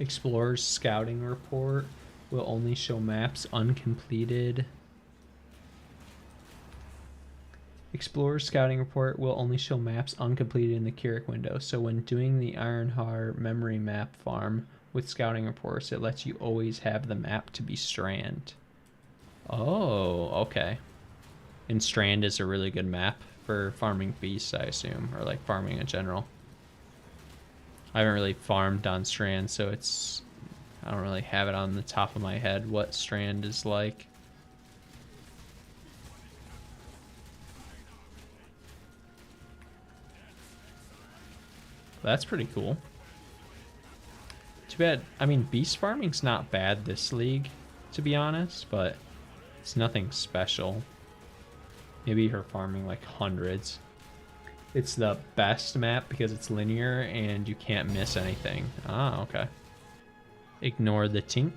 Explorer's scouting report will only show maps uncompleted. Explorer's scouting report will only show maps uncompleted in the Keurig window. So when doing the Ironheart memory map farm with scouting reports, it lets you always have the map to be Strand. Oh, okay. And Strand is a really good map for farming beasts, I assume, or like farming in general. I haven't really farmed on Strand, so I don't really have it on the top of my head what Strand is like. That's pretty cool. Too bad. I mean, beast farming's not bad this league, to be honest, but it's nothing special. Maybe her farming like hundreds. It's the best map because it's linear and you can't miss anything. Ah, okay. Ignore the tink.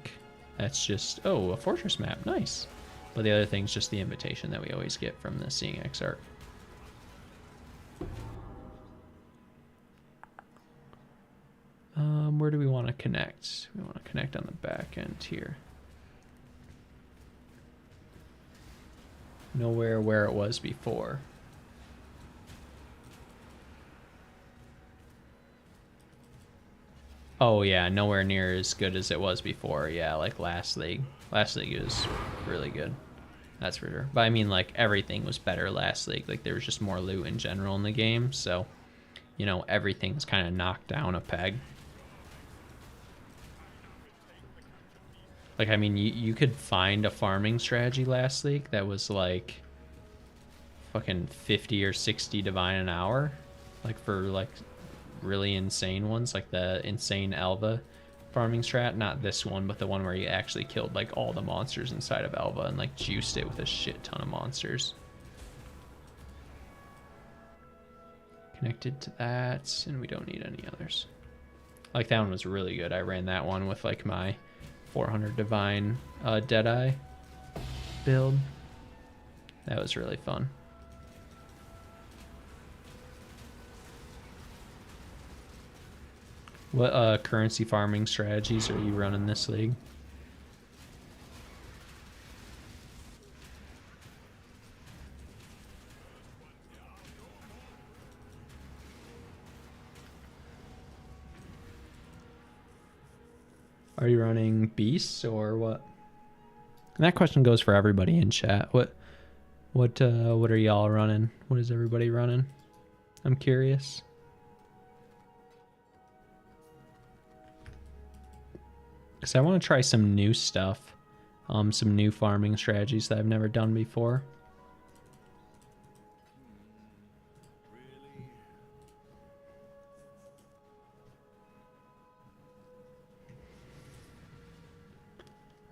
That's just, oh, a fortress map. Nice. But the other thing's just the invitation that we always get from the Seeing X art. Where do we want to connect? We want to connect on the back end here. Nowhere where it was before. Oh yeah, nowhere near as good as it was before. Yeah, like last league. Last league was really good. That's for sure. But I mean, like, everything was better last league. Like, there was just more loot in general in the game. So, you know, everything's kind of knocked down a peg. Like, I mean, you could find a farming strategy last league that was like fucking 50 or 60 divine an hour. Like, for like really insane ones, like the insane Alva farming strat. Not this one, but the one where you actually killed like all the monsters inside of Alva and like juiced it with a shit ton of monsters. Connected to that, and we don't need any others. Like, that one was really good. I ran that one with like my 400 divine Deadeye build. That was really fun. What currency farming strategies are you running this league? Are you running beasts or what? And that question goes for everybody in chat. What are y'all running? What is everybody running? I'm curious. Because I want to try some new stuff. Some new farming strategies that I've never done before.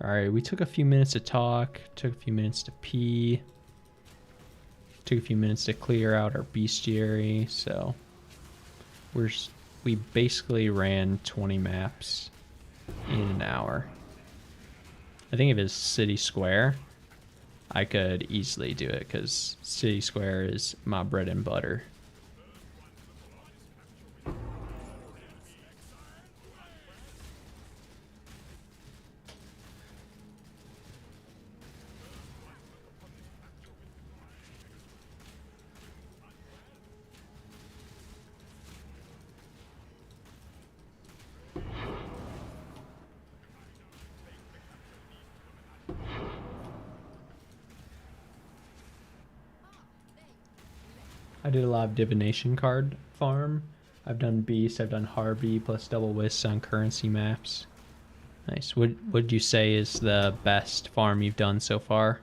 Alright, we took a few minutes to talk, took a few minutes to pee, took a few minutes to clear out our bestiary, so we basically ran 20 maps in an hour. I think if it's City Square, I could easily do it because City Square is my bread and butter. I did a lot of divination card farm. I've done beast, I've done Harvey plus double wisps on currency maps. Nice. What would you say is the best farm you've done so far?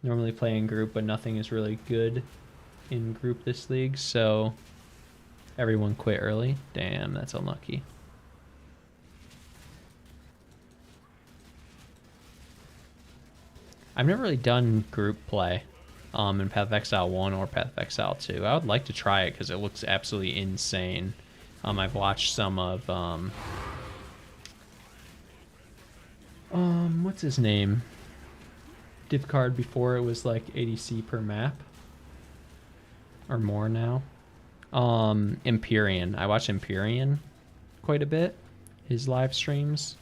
Normally play in group, but nothing is really good in group this league, so everyone quit early. Damn, that's unlucky. I've never really done group play in pathofexile 1 or pathofexile 2. I would like to try it because it looks absolutely insane. I've watched some of what's his name? Div card before it was like 80C per map or more now. Empyrean. I watch Empyrean quite a bit, his live streams,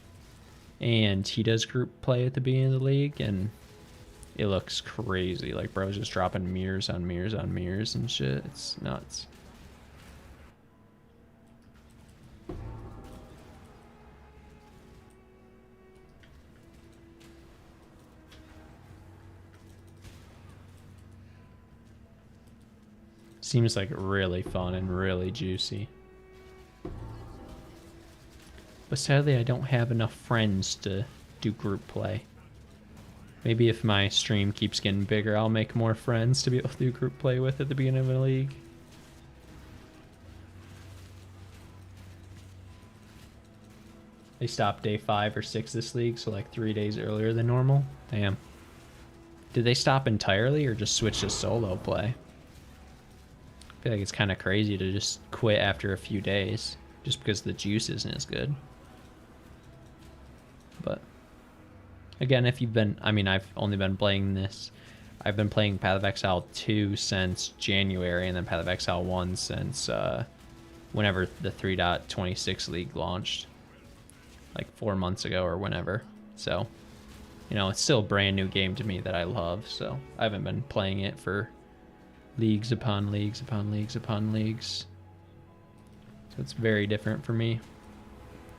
and he does group play at the beginning of the league, and it looks crazy. Like, bro's just dropping mirrors on mirrors on mirrors and shit. It's nuts. Seems like really fun and really juicy. But sadly, I don't have enough friends to do group play. Maybe if my stream keeps getting bigger, I'll make more friends to be able to do group play with at the beginning of a league. They stopped day 5 or 6 this league, so like 3 days earlier than normal. Damn. Did they stop entirely or just switch to solo play? I feel like it's kind of crazy to just quit after a few days just because the juice isn't as good. But again, if you've been, I mean, I've only been playing this. I've been playing Path of Exile 2 since January, and then Path of Exile 1 since whenever the 3.26 league launched, like 4 months ago or whenever. So, you know, it's still a brand new game to me that I love. So I haven't been playing it for leagues upon leagues upon leagues upon leagues. So it's very different for me.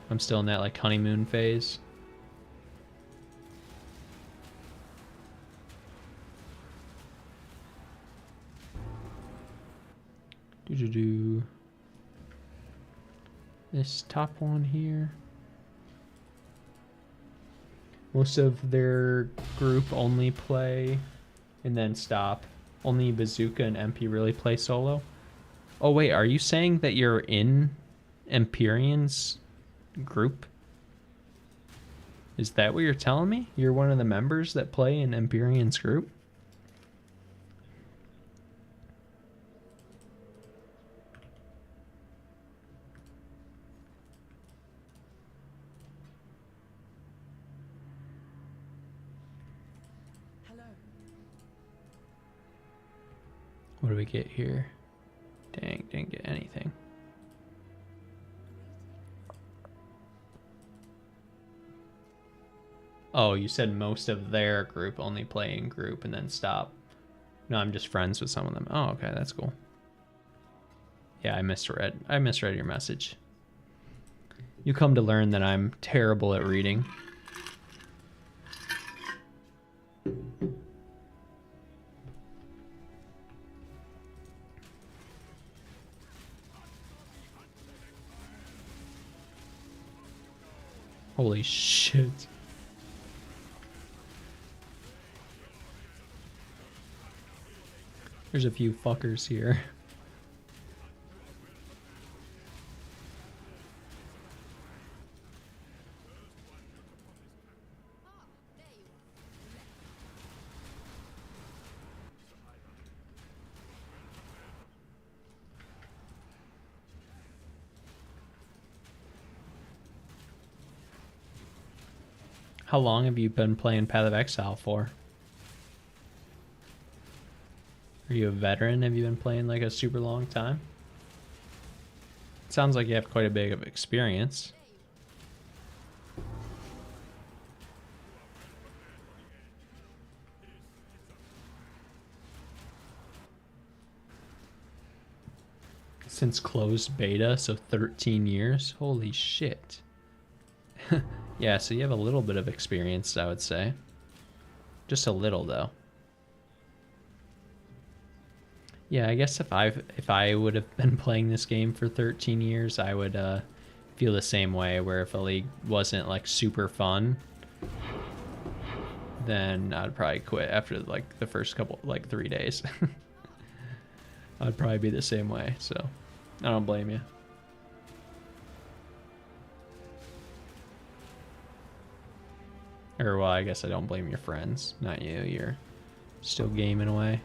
I'm still in that like honeymoon phase. This top one here. Most of their group only play and then stop. Only Bazooka and MP really play solo. Oh wait, are you saying that you're in Empyrean's group? Is that what you're telling me? You're one of the members that play in Empyrean's group? What do we get here? Dang, didn't get anything. Oh, you said most of their group only play in group and then stop. No, I'm just friends with some of them. Oh, okay, that's cool. Yeah, I misread your message. You come to learn that I'm terrible at reading. Holy shit. There's a few fuckers here. How long have you been playing Path of Exile for? Are you a veteran? Have you been playing like a super long time? It sounds like you have quite a bit of experience. Since closed beta, so 13 years? Holy shit. Yeah, so you have a little bit of experience, I would say. Just a little, though. Yeah, I guess if I would have been playing this game for 13 years, I would feel the same way, where if a league wasn't like super fun, then I'd probably quit after like the first couple, like 3 days. I'd probably be the same way, so I don't blame you. Or, well, I guess I don't blame your friends, not you. You're still gaming away.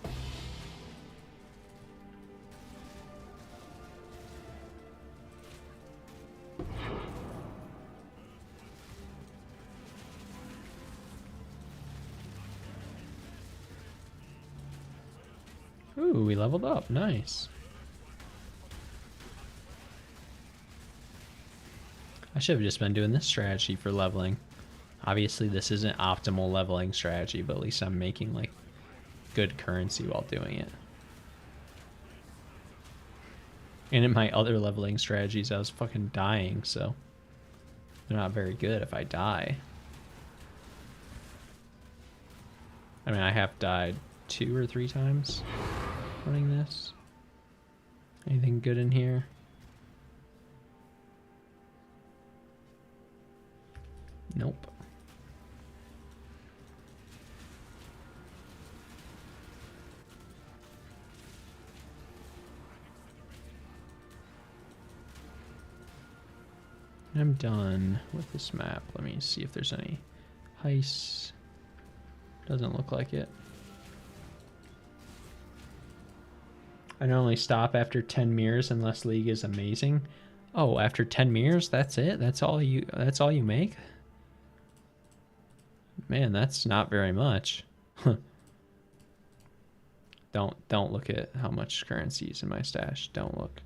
Ooh, we leveled up. Nice. I should have just been doing this strategy for leveling. Obviously, this isn't optimal leveling strategy, but at least I'm making, like, good currency while doing it. And in my other leveling strategies, I was fucking dying, so they're not very good if I die. I mean, I have died 2 or 3 times running this. Anything good in here? Nope. I'm done with this map. Let me see if there's any heists. Doesn't look like it. I normally stop after 10 mirrors unless League is amazing. Oh, after 10 mirrors, that's it? That's all you make? Man, that's not very much. Don't look at how much currency is in my stash. Don't look.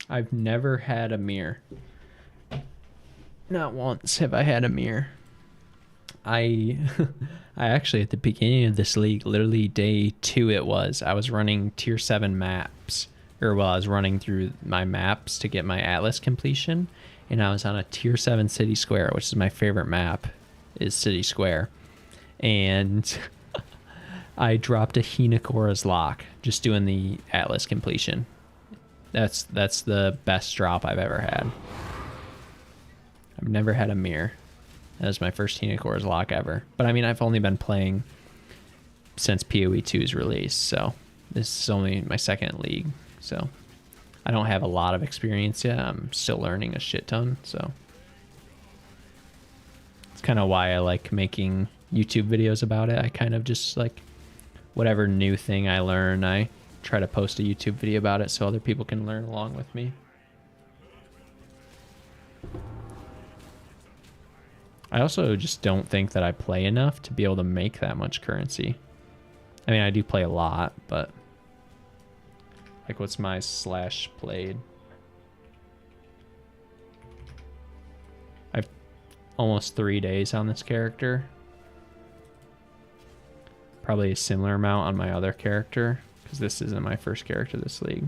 I've never had a mirror. Not once have I had a mirror. I actually at the beginning of this league, literally day 2 I was running tier 7 maps. I was running through my maps to get my Atlas completion, and I was on a tier 7 City Square, which is my favorite map, is City Square. And I dropped a Hinakora's Lock just doing the Atlas completion. That's the best drop I've ever had. I've never had a mirror. That was my first Hinakora's Lock ever. But I mean, I've only been playing since PoE 2's release, so this is only my second league. So I don't have a lot of experience yet. I'm still learning a shit ton, so it's kind of why I like making YouTube videos about it. I kind of just like whatever new thing I learn, I try to post a YouTube video about it so other people can learn along with me. I also just don't think that I play enough to be able to make that much currency. I mean, I do play a lot, but like what's my slash played? I've almost 3 days on this character. Probably a similar amount on my other character, because this isn't my first character this league.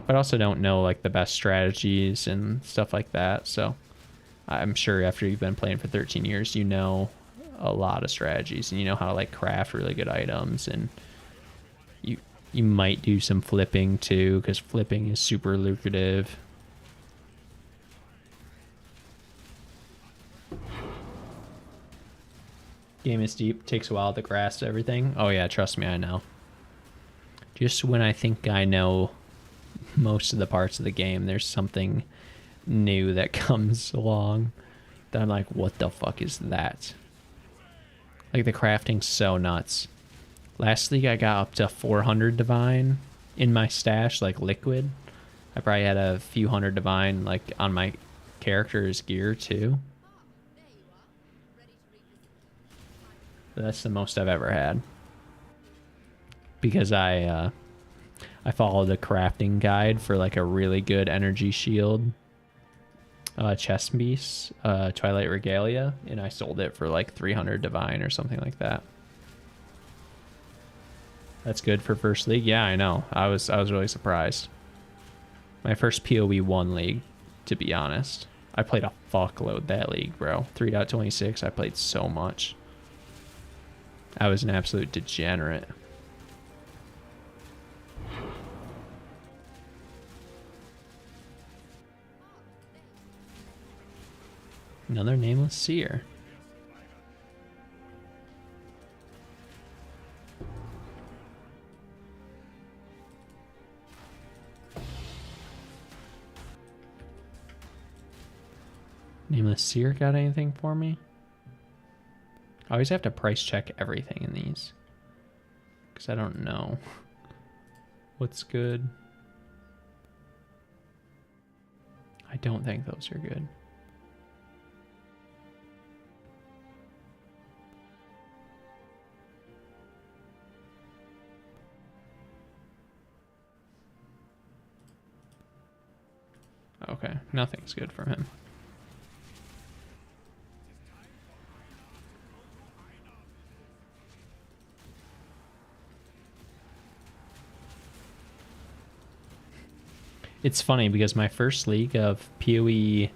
But I also don't know like the best strategies and stuff like that, so I'm sure after you've been playing for 13 years, you know a lot of strategies and you know how to like craft really good items, and you might do some flipping too, because flipping is super lucrative. Game is deep, takes a while to grasp everything. Oh yeah, trust me, I know. Just when I think I know most of the parts of the game, there's something new that comes along that I'm like, what the fuck is that? Like the crafting's so nuts. Last league I got up to 400 divine in my stash, like liquid. I probably had a few hundred divine like on my character's gear too. But that's the most I've ever had, because I followed a crafting guide for like a really good energy shield chest piece, Twilight Regalia, and I sold it for like 300 divine or something like that. That's good for first league. Yeah, I know. I was really surprised. My first PoE 1 league, to be honest. I played a fuckload that league, bro. 3.26, I played so much. I was an absolute degenerate. Another nameless seer. Nameless seer got anything for me? I always have to price check everything in these, because I don't know what's good. I don't think those are good. Okay, nothing's good from him. It's funny because my first league of PoE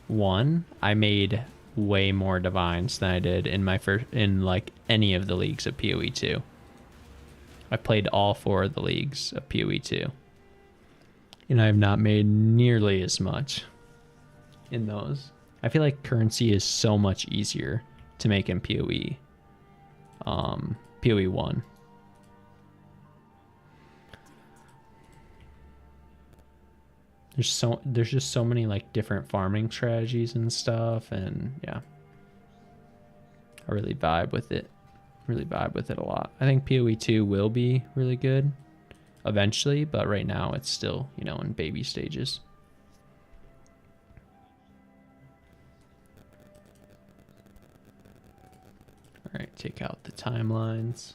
1, I made way more divines than I did in my first, in like any of the leagues of PoE 2. I played all 4 of the leagues of PoE 2. And I have not made nearly as much in those. I feel like currency is so much easier to make in PoE. PoE 1. There's just so many like different farming strategies and stuff, and yeah. I really vibe with it. Really vibe with it a lot. I think PoE 2 will be really good eventually, but right now it's still, you know, in baby stages. All right, take out the timelines.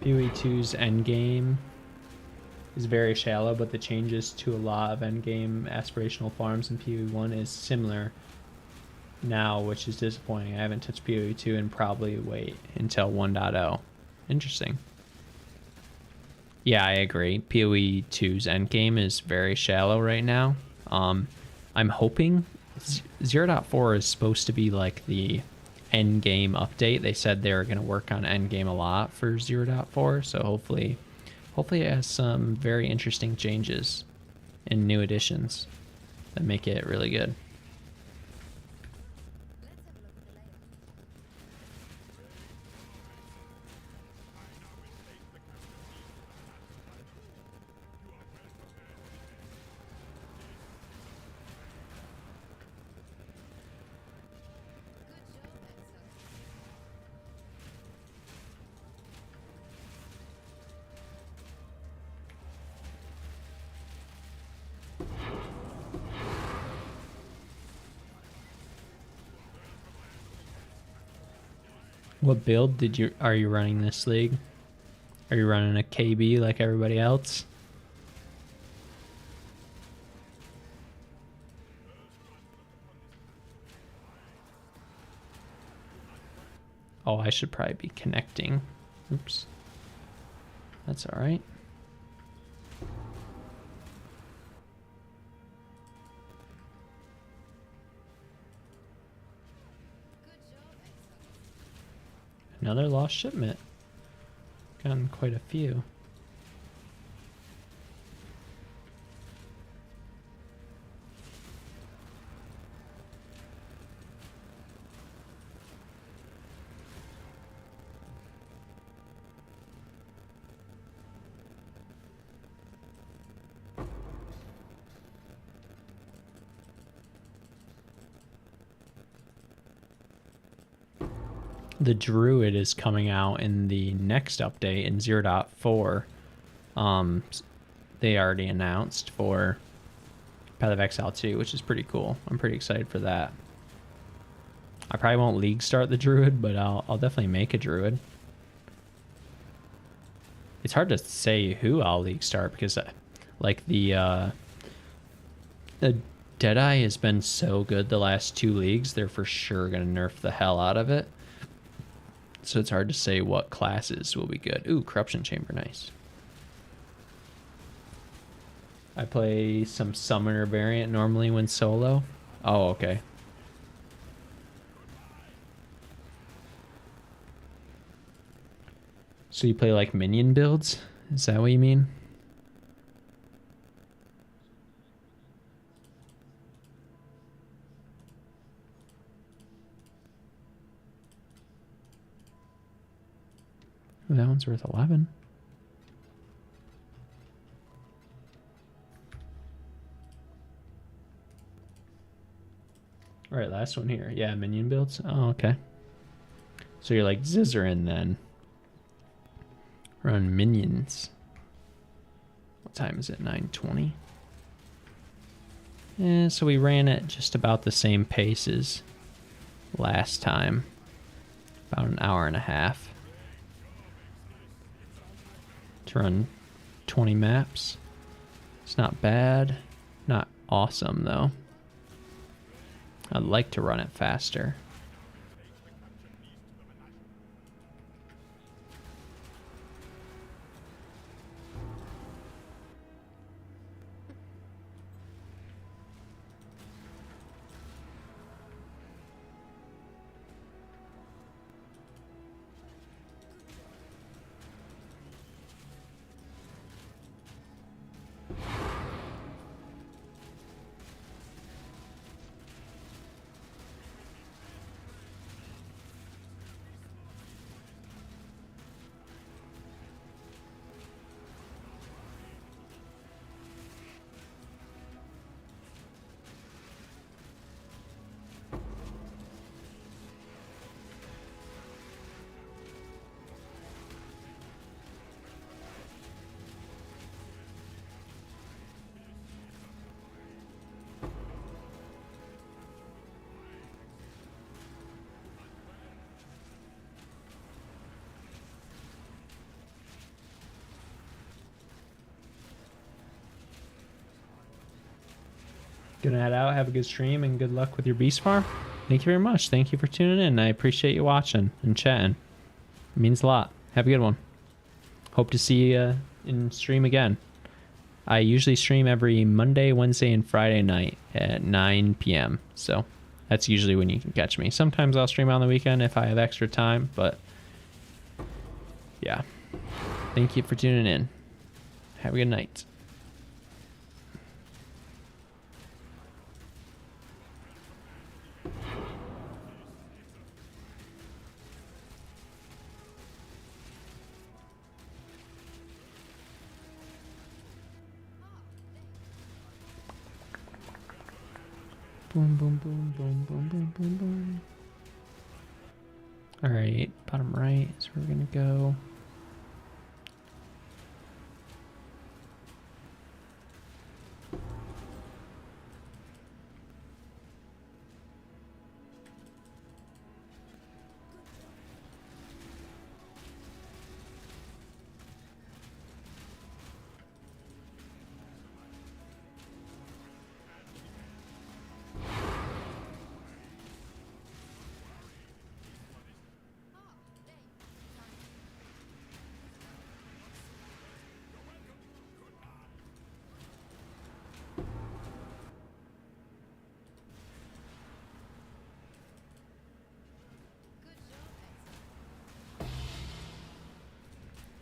PoE 2's endgame is very shallow, but the changes to a lot of endgame aspirational farms in PoE 1 is similar now, which is disappointing. I haven't touched PoE 2 and probably wait until 1.0. Interesting. Yeah, I agree. PoE 2's endgame is very shallow right now. I'm hoping 0.4 is supposed to be like the end game update. They said they were going to work on end game a lot for 0.4, so hopefully it has some very interesting changes and new additions that make it really good. What build are you running this league? Are you running a KB like everybody else? Oh, I should probably be connecting. Oops. That's all right. Another lost shipment. Gotten quite a few. The Druid is coming out in the next update in 0.4. They already announced for pathofexile 2, which is pretty cool. I'm pretty excited for that. I probably won't league start the Druid, but I'll definitely make a Druid. It's hard to say who I'll league start because like the Deadeye has been so good the last 2 leagues. They're for sure going to nerf the hell out of it. So it's hard to say what classes will be good. Ooh, Corruption Chamber, nice. I play some Summoner variant normally when solo. Oh, okay. So you play like minion builds? Is that what you mean? Ooh, that one's worth 11. All right, last one here. Yeah, minion builds. Oh, okay. So you're like Zizarin then. Run minions. time is it? 9:20. And so we ran at just about the same pace as last time. About an hour and a half. To run 20 maps. It's not bad. Not awesome though. I'd like to run it faster. Gonna head out, have a good stream, and good luck with your beast farm. Thank you very much. Thank you for tuning in. I appreciate you watching and chatting. It means a lot. Have a good one. Hope to see you in stream again. I usually stream every Monday, Wednesday, and Friday night at 9 p.m. So that's usually when you can catch me. Sometimes I'll stream on the weekend if I have extra time, but yeah. Thank you for tuning in. Have a good night. Boom, boom, boom, boom, boom, boom, boom, boom. All right, bottom right is where we're gonna go.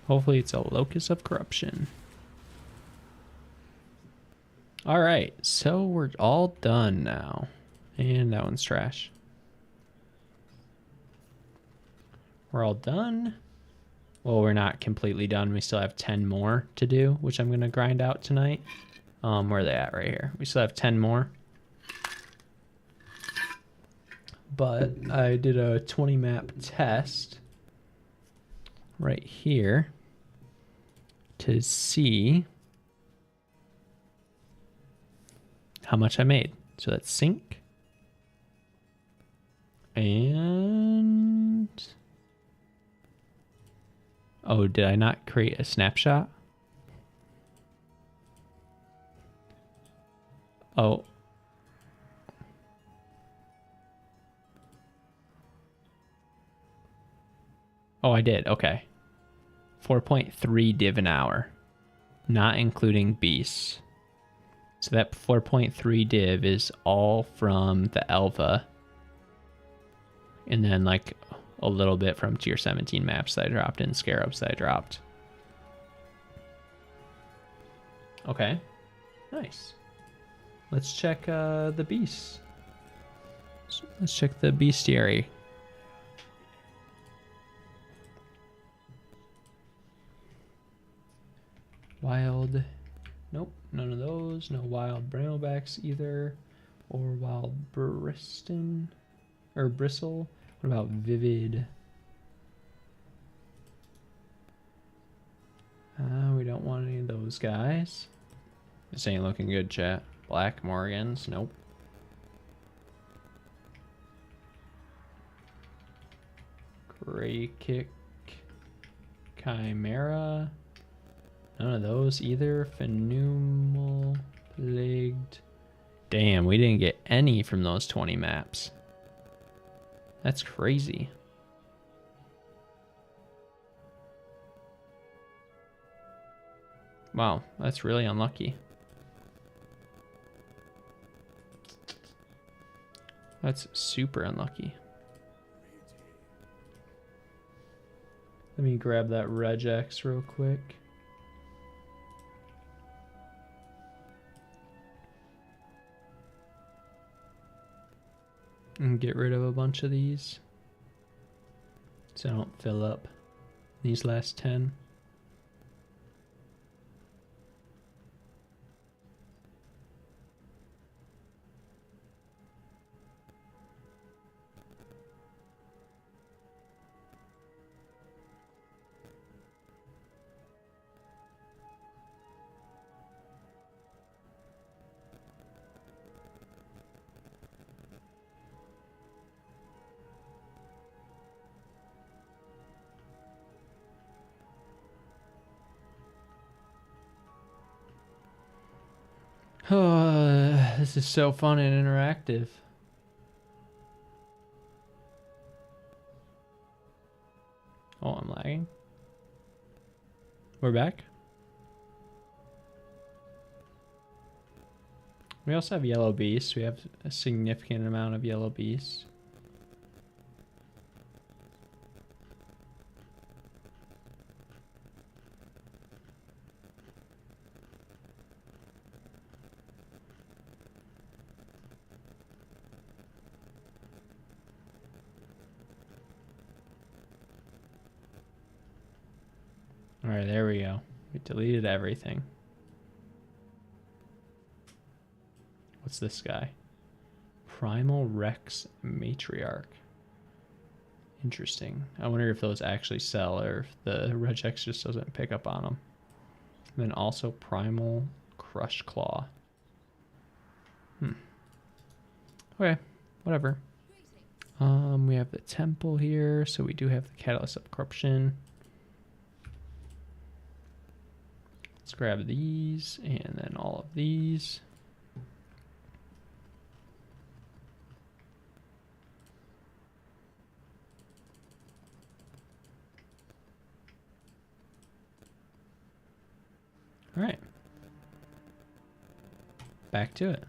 Hopefully it's a locus of corruption. All right, so we're all done now. And that one's trash. We're all done. Well, we're not completely done. We still have 10 more to do, which I'm going to grind out tonight. Where are they at right here? We still have 10 more. But I did a 20 map test right here to see how much I made. So let's sync. And oh, did I not create a snapshot? Oh. Oh, I did. Okay. 4.3 div an hour, not including beasts. So that 4.3 div is all from the Alva. And then like a little bit from tier 17 maps that I dropped and scarabs that I dropped. Okay. Nice. Let's check the beasts. Let's check the bestiary. Wild, nope, none of those. No wild bramblebacks either, or wild briston, or bristle. What about vivid? We don't want any of those those guys. This ain't looking good, chat. Black Morgans, nope. Gray Kick, Chimera. None of those either. Phenomenal, Plagued. Damn, we didn't get any from those 20 maps. That's crazy. Wow, that's really unlucky. That's super unlucky. Let me grab that regex real quick. And get rid of a bunch of these so I don't fill up these last 10. Oh, this is so fun and interactive. Oh, I'm lagging. We're back. We also have yellow beasts. We have a significant amount of yellow beasts. All right, there we go. We deleted everything. What's this guy? Primal Rex Matriarch. Interesting. I wonder if those actually sell or if the regex just doesn't pick up on them. And then also Primal Crush Claw. Okay, whatever. We have the temple here, so we do have the Catalyst of Corruption. Let's grab these and then all of these. All right. Back to it.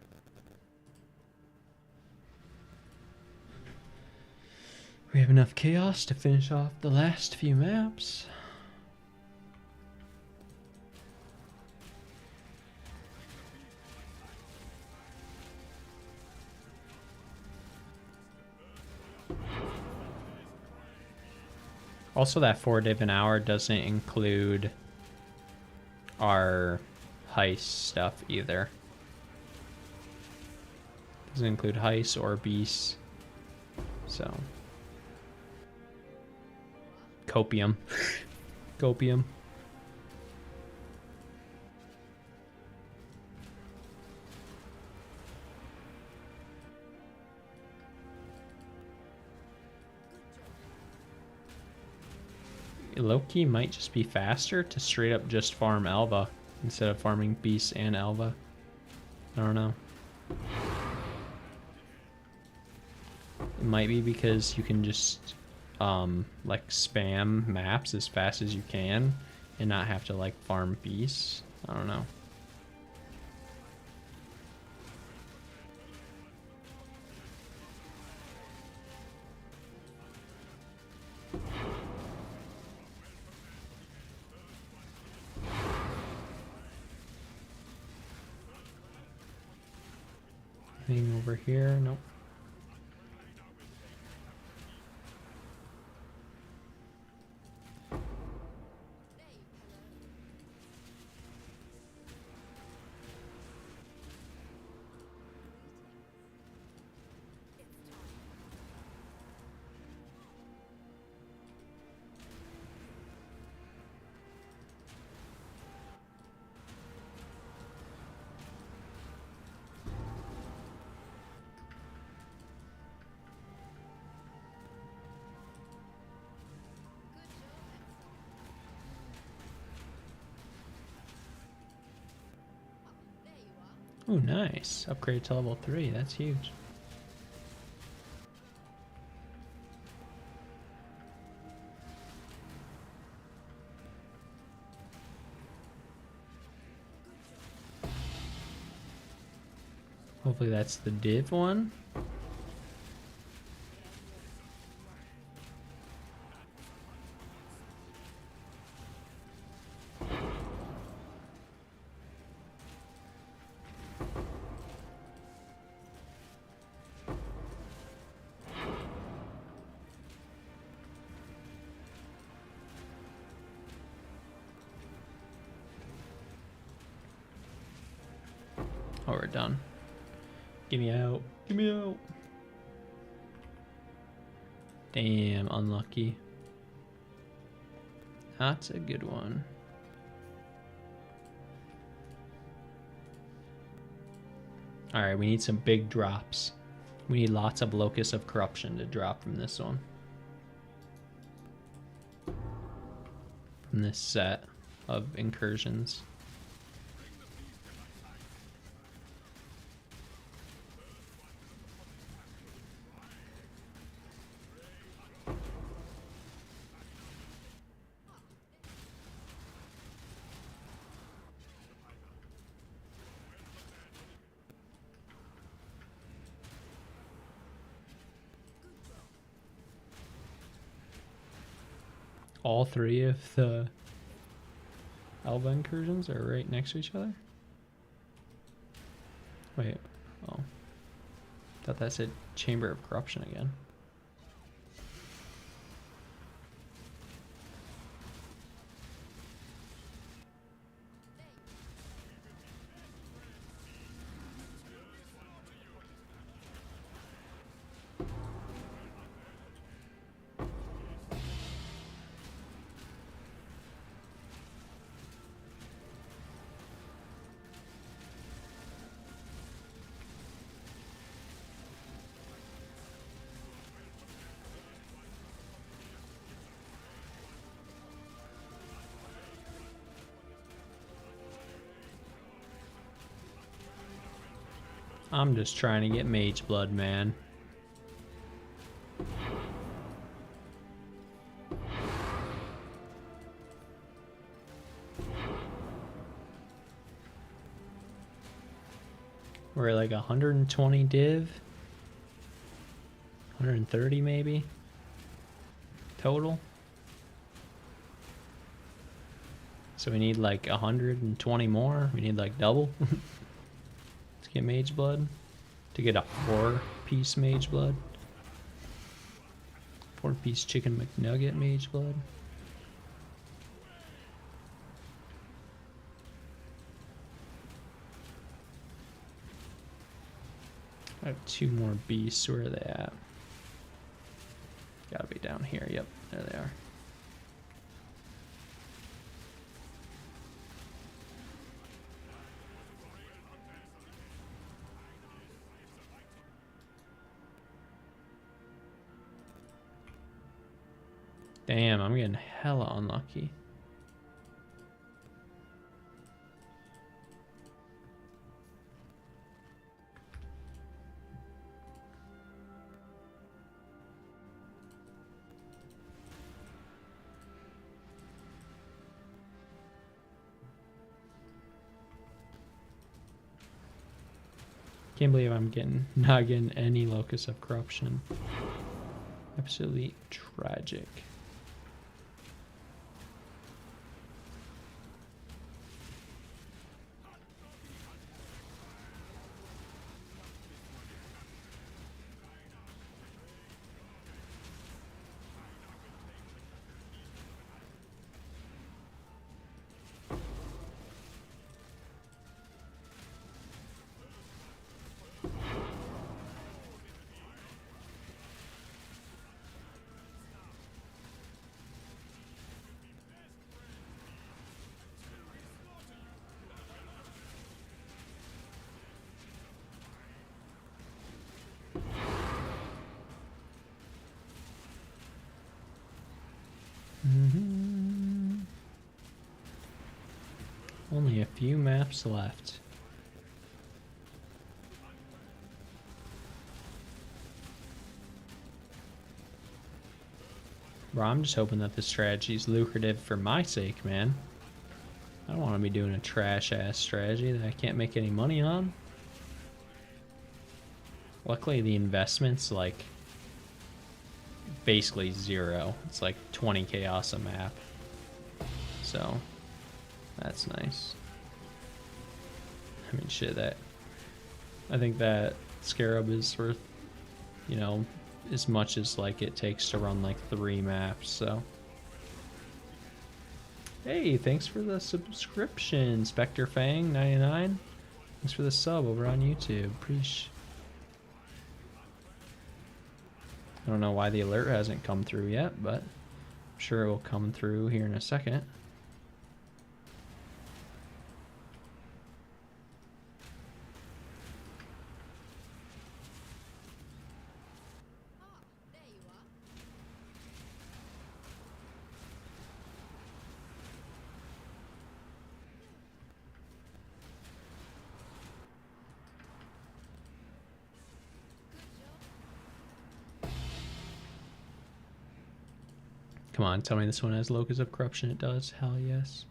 We have enough chaos to finish off the last few maps. Also, that 4 div an hour doesn't include our heist stuff either. Doesn't include heist or beasts. So copium. Copium. Low-key might just be faster to straight up just farm Alva instead of farming beasts and Alva. I don't know. It might be because you can just like spam maps as fast as you can and not have to like farm beasts. I don't know. Anything over here? Nope. Oh, nice. Upgrade to level 3. That's huge. Hopefully that's the div one. Oh, we're done. Get me out. Get me out. Damn, unlucky. That's a good one. Alright, we need some big drops. We need lots of Locus of Corruption to drop from this one. From this set of incursions. All three of the Alva incursions are right next to each other? Wait, oh. Thought that said Chamber of Corruption again. I'm just trying to get Mageblood, man. We're like 120 div. 130 maybe. Total. So we need like 120 more. We need like double. Get Mageblood to get a 4-piece Mageblood. 4-piece chicken McNugget Mageblood. I have 2 more beasts. Where are they at? Gotta be down here. Yep, there they are. Damn, I'm getting hella unlucky. Can't believe I'm not getting any Locus of Corruption. Absolutely tragic. Only a few maps left. Bro, I'm just hoping that this strategy is lucrative for my sake, man. I don't want to be doing a trash-ass strategy that I can't make any money on. Luckily, the investment's like basically zero. It's like 20 chaos a map. So, that's nice. I mean, shit, I think that Scarab is worth, you know, as much as like it takes to run like 3 maps, so. Hey, thanks for the subscription, Spectre Fang 99. Thanks for the sub over on YouTube. Appreciate. I don't know why the alert hasn't come through yet, but I'm sure it will come through here in a second. Come on, tell me this one has Locus of Corruption. It does. Hell yes.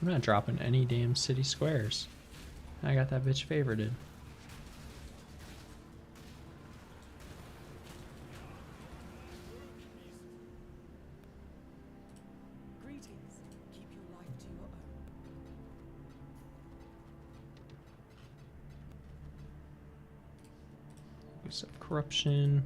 I'm not dropping any damn city squares. I got that bitch favorited. Greetings. Keep your life to your own. Locus of Corruption.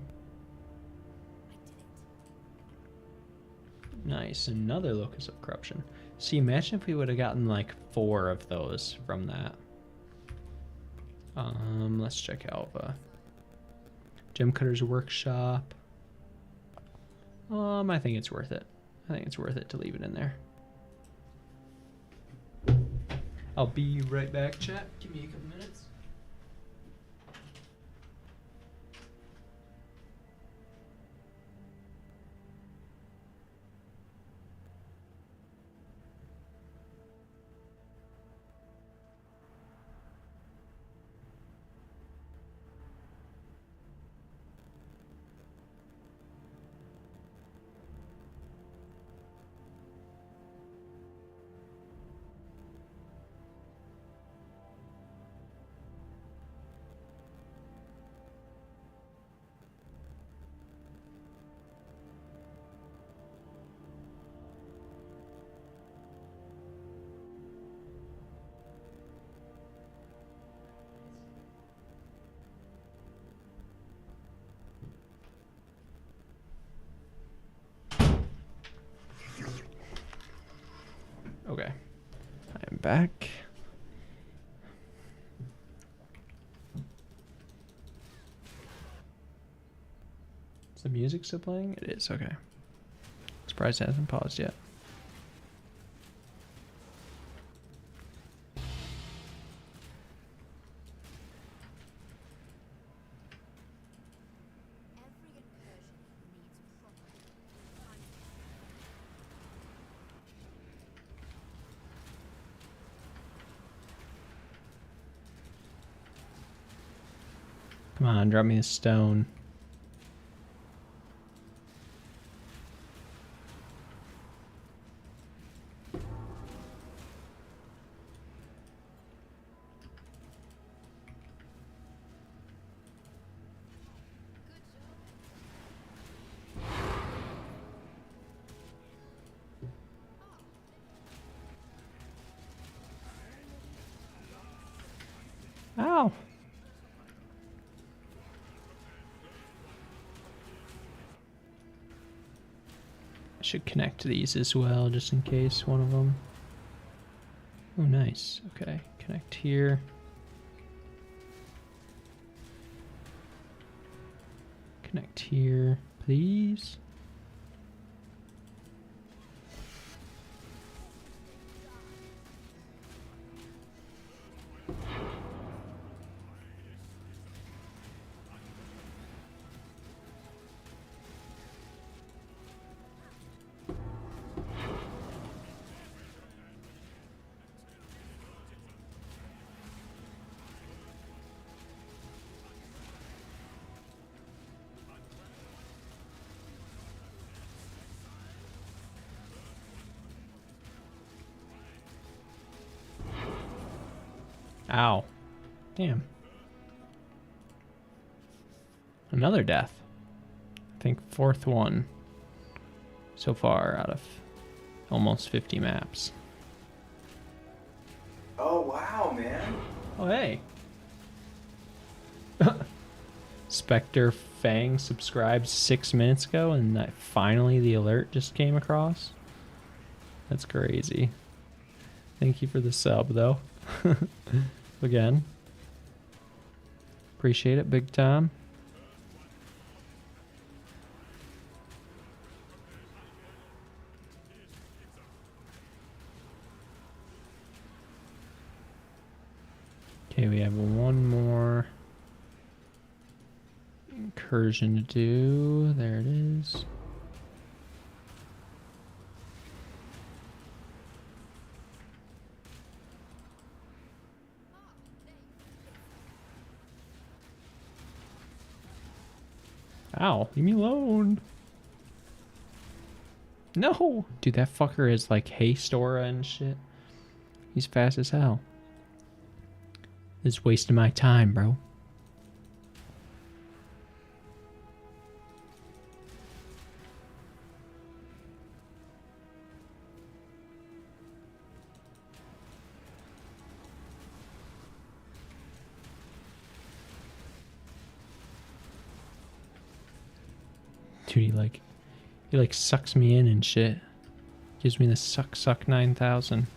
Nice, another Locus of Corruption. See, imagine if we would have gotten like 4 of those from that. Let's check Alva. Gem Cutter's Workshop. I think it's worth it. I think it's worth it to leave it in there. I'll be right back, chat. Give me a couple minutes. Okay, I am back. Is the music still playing? It is, okay. Surprised it hasn't paused yet. Come on, drop me a stone. Ow! I should connect these as well, just in case one of them. Oh, nice. Okay, connect here. Connect here, please. Ow. Damn. Another death. I think fourth one so far out of almost 50 maps. Oh, wow, man. Oh, hey. Spectre Fang subscribed 6 minutes ago, and finally the alert just came across. That's crazy. Thank you for the sub, though. Again. Appreciate it big time. Okay, we have one more incursion to do. There it is. Ow, leave me alone. No! Dude, that fucker is like haste aura and shit. He's fast as hell. It's wasting my time, bro. Dude, he like sucks me in and shit. Gives me the suck 9000.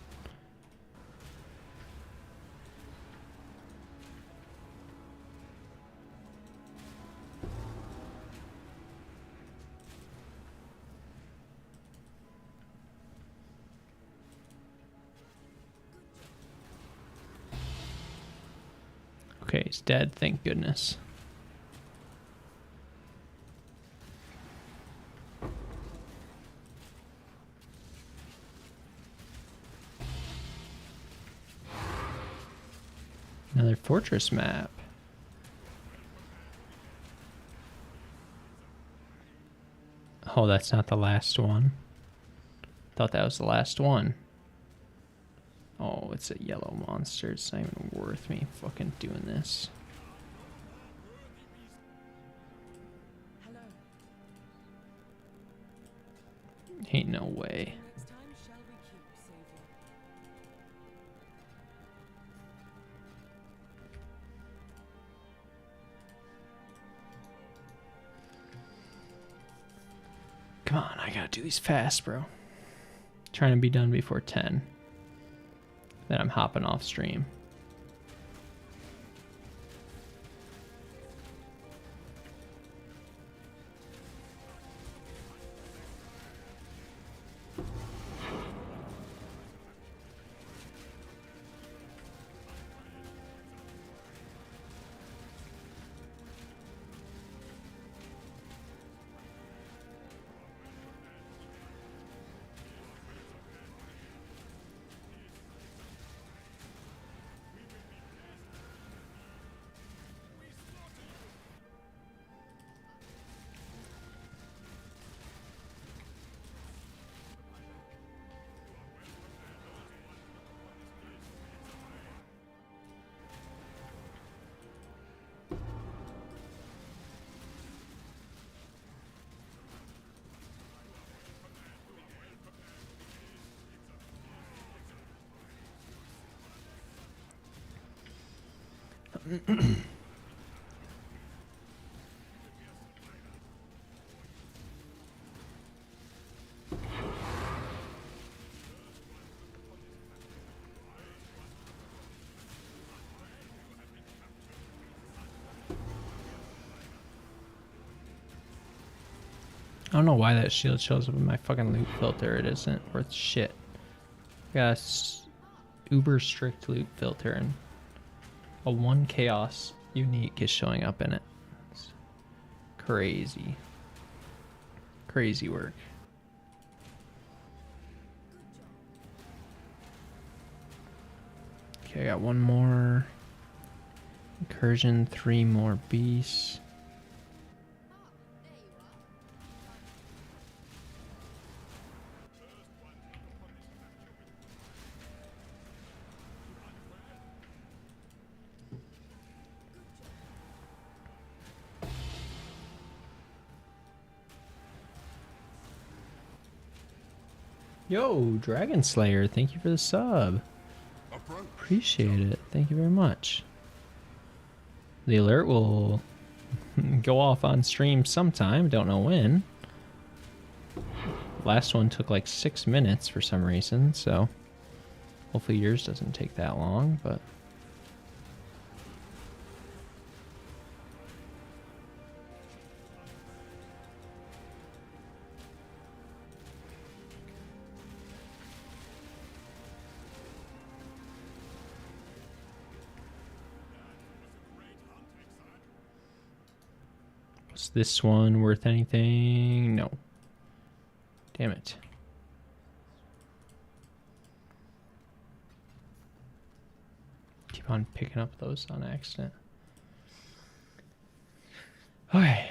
Okay, he's dead, thank goodness. Another fortress map. Oh, that's not the last one. Thought that was the last one. Oh, it's a yellow monster. It's not even worth me fucking doing this. Hello. Ain't no way. Next time shall we keep, Savior? Come on, I gotta do these fast, bro. Trying to be done before 10. Then I'm hopping off stream. I don't know why that shield shows up in my fucking loot filter. It isn't worth shit. I got a uber strict loot filter and a 1 chaos unique is showing up in it. It's crazy. Crazy work. Okay, I got one more incursion, 3 more beasts. Yo, Dragon Slayer, thank you for the sub. Appreciate it. Thank you very much. The alert will go off on stream sometime. Don't know when. Last one took like 6 minutes for some reason, so hopefully yours doesn't take that long, but was this one worth anything? No. Damn it. Keep on picking up those on accident. Okay.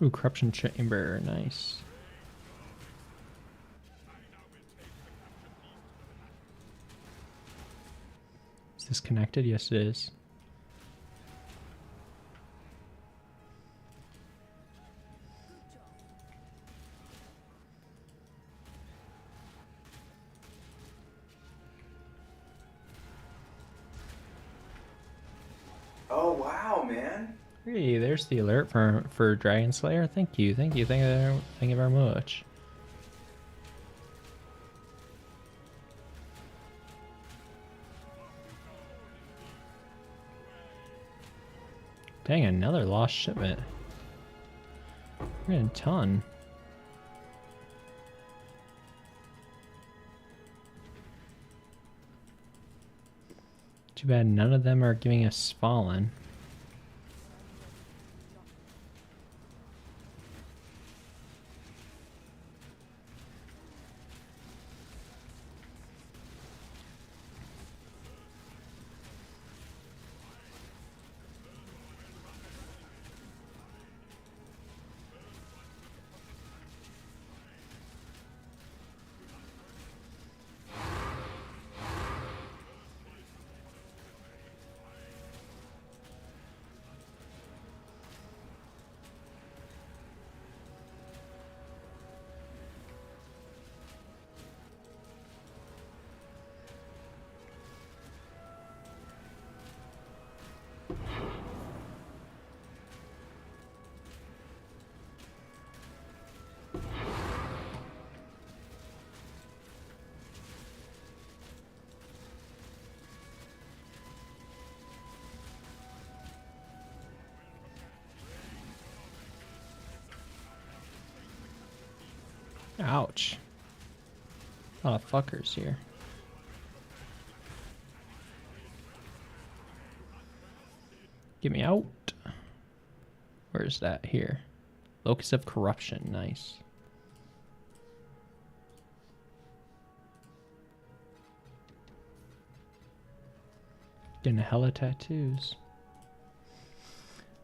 Ooh, Corruption Chamber, nice. Is this connected? Yes, it is. Oh wow, man. Hey, there's the alert for Dragon Slayer. Thank you, thank you, thank you very much. Dang, another lost shipment. We're getting a ton. Too bad none of them are giving us Fallen. Ouch. A lot of fuckers here. Get me out. Where's that? Here. Locus of Corruption. Nice. Getting a hella tattoos.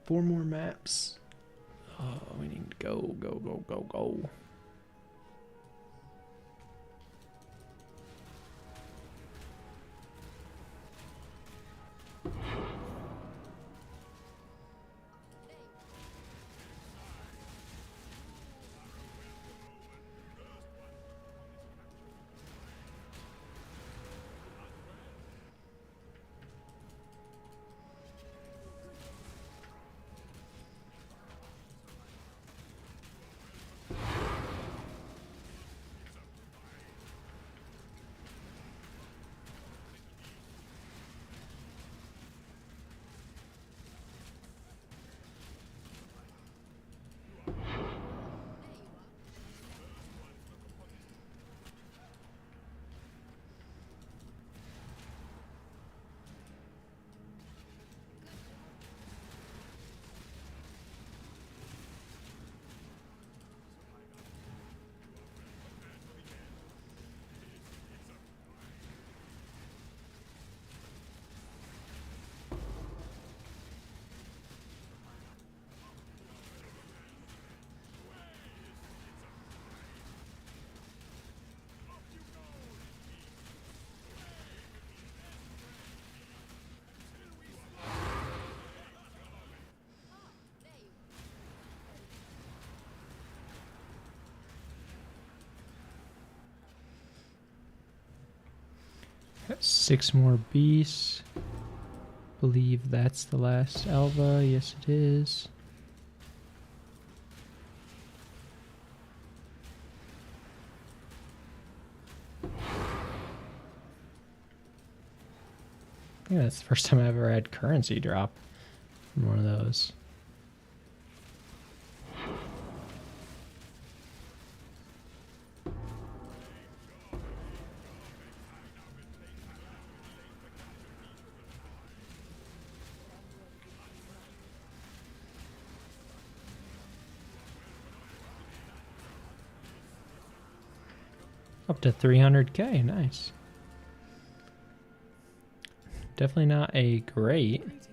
4 more maps. Oh, we need to go, go, go, go, go. Got 6 more beasts. Believe that's the last Alva. Yes, it is. I think that's the first time I ever had currency drop from one of those. Up to 300k, nice. Definitely not a great Greetings.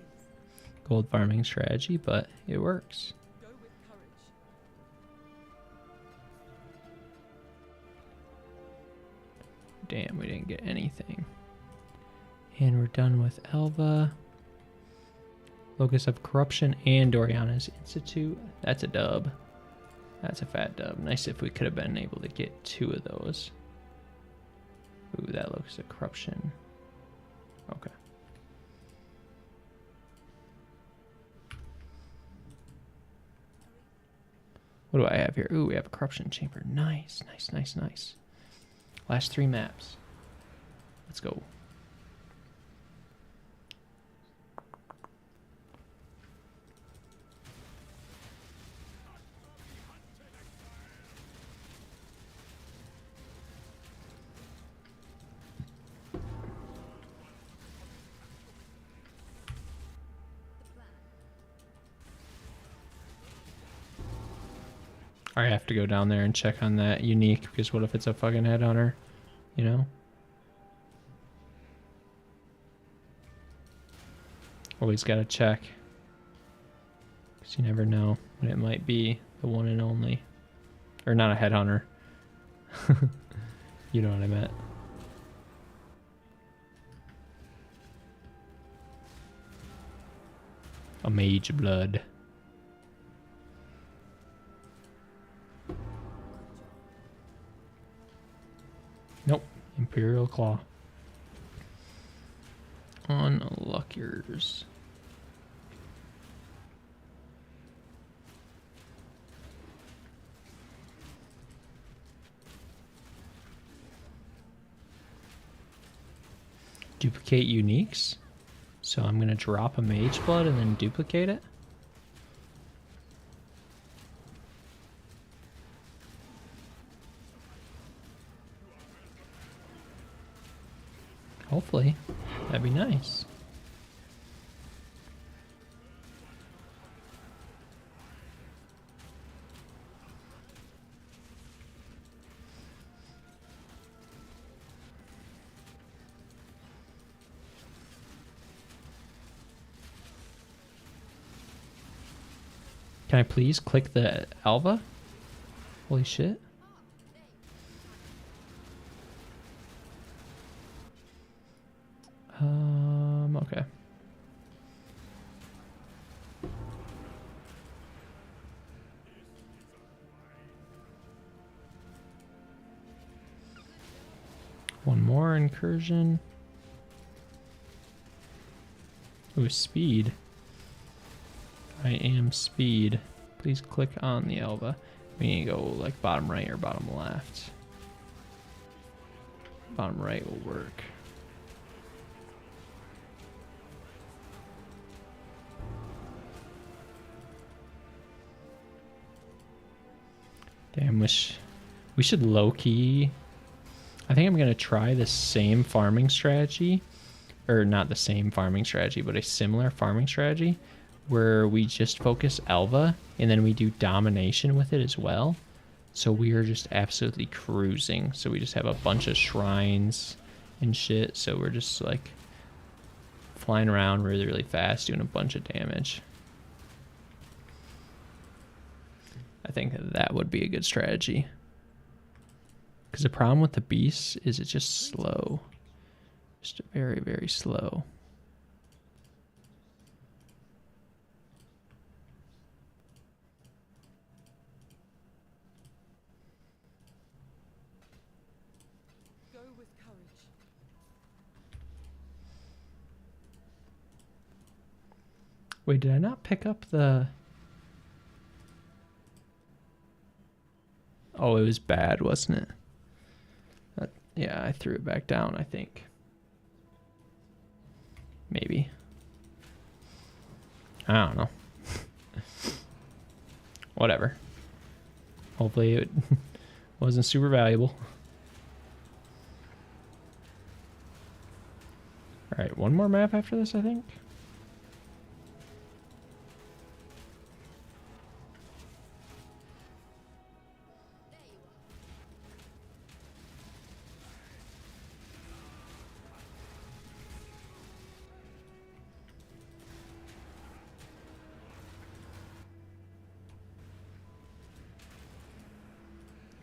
gold farming strategy, but it works. Go with courage. Damn, we didn't get anything. And we're done with Alva. Locus of Corruption and Doriana's Institute. That's a dub. That's a fat dub. Nice if we could have been able to get 2 of those. Ooh, that Locus of Corruption. Okay. What do I have here? Ooh, we have a Corruption Chamber. Nice, nice, nice, nice. Last 3 maps. Let's go. I have to go down there and check on that unique, because what if it's a fucking headhunter, you know? Always gotta check, because you never know when it might be the one and only. Or not a headhunter. You know what I meant. A Mageblood. Nope. Imperial Claw. Unluckers. Duplicate uniques. So I'm going to drop a Mageblood and then duplicate it. Hopefully. That'd be nice. Can I please click the Alva? Holy shit. Okay. One more incursion. Ooh, speed. I am speed. Please click on the Alva. We need to go like bottom right or bottom left. Bottom right will work. Damn, wish we should low-key. I think I'm gonna try the same farming strategy, or not the same farming strategy, but a similar farming strategy where we just focus Alva and then we do domination with it as well. So we are just absolutely cruising. So we just have a bunch of shrines and shit. So we're just like flying around really, really fast, doing a bunch of damage. I think that would be a good strategy. Because the problem with the beasts is it's just slow. Just very, very slow. Go with courage. Wait, did I not pick up the... Oh, it was bad, wasn't it? Yeah, I threw it back down, I think. Maybe. I don't know. Whatever. Hopefully it wasn't super valuable. Alright, one more map after this, I think.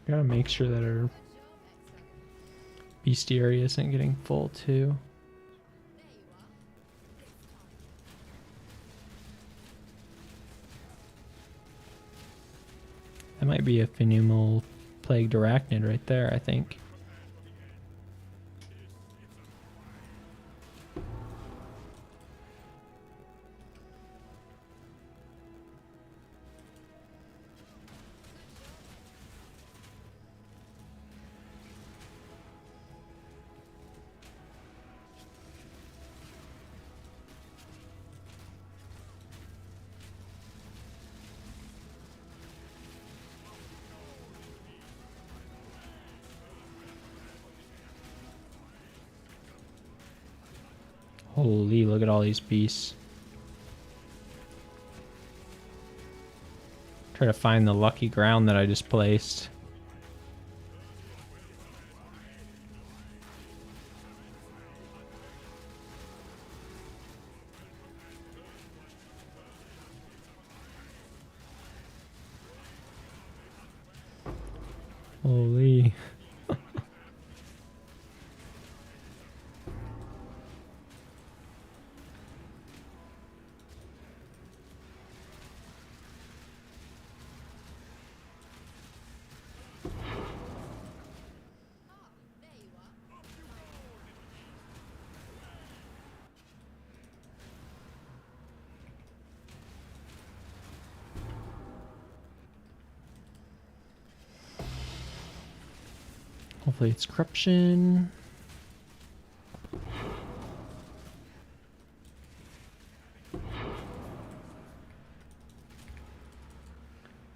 Gotta make sure that our bestiary isn't getting full too. That might be a phenomenal plagued arachnid right there, I think. Holy, look at all these beasts. Try to find the lucky ground that I just placed. Holy. Hopefully it's corruption.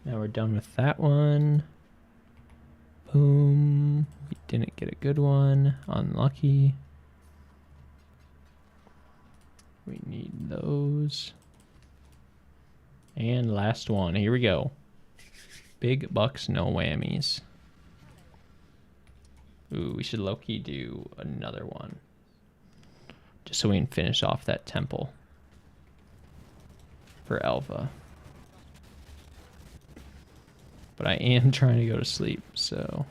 Now we're done with that one. Boom. We didn't get a good one. Unlucky. We need those. And last one. Here we go. Big bucks, no whammies. Ooh, we should low-key do another one. Just so we can finish off that temple. For Alva. But I am trying to go to sleep, so...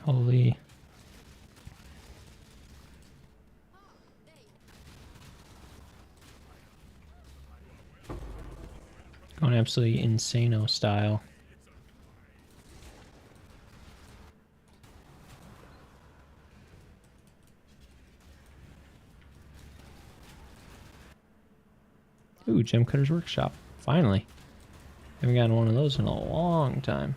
Holy. Going absolutely insano style. Ooh, Gem Cutter's Workshop. Finally. Haven't gotten one of those in a long time.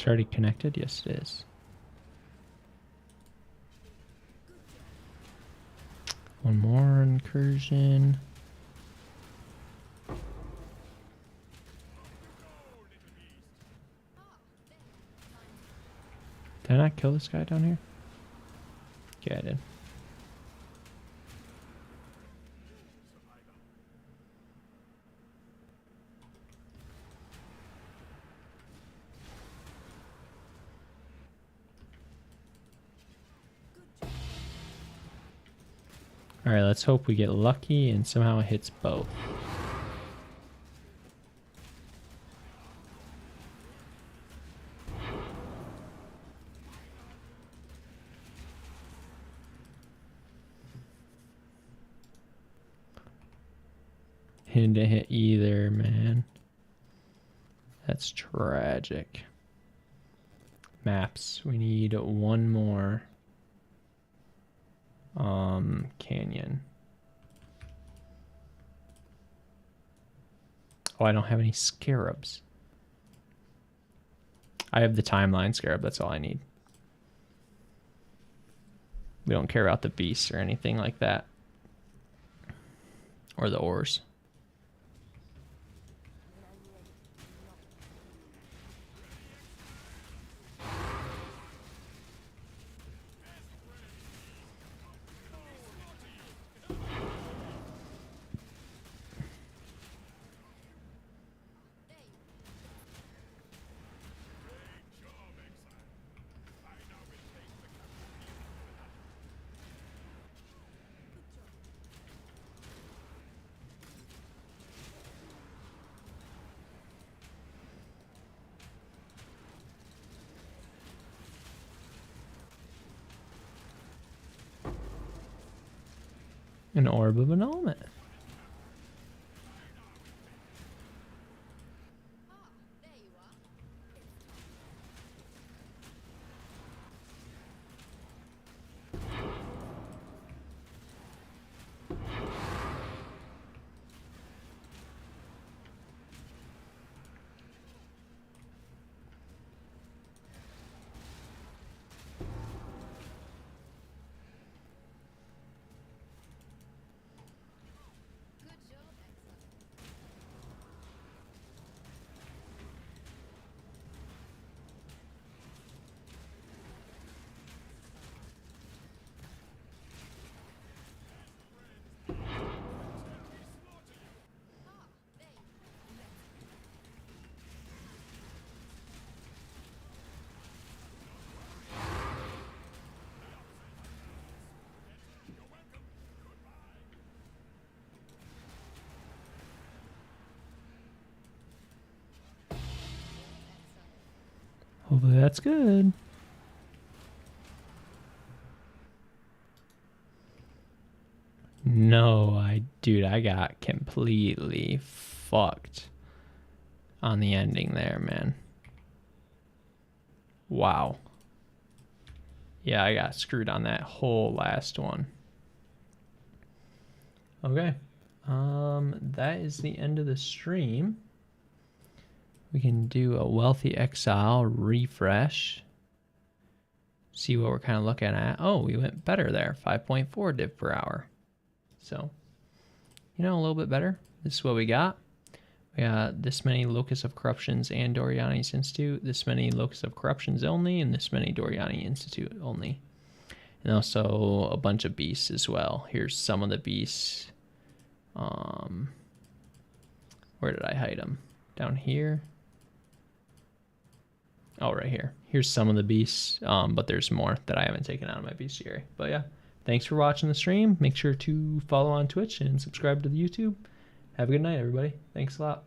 It's already connected? Yes, it is. One more incursion. Did I not kill this guy down here? Yeah, I did. Alright, let's hope we get lucky and somehow it hits both. Didn't hit either, man. That's tragic. Maps. We need one more. Canyon. Oh, I don't have any scarabs. I have the timeline scarab. That's all I need. We don't care about the beasts or anything like that. Or the ores. An orb of annulment. Hopefully that's good. No, dude, I got completely fucked on the ending there, man. Wow. Yeah, I got screwed on that whole last one. Okay. That is the end of the stream. We can do a wealthy exile refresh. See what we're kind of looking at. Oh, we went better there. 5.4 div per hour. So, you know, a little bit better. This is what we got. We got this many Locus of Corruptions and Doriani's Institute, this many Locus of Corruptions only, and this many Doriani Institute only. And also a bunch of beasts as well. Here's some of the beasts. Where did I hide them? Down here. Oh, right here. Here's some of the beasts, but there's more that I haven't taken out of my bestiary. But yeah, thanks for watching the stream. Make sure to follow on Twitch and subscribe to the YouTube. Have a good night, everybody. Thanks a lot.